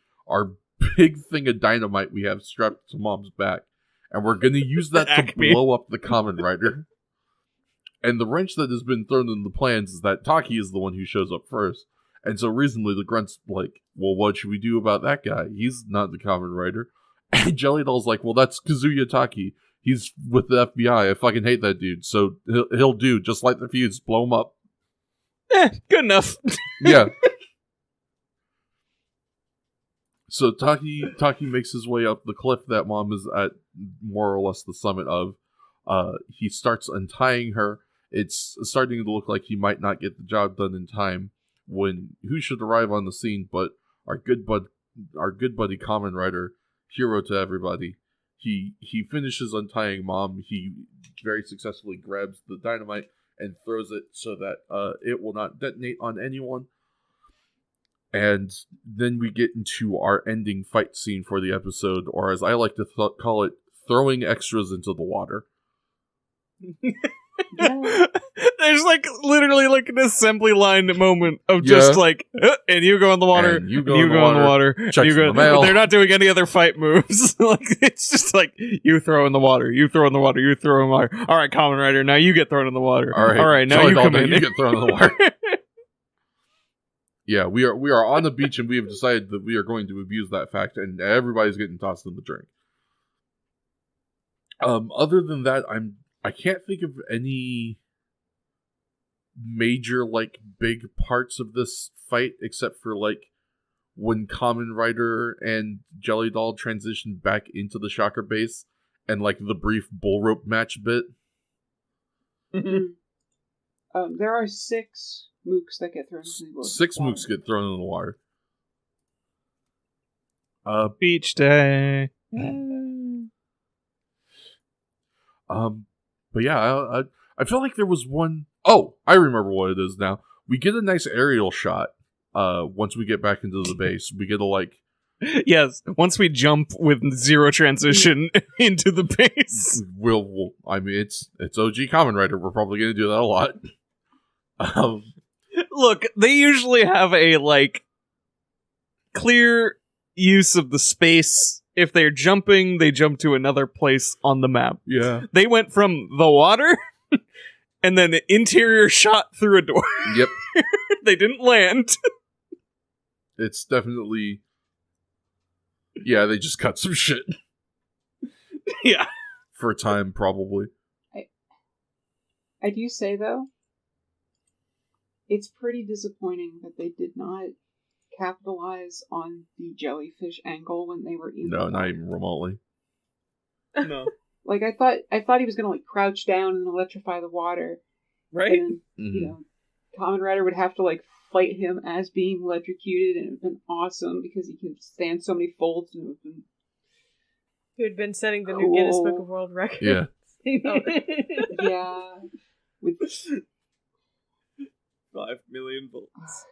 Speaker 1: thing of dynamite we have strapped to mom's back. And we're going to use that to
Speaker 2: Acme.
Speaker 1: blow up the Kamen Rider. And the wrench that has been thrown in the plans is that Taki is the one who shows up first. And so reasonably the grunt's like, well, what should we do about that guy? He's not the Kamen Rider. And Jelly Doll's like, well, that's Kazuya Taki. He's with the FBI. I fucking hate that dude. So he'll do. Just light the fuse. Blow him up.
Speaker 2: Good enough.
Speaker 1: Yeah. So Taki makes his way up the cliff that Mom is at, more or less the summit of. He starts untying her. It's starting to look like he might not get the job done in time when who should arrive on the scene but our good buddy Kamen Rider, hero to everybody. He finishes untying Mom. He very successfully grabs the dynamite and throws it so that it will not detonate on anyone. And then we get into our ending fight scene for the episode, or as I like to call it, throwing extras into the water.
Speaker 2: There's like literally like an assembly line moment of just like, and you go in the water,
Speaker 1: and you go in the water. Checks
Speaker 2: you go,
Speaker 1: the mail.
Speaker 2: They're not doing any other fight moves. Like it's just like you throw in the water, you throw in the water, you throw in the water. All right, Kamen Rider, now you get thrown in the water. All right, now you come in.
Speaker 1: You get thrown in the water. Yeah, we are on the beach, and we have decided that we are going to abuse that fact, and everybody's getting tossed in the drink. Other than that, I can't think of any major like big parts of this fight except for like when Kamen Rider and Jelly Doll transition back into the Shocker base and like the brief bull rope match bit.
Speaker 4: There are 6 mooks that get thrown into the water.
Speaker 1: 6 mooks get thrown in the water.
Speaker 2: Beach day.
Speaker 1: But yeah, I feel like there was one. Oh, I remember what it is now. We get a nice aerial shot. Once we get back into the base, we get a like.
Speaker 2: Yes, once we jump with 0 transition into the base.
Speaker 1: We'll I mean, it's OG Kamen Rider. We're probably gonna do that a lot.
Speaker 2: Look, they usually have a like clear use of the space. If they're jumping, they jump to another place on the map.
Speaker 1: Yeah.
Speaker 2: They went from the water and then interior shot through a door.
Speaker 1: Yep.
Speaker 2: They didn't land.
Speaker 1: It's definitely. Yeah, they just cut some shit.
Speaker 2: Yeah.
Speaker 1: For a time, probably.
Speaker 4: I do say, though, it's pretty disappointing that they did not capitalize on the jellyfish angle when they were in the
Speaker 1: No,
Speaker 4: water.
Speaker 1: not even remotely.
Speaker 2: No.
Speaker 4: Like, I thought he was gonna, like, crouch down and electrify the water.
Speaker 2: Right?
Speaker 4: And, you know, Kamen Rider would have to, like, fight him as being electrocuted, and it would have been awesome because he can stand so many folds, and it would have been...
Speaker 3: Who had been setting the new Guinness Book of World Records.
Speaker 1: Yeah.
Speaker 4: Yeah. With
Speaker 2: 5 million volts.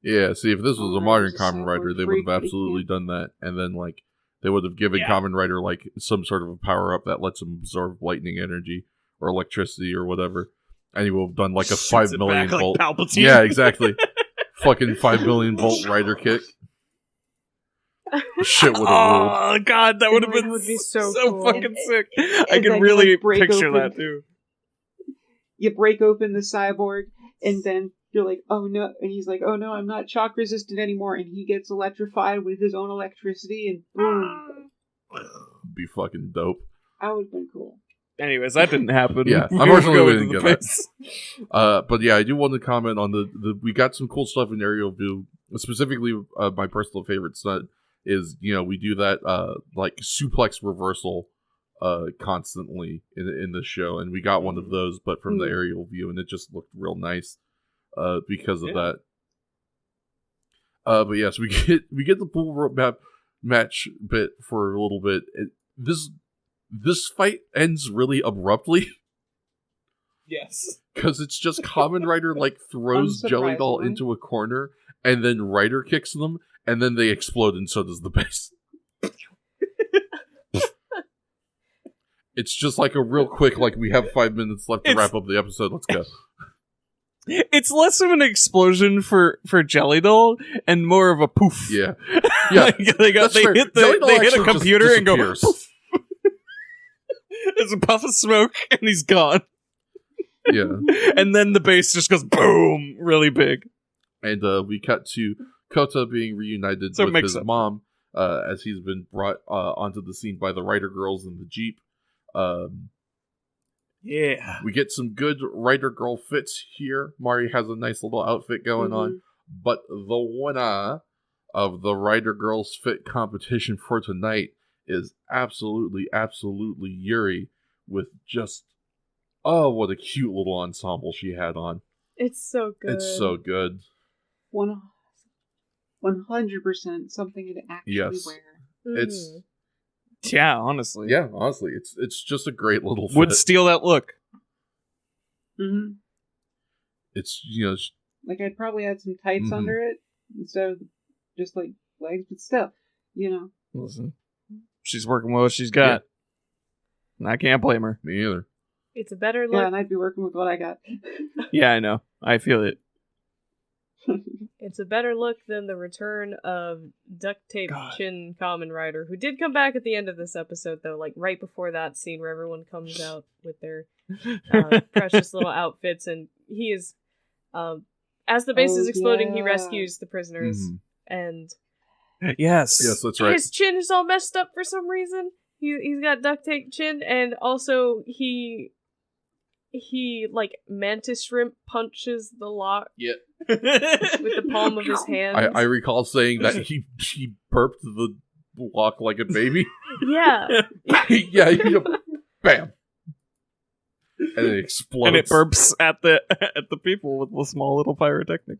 Speaker 1: Yeah, see, if this was a
Speaker 4: Kamen
Speaker 1: modern
Speaker 4: Rider's a
Speaker 1: Kamen Rider,
Speaker 4: cyborg
Speaker 1: they would
Speaker 4: freak,
Speaker 1: have
Speaker 4: but he
Speaker 1: absolutely
Speaker 4: can't-
Speaker 1: done that, and then, like, they would have given Kamen Rider, like, some sort of a power-up that lets him absorb lightning energy, or electricity, or whatever, and he would have done, like, a 5 million
Speaker 2: back
Speaker 1: volt...
Speaker 2: like Palpatine.
Speaker 1: Yeah, exactly. Fucking 5 million volt Rider kick. Shit would have ruled.
Speaker 2: Oh, God, that would have been
Speaker 3: That would be so cool.
Speaker 2: fucking sick. I
Speaker 4: and
Speaker 2: can
Speaker 4: then you,
Speaker 2: really
Speaker 4: like, break
Speaker 2: picture
Speaker 4: open-
Speaker 2: that, too.
Speaker 4: You break open the cyborg, and then you're like, oh no, and he's like, oh no, I'm not shock resistant anymore, and he gets electrified with his own electricity, and boom.
Speaker 1: Be fucking dope.
Speaker 4: That would have been cool.
Speaker 2: Anyways, that didn't happen.
Speaker 1: Yeah,
Speaker 2: We
Speaker 1: unfortunately
Speaker 2: go
Speaker 1: we
Speaker 2: into
Speaker 1: didn't
Speaker 2: the
Speaker 1: get that.
Speaker 2: base.
Speaker 1: But yeah, I do want to comment on the we got some cool stuff in aerial view. Specifically, my personal favorite stunt is, you know, we do that like suplex reversal constantly in the show, and we got one of those, but from the aerial view, and it just looked real nice because of that. But yes, we get the bull rope match bit for a little bit. This fight ends really abruptly.
Speaker 2: Yes.
Speaker 1: Because it's just Kamen Rider like throws Jelly Doll
Speaker 4: Unsurprisingly.
Speaker 1: into a corner, and then Rider kicks them, and then they explode, and so does the base. It's just like a real quick, like, we have 5 minutes left to wrap up the episode, let's go.
Speaker 2: It's less of an explosion for Jelly Doll and more of a poof.
Speaker 1: Yeah. Yeah.
Speaker 2: Like, they
Speaker 1: That's fair.
Speaker 2: hit
Speaker 1: Jelly Doll
Speaker 2: they hit a
Speaker 1: actually just
Speaker 2: computer and go
Speaker 1: disappears.
Speaker 2: poof. There's a puff of smoke and he's gone.
Speaker 1: Yeah.
Speaker 2: And then the base just goes boom, really big.
Speaker 1: And we cut to Kota being reunited
Speaker 2: So
Speaker 1: with
Speaker 2: mix
Speaker 1: his
Speaker 2: up.
Speaker 1: mom as he's been brought onto the scene by the Rider girls in the Jeep.
Speaker 2: Yeah.
Speaker 1: We get some good writer girl fits here. Mari has a nice little outfit going on. But the winner of the writer girls fit competition for tonight is absolutely Yuri with just, oh, what a cute little ensemble she had on.
Speaker 3: It's so good.
Speaker 1: It's so good.
Speaker 4: 100% something to actually wear.
Speaker 1: It's
Speaker 2: yeah, honestly.
Speaker 1: Yeah, honestly, it's just a great little fit.
Speaker 2: Would steal that look.
Speaker 1: It's,
Speaker 4: like I'd probably add some tights under it instead of just like legs, but still,
Speaker 2: Listen, she's working with what she's got. And I can't blame her.
Speaker 1: Me either.
Speaker 3: It's a better look.
Speaker 4: Yeah, and I'd be working with what I got.
Speaker 2: Yeah, I know. I feel it.
Speaker 3: It's a better look than the return of Duct Tape Chin Kamen Rider, who did come back at the end of this episode, though, like right before that scene where everyone comes out with their precious little outfits, and he is, as the base is exploding, he rescues the prisoners, and
Speaker 2: yes,
Speaker 1: that's right.
Speaker 3: His chin is all messed up for some reason. He's got duct tape chin, and also he like mantis shrimp punches the lock.
Speaker 1: Yeah.
Speaker 3: With the palm of his hand.
Speaker 1: I recall saying that he burped the lock like a baby.
Speaker 3: Yeah.
Speaker 1: Yeah, bam. And it explodes.
Speaker 2: And it burps at the people with the small little pyrotechnic.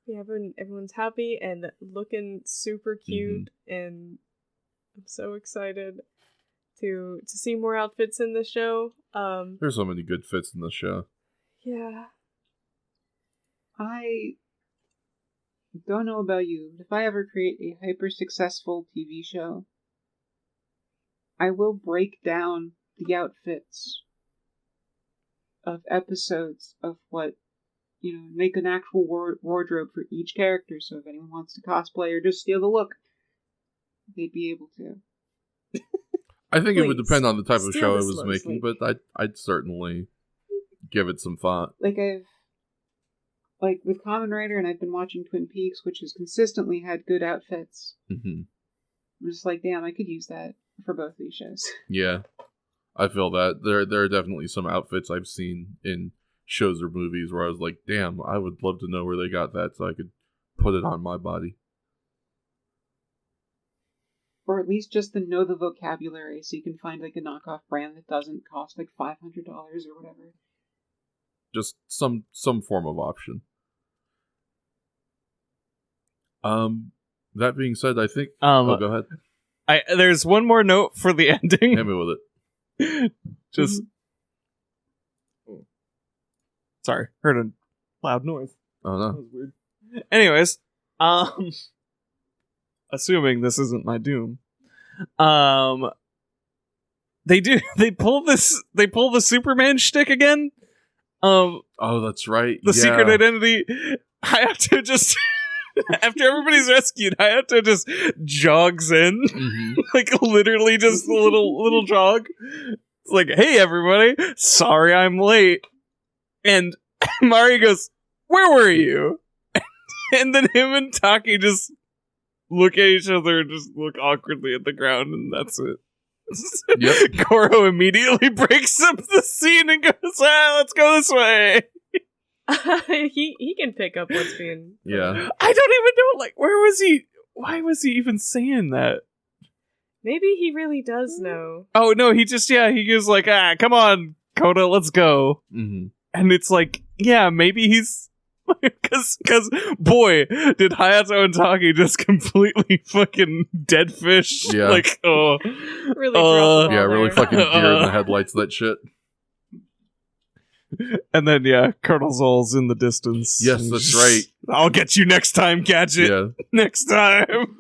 Speaker 3: Yeah, everyone's happy and looking super cute, and I'm so excited to see more outfits in the show.
Speaker 1: There's so many good fits in the show.
Speaker 3: Yeah.
Speaker 4: I don't know about you, but if I ever create a hyper successful TV show, I will break down the outfits of episodes of what, make an actual wardrobe for each character, so if anyone wants to cosplay or just steal the look, they'd be able to.
Speaker 1: I think it would depend on the type of show I was making, but I'd certainly give it some thought.
Speaker 4: Like with Kamen Rider, and I've been watching Twin Peaks, which has consistently had good outfits. I'm just like, damn, I could use that for both these shows.
Speaker 1: Yeah, I feel that. There are definitely some outfits I've seen in shows or movies where I was like, damn, I would love to know where they got that so I could put it on my body.
Speaker 4: Or at least just to know the vocabulary so you can find like a knockoff brand that doesn't cost like $500 or whatever.
Speaker 1: Just some form of option. That being said, I think go ahead.
Speaker 2: There's one more note for the ending.
Speaker 1: Hit me with it.
Speaker 2: Just sorry, heard a loud noise.
Speaker 1: Oh no.
Speaker 2: That was weird. Anyways, assuming this isn't my doom. They pull the Superman shtick again.
Speaker 1: Oh, that's right.
Speaker 2: The secret identity. Hayato just after everybody's rescued, Hayato just jogs in. Like literally just a little jog. It's like, hey everybody, sorry I'm late. And Mari goes, where were you? And then him and Taki just look at each other and just look awkwardly at the ground, and that's it.
Speaker 1: Yep.
Speaker 2: Goro immediately breaks up the scene and goes, let's go this way.
Speaker 3: he can pick up what's being...
Speaker 1: Yeah.
Speaker 2: I don't even know, like, where was he? Why was he even saying that?
Speaker 3: Maybe he really does know.
Speaker 2: Oh, no, he just, he goes like, come on, Koda, let's go. And it's like, yeah, maybe he's... Because, boy, did Hayato and Taki just completely fucking dead fish.
Speaker 1: Yeah.
Speaker 2: Like, oh.
Speaker 3: Really drop the ball
Speaker 1: really
Speaker 3: there.
Speaker 1: fucking deer in the headlights, that shit.
Speaker 2: And then, Colonel Zol's in the distance.
Speaker 1: Yes, that's right.
Speaker 2: I'll get you next time, Gadget.
Speaker 1: Yeah.
Speaker 2: Next time.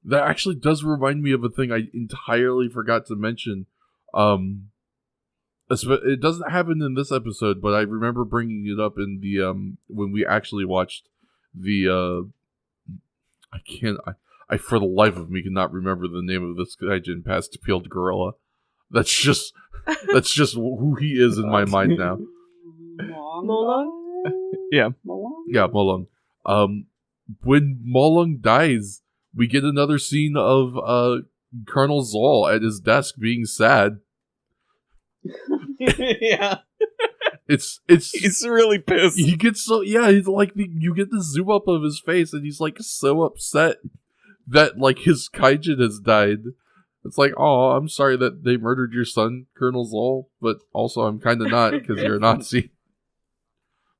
Speaker 1: That actually does remind me of a thing I entirely forgot to mention. It doesn't happen in this episode, but I remember bringing it up in the when we actually watched the I for the life of me cannot remember the name of this Gaijin past peeled gorilla. That's just who he is in my mind now.
Speaker 3: Molong?
Speaker 2: Yeah.
Speaker 1: Yeah, Molong. When Molong dies, we get another scene of Colonel Zoll at his desk being sad.
Speaker 2: Yeah.
Speaker 1: It's
Speaker 2: He's really pissed.
Speaker 1: he gets so he's like you get the zoom up of his face and he's like so upset that like his kaijin has died. It's like, oh, I'm sorry that they murdered your son, Colonel Zoll, but also I'm kind of not because you're a Nazi.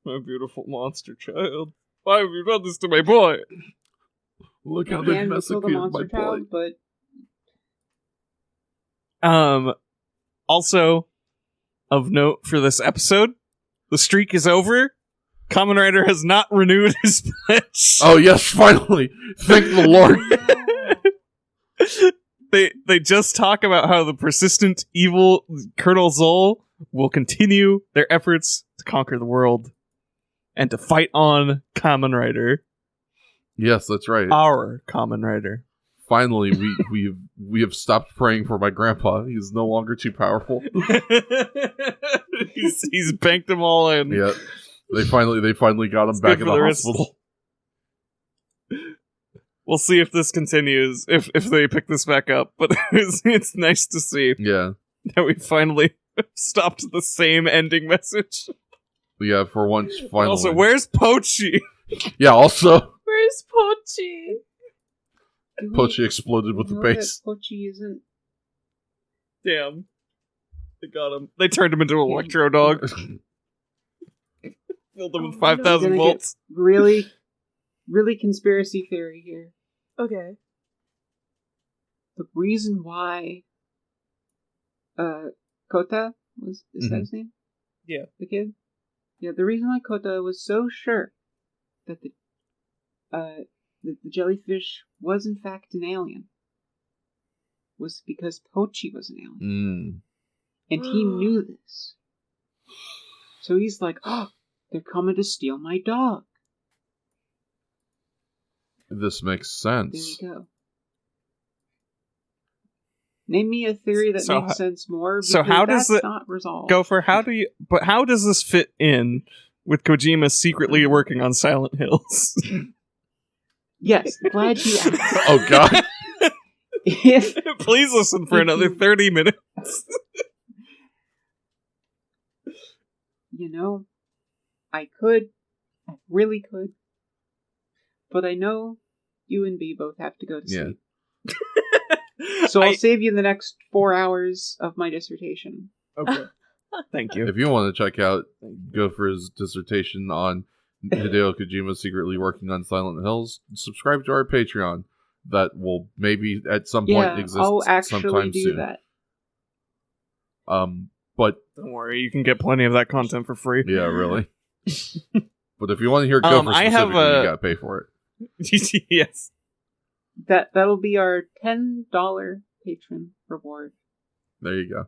Speaker 2: My beautiful monster child. Why have you done this to my boy?
Speaker 1: Look how they
Speaker 4: Can we kill the
Speaker 1: massacred my
Speaker 4: monster
Speaker 1: boy.
Speaker 4: child, but
Speaker 2: Also, of note for this episode, the streak is over. Kamen Rider has not renewed his pledge.
Speaker 1: Oh yes, finally! Thank the Lord.
Speaker 2: They just talk about how the persistent evil Colonel Zoll will continue their efforts to conquer the world and to fight on Kamen Rider,
Speaker 1: Yes, that's right.
Speaker 2: our Kamen Rider.
Speaker 1: Finally, we have stopped praying for my grandpa. He's no longer too powerful.
Speaker 2: he's banked them all in.
Speaker 1: Yeah, they finally got him
Speaker 2: It's
Speaker 1: back
Speaker 2: good
Speaker 1: in
Speaker 2: for
Speaker 1: the
Speaker 2: the rest-
Speaker 1: hospital.
Speaker 2: We'll see if this continues, if they pick this back up. But it's nice to see
Speaker 1: Yeah,
Speaker 2: that we finally stopped the same ending message.
Speaker 1: yeah. For once, finally.
Speaker 2: Also, where's Pochi?
Speaker 1: Yeah. Also,
Speaker 3: Where's Pochi?
Speaker 4: do we
Speaker 1: Pochi exploded with the
Speaker 4: know
Speaker 1: base.
Speaker 4: that Pochi isn't.
Speaker 2: Damn. They got him. They turned him into an electro dog. Filled him with
Speaker 4: I'm
Speaker 2: 5,000
Speaker 4: gonna
Speaker 2: volts.
Speaker 4: get really conspiracy theory here.
Speaker 3: Okay.
Speaker 4: The reason why Kota is that his name?
Speaker 2: Yeah.
Speaker 4: The kid? Yeah, the reason why Kota was so sure that the jellyfish was in fact an alien was because Pochi was an alien. And he knew this. So he's like, oh, they're coming to steal my dog.
Speaker 1: This makes
Speaker 4: There
Speaker 1: sense.
Speaker 4: you go. Name me a theory that
Speaker 2: So
Speaker 4: makes sense more.
Speaker 2: so
Speaker 4: because
Speaker 2: how does
Speaker 4: that's
Speaker 2: it
Speaker 4: not resolved?
Speaker 2: Gopher, how does this fit in with Kojima secretly working on Silent Hills?
Speaker 4: Yes, glad you asked.
Speaker 1: Oh God.
Speaker 4: If
Speaker 2: Please listen for another 30 minutes.
Speaker 4: you know, I really could, but I know you and B both have to go to
Speaker 1: Yeah.
Speaker 4: sleep. So I'll save you the next 4 hours of my dissertation.
Speaker 2: Okay. Thank you.
Speaker 1: If you want to check out Gopher's dissertation on Hideo Kojima secretly working on Silent Hills, subscribe to our Patreon. That will maybe at some point
Speaker 4: Yeah,
Speaker 1: exist
Speaker 4: I'll actually
Speaker 1: sometime
Speaker 4: do
Speaker 1: soon.
Speaker 4: that.
Speaker 1: But
Speaker 2: Don't worry, you can get plenty of that content for free.
Speaker 1: yeah, really. But if you want to hear Gopher
Speaker 2: I
Speaker 1: specifically,
Speaker 2: have
Speaker 1: you
Speaker 2: a-
Speaker 1: gotta pay for it.
Speaker 2: Yes.
Speaker 4: That'll be our $10 patron reward.
Speaker 1: There you go.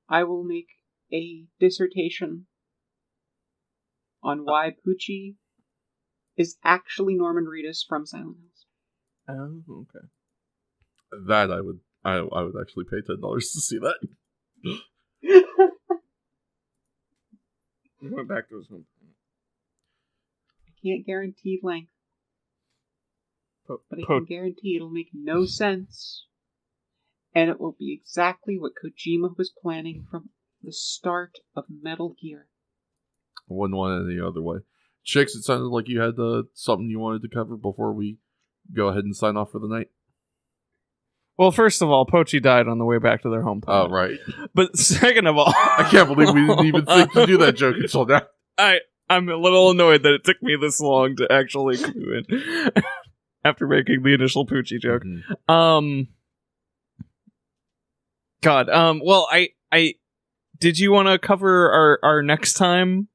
Speaker 4: I will make a dissertation on why Poochie is actually Norman Reedus from Silent Hills.
Speaker 2: Oh, okay.
Speaker 1: That I would actually pay $10 to see that.
Speaker 2: He went back to his home.
Speaker 4: I can't guarantee length, but I
Speaker 2: Po-
Speaker 4: can guarantee it'll make no sense. And it will be exactly what Kojima was planning from the start of Metal Gear.
Speaker 1: I wouldn't want it any other way. Chicks, it sounded like you had something you wanted to cover before we go ahead and sign off for the night.
Speaker 2: Well, first of all, Pochi died on the way back to their home
Speaker 1: Oh,
Speaker 2: planet.
Speaker 1: right.
Speaker 2: But second of all,
Speaker 1: I can't believe we didn't even think to do that joke until now.
Speaker 2: I'm a little annoyed that it took me this long to actually clue in after making the initial Poochie joke.
Speaker 1: Mhm.
Speaker 2: God. Well, I did you want to cover our next time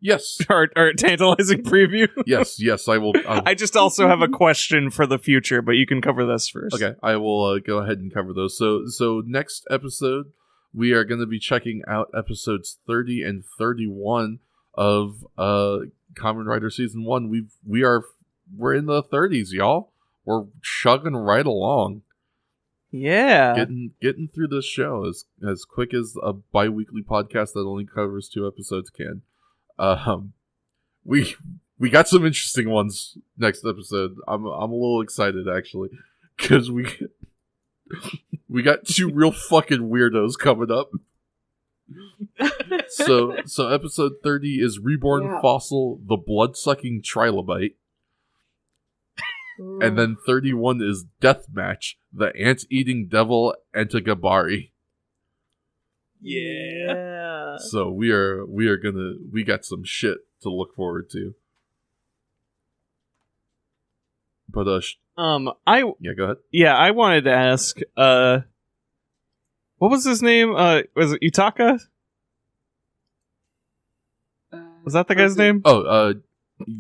Speaker 1: Yes,
Speaker 2: our tantalizing preview?
Speaker 1: yes, I will.
Speaker 2: I just also have a question for the future, but you can cover this first.
Speaker 1: Okay, I will go ahead and cover those. So next episode, we are going to be checking out episodes 30 and 31 of Kamen Rider Season 1. We're in the 30s, y'all. We're chugging right along.
Speaker 2: Yeah.
Speaker 1: Getting through this show as quick as a bi-weekly podcast that only covers 2 episodes can. We got some interesting ones next episode. I'm a little excited actually because We got two real fucking weirdos coming up. So episode 30 is Reborn Fossil, the blood-sucking trilobite. And then 31 is Deathmatch, the ant-eating devil Antagabari.
Speaker 2: Yeah.
Speaker 1: So we got some shit to look forward to. But go ahead.
Speaker 2: Yeah, I wanted to ask, what was his name? Was it Utaka? Was that the guy's name?
Speaker 1: Oh,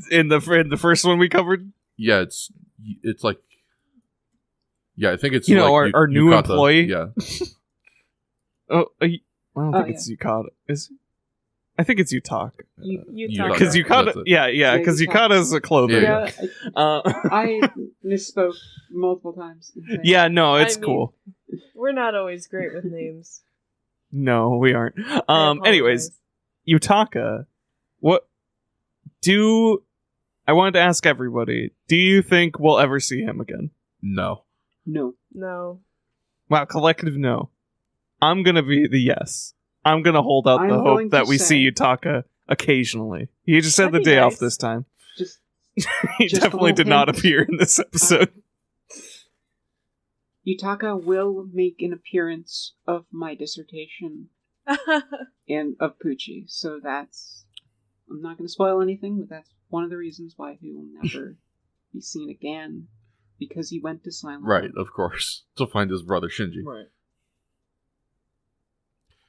Speaker 2: in the first one we covered?
Speaker 1: Yeah, it's like, yeah, I think it's
Speaker 2: our new
Speaker 1: Yukata.
Speaker 2: employee.
Speaker 1: Yeah.
Speaker 2: I don't think it's Yukata. Is it? I think it's Utaka.
Speaker 3: Utaka.
Speaker 2: Because Yukata, because Yukata is a clothing.
Speaker 1: Yeah.
Speaker 4: I misspoke multiple times.
Speaker 2: Yeah, no, it's cool.
Speaker 3: We're not always great with names.
Speaker 2: No, we aren't.
Speaker 3: I
Speaker 2: Anyways, Utaka, I wanted to ask everybody, do you think we'll ever see him again?
Speaker 1: No.
Speaker 3: No.
Speaker 2: Wow, collective no. I'm gonna be the yes. I'm gonna hold out the hope that we see Utaka occasionally. He just had the day off this time. He definitely did not appear in this episode.
Speaker 4: Utaka will make an appearance of my dissertation and of Poochie, so that's... I'm not going to spoil anything, but that's one of the reasons why he will never be seen again, because he went to Silent Hill.
Speaker 1: Right, of course, to find his brother Shinji.
Speaker 2: Right.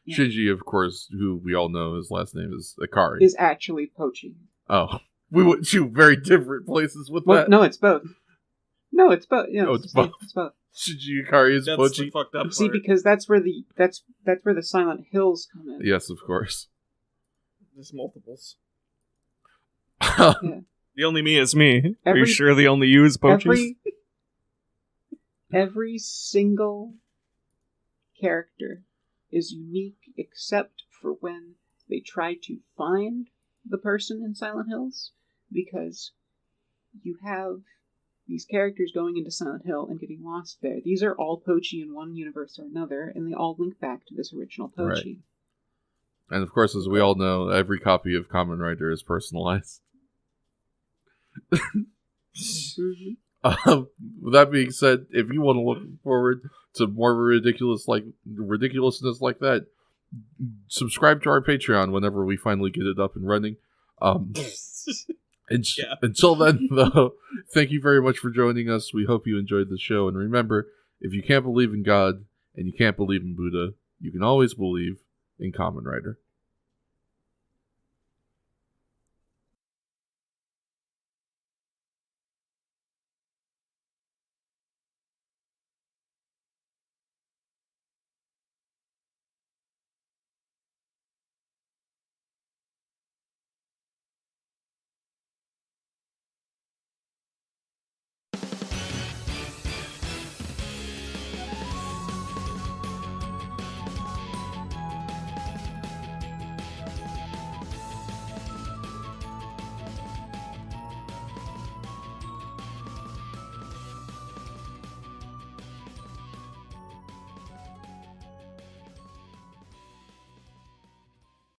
Speaker 4: Yeah.
Speaker 1: Shinji, of course, who we all know his last name is Ikari.
Speaker 4: Is actually Pochi.
Speaker 1: Oh. We went to very different places with that.
Speaker 4: No, it's both. No, it's both. Yeah,
Speaker 1: it's both.
Speaker 4: It's both.
Speaker 1: Shinji Ikari is
Speaker 2: That's
Speaker 1: Pochi.
Speaker 2: the fucked up
Speaker 4: See,
Speaker 2: part.
Speaker 4: because that's where the Silent Hills come in.
Speaker 1: Yes, of course.
Speaker 2: There's multiples.
Speaker 4: Yeah.
Speaker 2: The only me is me. Are you sure the only you is Poachers?
Speaker 4: Every single character is unique except for when they try to find the person in Silent Hills, because you have these characters going into Silent Hill and getting lost there. These are all Pochi in one universe or another, and they all link back to this original Pochi.
Speaker 1: Right. And of course, as we all know, every copy of Kamen Rider is personalized.
Speaker 4: Mm-hmm.
Speaker 1: With that being said, if you want to look forward to more ridiculousness like that, subscribe to our Patreon whenever we finally get it up and running. Until then, though, thank you very much for joining us. We hope you enjoyed the show. And remember, if you can't believe in God and you can't believe in Buddha, you can always believe in Kamen Rider.